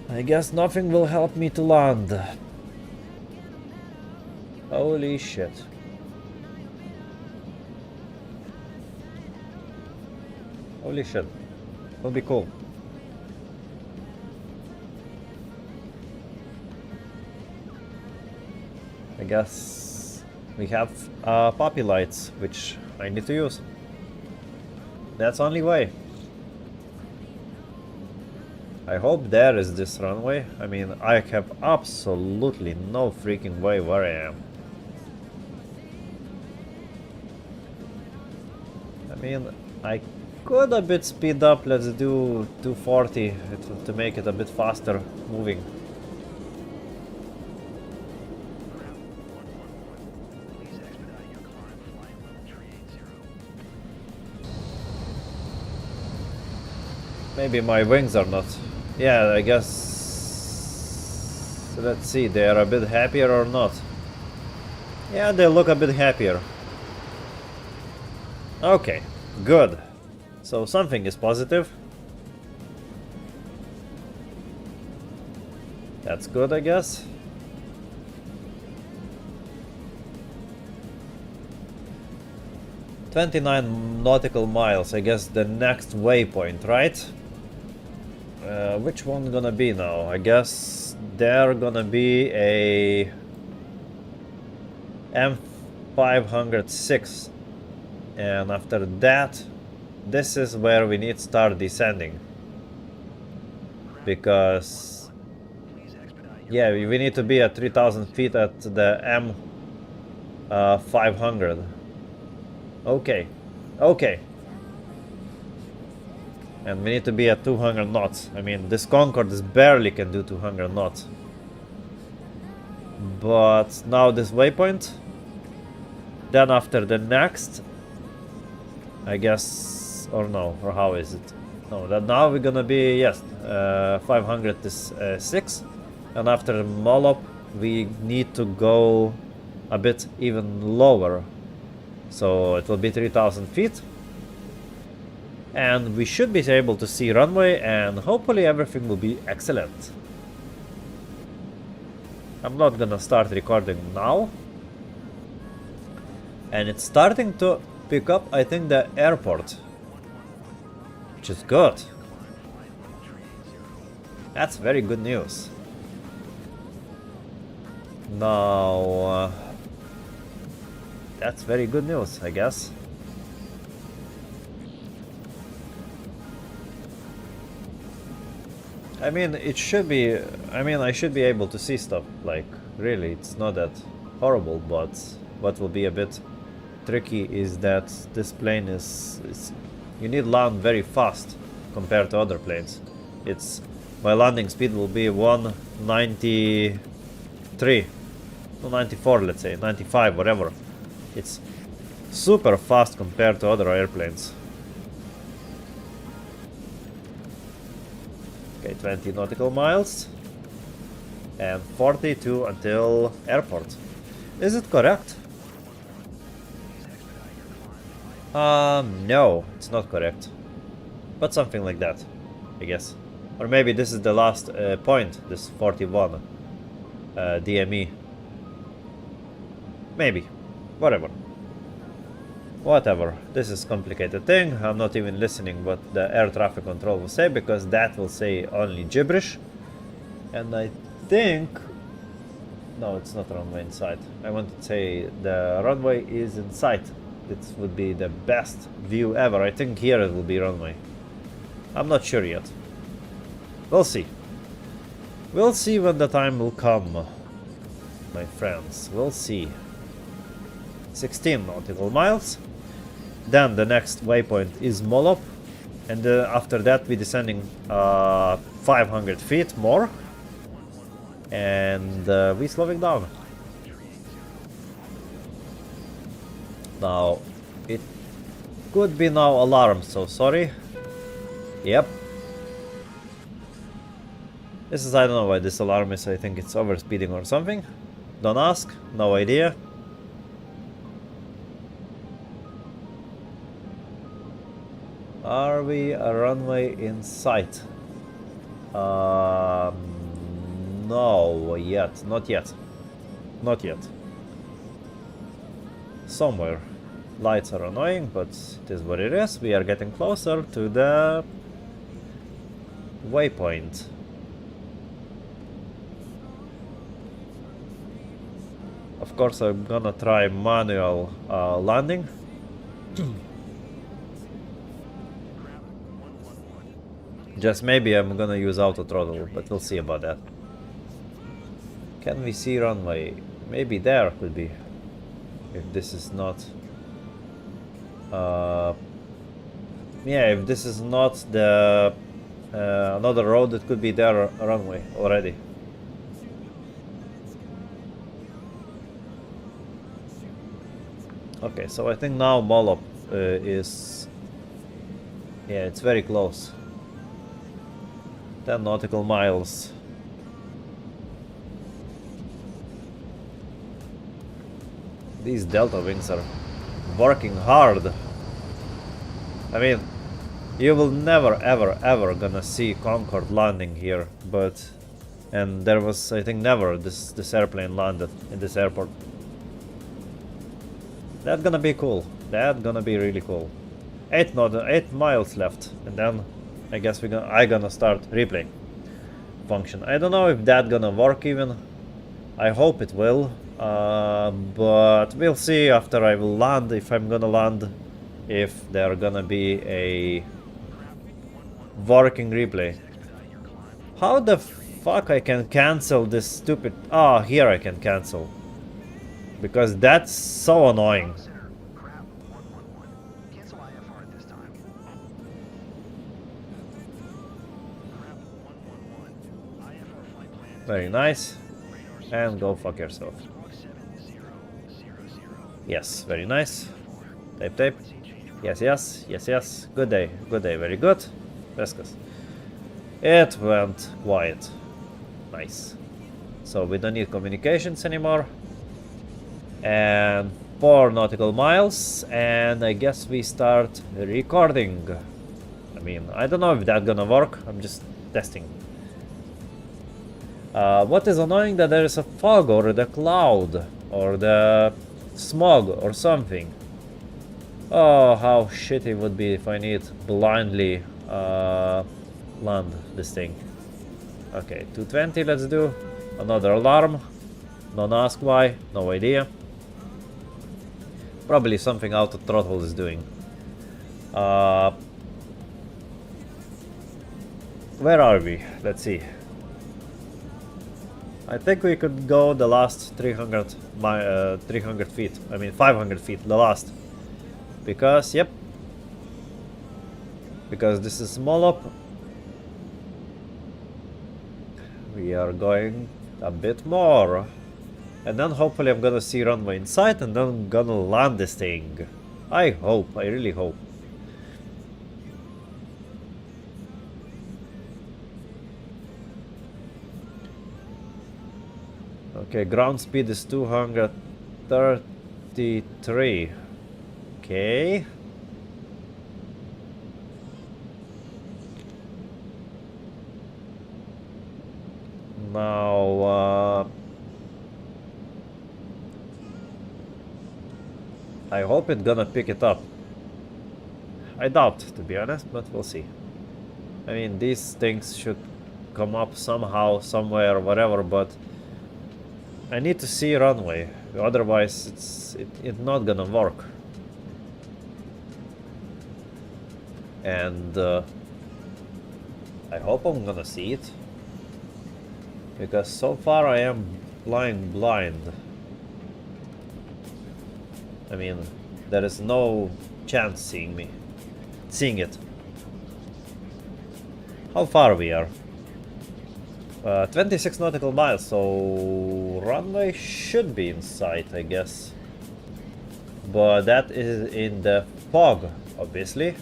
I guess nothing will help me to land. Holy shit. Holy shit. Will be cool. I guess we have poppy lights, which I need to use. That's only way. I hope there is this runway. I mean, I have absolutely no freaking way where I am. I mean, I could a bit speed up. Let's do 240 to make it a bit faster moving. Please expedite your climb to flight level 380. Maybe my wings are not. Yeah, I guess. Let's see, they are a bit happier or not. Yeah, they look a bit happier. Okay, good. So something is positive. That's good, I guess. "29 nautical miles, I guess the next waypoint, right? Which one gonna be now? I guess they're gonna be a M506. And after that, this is where we need to start descending. Because, Please expedite your yeah, we need to be at 3000 feet at the M500. Okay, okay. And we need to be at 200 knots. I mean, this Concorde barely can do 200 knots. But now this waypoint. Then after the next, I guess, or no, or how is it? No, that now we're gonna be, yes, 500 is 6. And after Molop, we need to go a bit even lower. So it will be 3000 feet. And we should be able to see runway, and hopefully everything will be excellent. I'm not gonna start recording now. And it's starting to pick up, I think, the airport. Which is good. That's very good news. Now, that's very good news, I guess. I mean, it should be, I mean, I should be able to see stuff, like, really, it's not that horrible, but what will be a bit tricky is that this plane is you need land very fast compared to other planes. It's, my landing speed will be 193, no, 94, let's say, 95, whatever. It's super fast compared to other airplanes. Okay, 20 nautical miles. and 42 until airport. Is it correct? No, it's not correct. But something like that, I guess. Or maybe this is the last point, this 41 DME. Maybe. Whatever. Whatever. This is complicated thing. I'm not even listening what the air traffic control will say, because that will say only gibberish. And I think... No, it's not runway in sight. I want to say the runway is in sight. This would be the best view ever. I think here it will be runway. I'm not sure yet. We'll see. We'll see when the time will come, my friends. We'll see. 16 nautical miles. Then the next waypoint is Molop. And after that we're descending 500 feet more. And we're slowing down. Now, it could be now alarm, so sorry. Yep. This is, I don't know why this alarm is, I think it's overspeeding or something. Don't ask, no idea. Are we a runway in sight? No, yet, not yet. Not yet. Somewhere. Lights are annoying, but it is what it is. We are getting closer to the waypoint. Of course, I'm gonna try manual landing. Just maybe I'm gonna use auto throttle, but we'll see about that. Can we see runway? Maybe there could be. If this is not... yeah, if this is not the another road, that could be there runway already. Okay, so I think now Molop is... yeah, it's very close. 10 nautical miles. These delta wings are working hard. I mean, you will never ever gonna see Concorde landing here, but... and there was, I think, never this airplane landed in this airport. That's gonna be cool. That's gonna be really cool. 8 miles left, and then I guess I gonna start replay function. I don't know if that gonna work even. I hope it will, but we'll see after I will land, if I'm gonna land, if there gonna be a working replay. How the fuck I can cancel this stupid... ah, here I can cancel. Because that's so annoying. Very nice. And go fuck yourself. Yes, very nice. Tape, tape. Yes, yes, yes, yes. Good day, very good. Rescus. It went quiet. Nice. So we don't need communications anymore. And 4 nautical miles, and I guess we start recording. I mean, I don't know if that's gonna work. I'm just testing. What is annoying that there is a fog or the cloud or the smog or something. Oh, how shitty it would be if I need blindly land this thing. Okay, 220, let's do another alarm. Don't ask why, no idea. Probably something auto throttle is doing. Where are we? Let's see. I think we could go the last 300 feet. I mean 500 feet, the last. Because, yep. Because this is Molop. We are going a bit more. And then hopefully I'm gonna see runway in sight, and then I'm gonna land this thing. I hope, I really hope. Okay, ground speed is 233. Okay. Now, I hope it's gonna pick it up. I doubt, to be honest, but we'll see. I mean, these things should come up somehow, somewhere, whatever, but I need to see runway, otherwise it's not gonna work. And I hope I'm gonna see it, because so far I am flying blind. I mean, there is no chance seeing it. How far we are? 26 nautical miles, so runway should be in sight, I guess. But that is in the fog, obviously.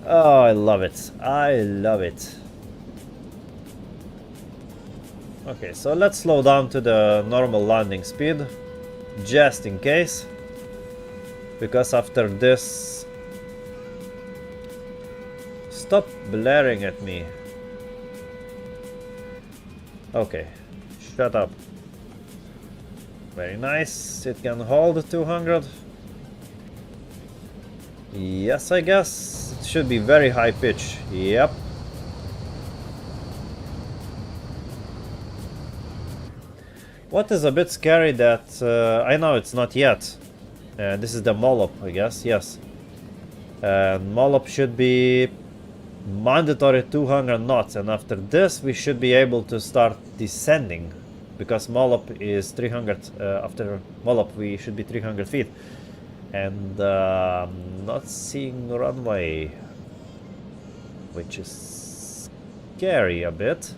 Oh, I love it. I love it. Okay, so let's slow down to the normal landing speed, just in case. Because after this... Stop blaring at me. Okay, shut up. Very nice, it can hold 200. Yes, I guess. It should be very high pitch. Yep. What is a bit scary that... I know it's not yet. This is the Mollop, I guess. Yes. Mollop should be mandatory 200 knots, and after this we should be able to start descending, because Mollop is 300. After Mollop we should be 300 feet, and not seeing runway, which is scary a bit,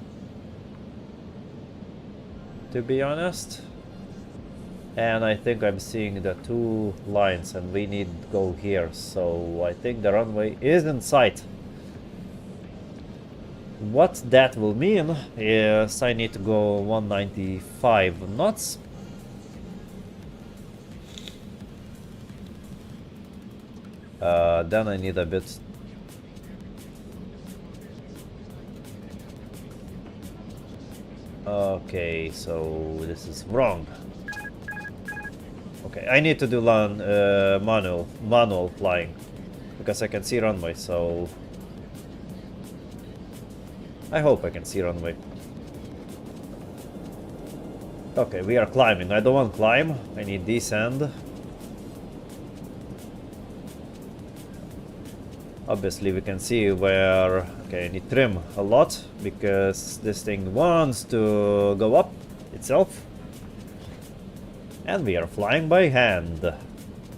to be honest. And I think I'm seeing the two lines, and we need to go here, so I think the runway is in sight. What that will mean is I need to go 195 knots. Then I need a bit... Okay, so this is wrong. Okay, I need to do manual flying, because I can see runway, so... I hope I can see runway. Okay, we are climbing. I don't want to climb. I need descend. Obviously we can see where... Okay, I need trim a lot, because this thing wants to go up itself. And we are flying by hand.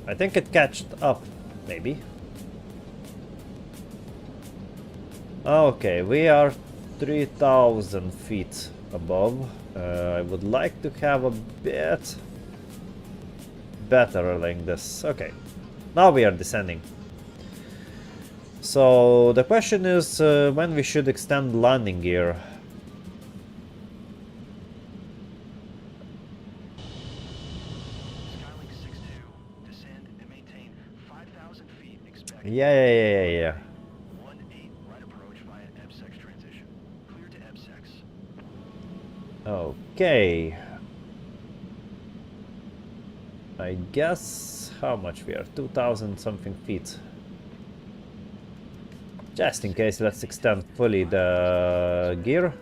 I think it catched up, maybe. Okay, we are 3,000 feet above. I would like to have a bit better like this. Okay, now we are descending. So the question is when we should extend landing gear. Skylink 6-2, descend and maintain 5,000 feet expected. Yeah. 1-8 right approach via EBSEX transition. Clear to EBSEX. Okay. I guess how much we are? 2,000 something feet. Just in case, let's extend fully the gear.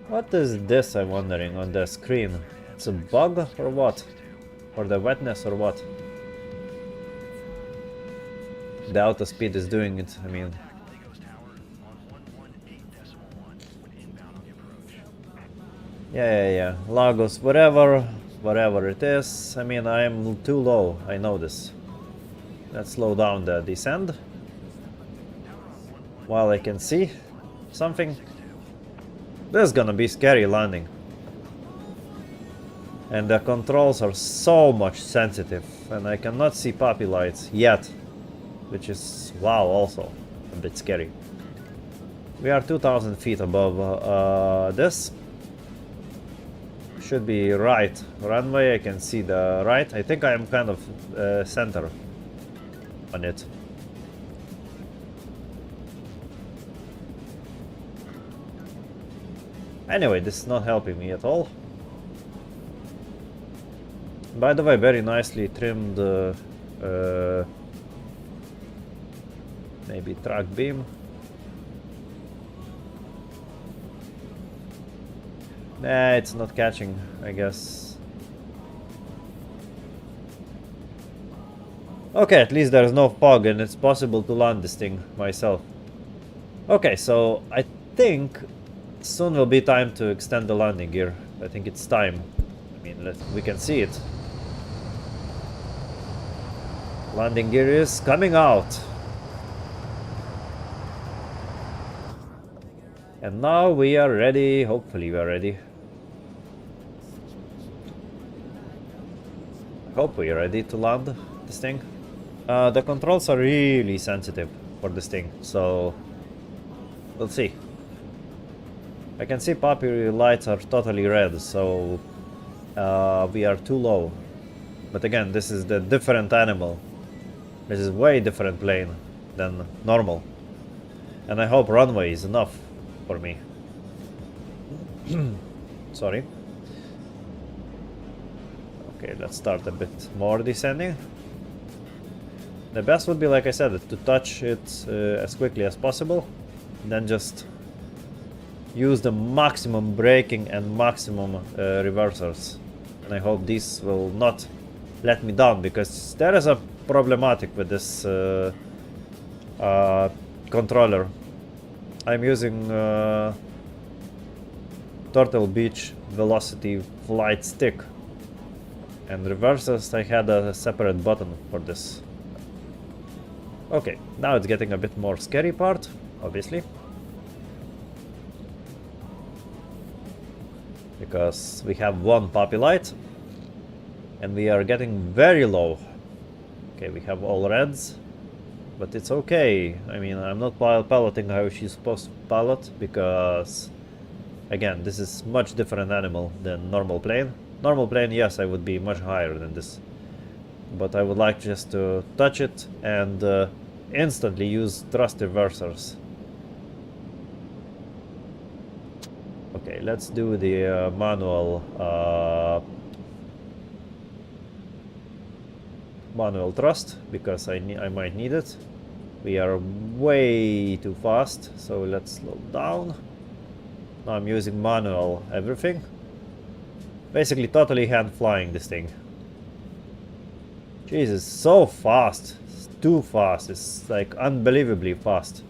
What is this, I'm wondering, on the screen? It's a bug or what? Or the wetness or what? The auto speed is doing it, I mean. Yeah. Lagos, whatever it is. I mean, I am too low, I know this. Let's slow down the descent. While I can see something. This is gonna be scary landing. And the controls are so much sensitive, and I cannot see poppy lights yet, which is, wow, also a bit scary. We are 2,000 feet above this. Should be right runway. I can see the right. I think I am kind of center on it. Anyway, this is not helping me at all. By the way, very nicely trimmed maybe track beam. Nah, it's not catching, I guess. Okay, at least there's no fog and it's possible to land this thing myself. Okay, so I think soon will be time to extend the landing gear. I think it's time. I mean, we can see it. Landing gear is coming out. And now we are ready. Hopefully we are ready. Hope we are ready to land this thing. The controls are really sensitive for this thing, so we'll see. I can see poppy lights are totally red, so we are too low. But again, this is the different animal. This is way different plane than normal. And I hope runway is enough for me. Sorry. Okay, let's start a bit more descending. The best would be, like I said, to touch it as quickly as possible. Then just use the maximum braking and maximum reversers. And I hope this will not let me down, because there is a problematic with this controller. I'm using Turtle Beach Velocity Flight Stick. And reversers, I had a separate button for this. Okay, now it's getting a bit more scary part, obviously. Because we have one poppy light. And we are getting very low. Okay, we have all reds. But it's okay. I mean, I'm not piloting how she's supposed to pilot, because again, this is much different animal than normal plane. Normal plane, yes, I would be much higher than this. But I would like just to touch it and instantly use thrust reversers. Okay, let's do the manual thrust, because I might need it. We are way too fast, so let's slow down. Now I'm using manual everything. Basically totally hand flying this thing. Jesus, so fast. It's too fast. It's like unbelievably fast.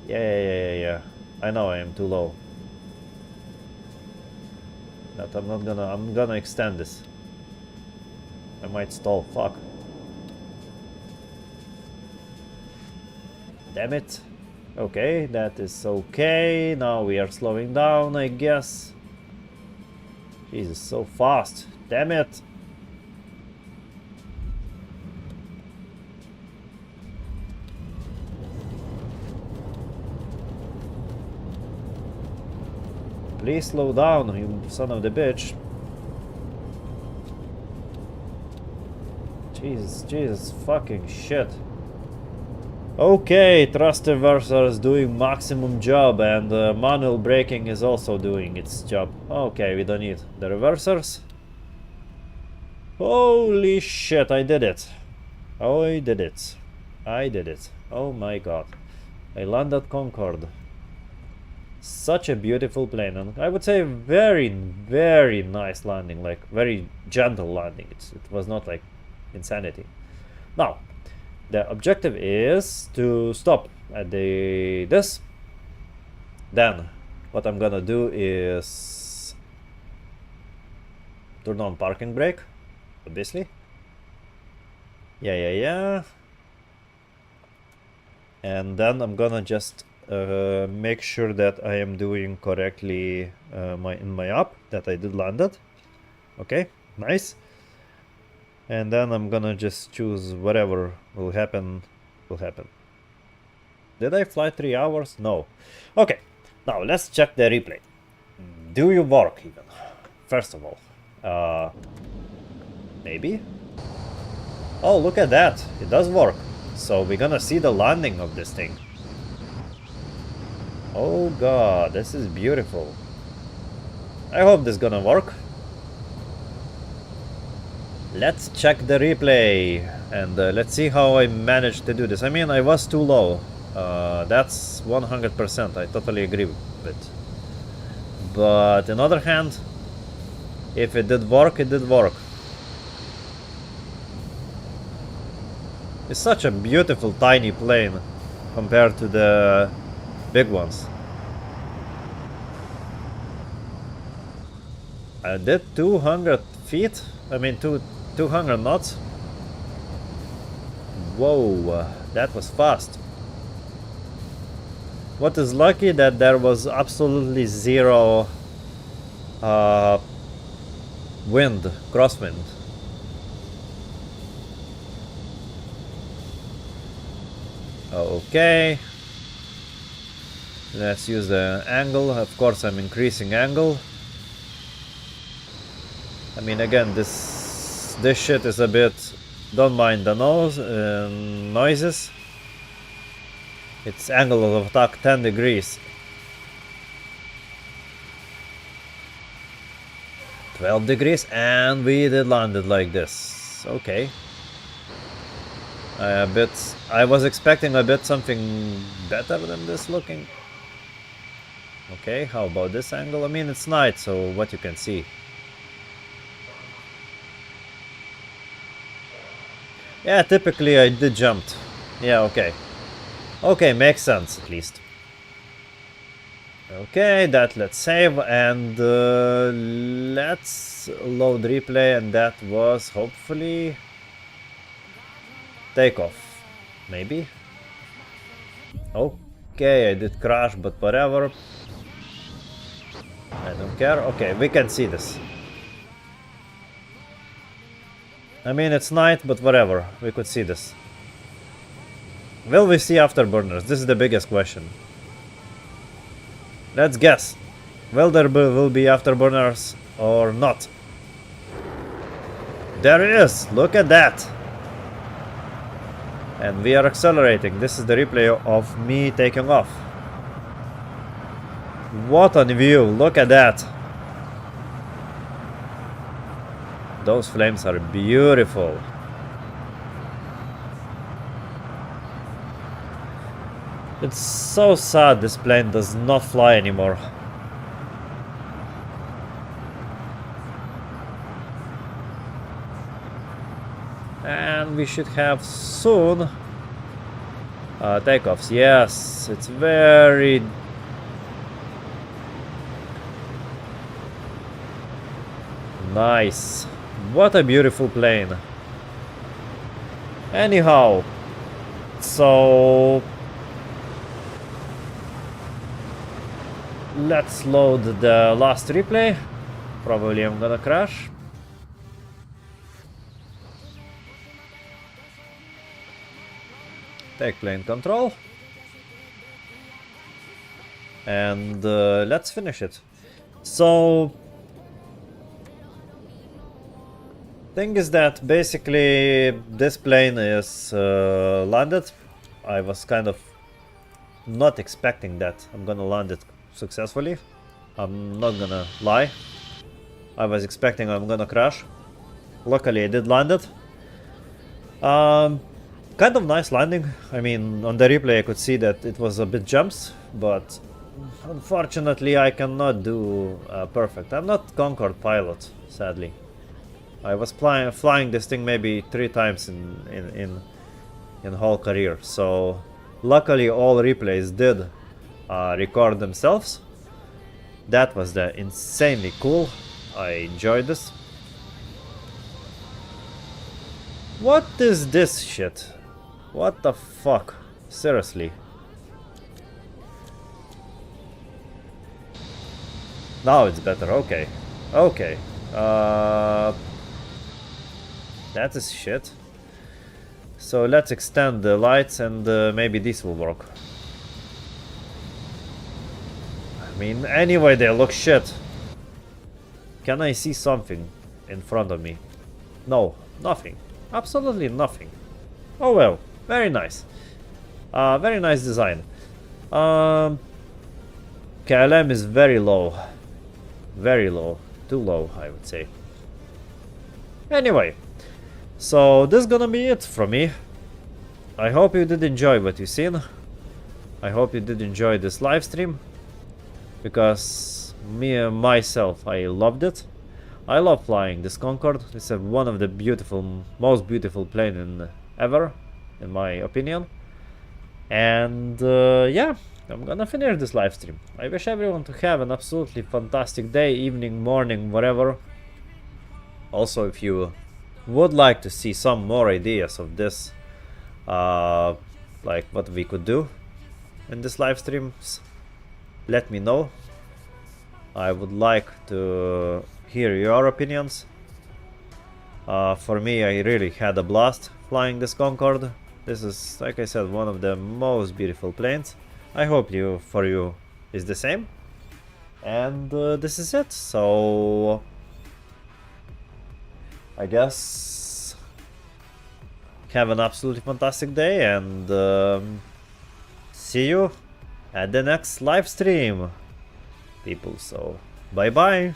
Yeah. I know I am too low. But I'm gonna extend this. I might stall. Fuck. Damn it. Okay, that is okay. Now we are slowing down, I guess. Jesus, so fast. Damn it. Please slow down, you son of the bitch. Jesus, fucking shit. Okay, thrust reverser is doing maximum job, and manual braking is also doing its job. Okay, we don't need the reversers. Holy shit, I did it. I did it. Oh my god. I landed Concorde. Such a beautiful plane, and I would say very nice landing, like very gentle landing. It was not like insanity. Now, the objective is to stop at this. Then, what I'm gonna do is turn on parking brake, obviously. Yeah. And then I'm gonna just make sure that I am doing correctly in my app that I did landed. Okay, nice. And then I'm gonna just choose whatever will happen. Did I fly 3 hours? No. Okay, now let's check the replay. Do you work even? First of all. Maybe? Oh, look at that. It does work. So we're gonna see the landing of this thing. Oh god, this is beautiful. I hope this is gonna work. Let's check the replay and let's see how I managed to do this. I mean, I was too low. That's 100%. I totally agree with it. But on the other hand, if it did work, it did work. It's such a beautiful tiny plane compared to the big ones. I did 200 feet. I mean, 200 knots. Whoa, that was fast. What is lucky that there was absolutely zero wind, crosswind. Okay. Let's use the angle. Of course, I'm increasing angle. I mean, again, this shit is a bit. Don't mind the noises. It's angle of attack 10 degrees. 12 degrees, and we did land it like this. Okay. I was expecting a bit something better than this looking. Okay, how about this angle? I mean, it's night, so what you can see. Yeah, typically I did jumped. Yeah, okay. Okay, makes sense at least. Okay, that let's save and let's load replay, and that was hopefully takeoff. Maybe? Okay, I did crash, but whatever. I don't care. Okay, we can see this. I mean, it's night, but whatever. We could see this. Will we see afterburners? This is the biggest question. Let's guess. Will there will be afterburners or not? There it is! Look at that! And we are accelerating. This is the replay of me taking off. What a view! Look at that! Those flames are beautiful. It's so sad this plane does not fly anymore. And we should have soon takeoffs. Yes, it's very... nice. What a beautiful plane. Anyhow, so let's load the last replay. Probably I'm gonna crash. Take plane control. And let's finish it. So thing is that basically this plane is landed. I was kind of not expecting that I'm gonna land it successfully. I'm not gonna lie. I was expecting I'm gonna crash. Luckily I did land it. Kind of nice landing. I mean, on the replay I could see that it was a bit jumps, but unfortunately I cannot do perfect. I'm not Concorde pilot, sadly. I was flying this thing maybe 3 times in whole career, so luckily all replays did record themselves. That was insanely cool. I enjoyed this. What is this shit? What the fuck? Seriously. Now it's better. Okay. Okay. That is shit. So let's extend the lights and maybe this will work. I mean, anyway, they look shit. Can I see something in front of me? No, nothing. Absolutely nothing. Oh well, very nice. Very nice design. KLM is very low. Very low. Too low, I would say. Anyway, so this is gonna be it from me. I hope you did enjoy what you've seen. I hope you did enjoy this live stream, because me and myself, I loved it. I love flying this Concorde. It's one of the most beautiful plane ever, in my opinion. And yeah, I'm gonna finish this live stream. I wish everyone to have an absolutely fantastic day, evening, morning, whatever. Also, if you would like to see some more ideas of this, like what we could do in this live streams, let me know. I would like to hear your opinions. For me, I really had a blast flying this Concorde. This is, like I said, one of the most beautiful planes. I hope for you is the same. And this is it. So I guess have an absolutely fantastic day, and see you at the next live stream, people. So bye bye.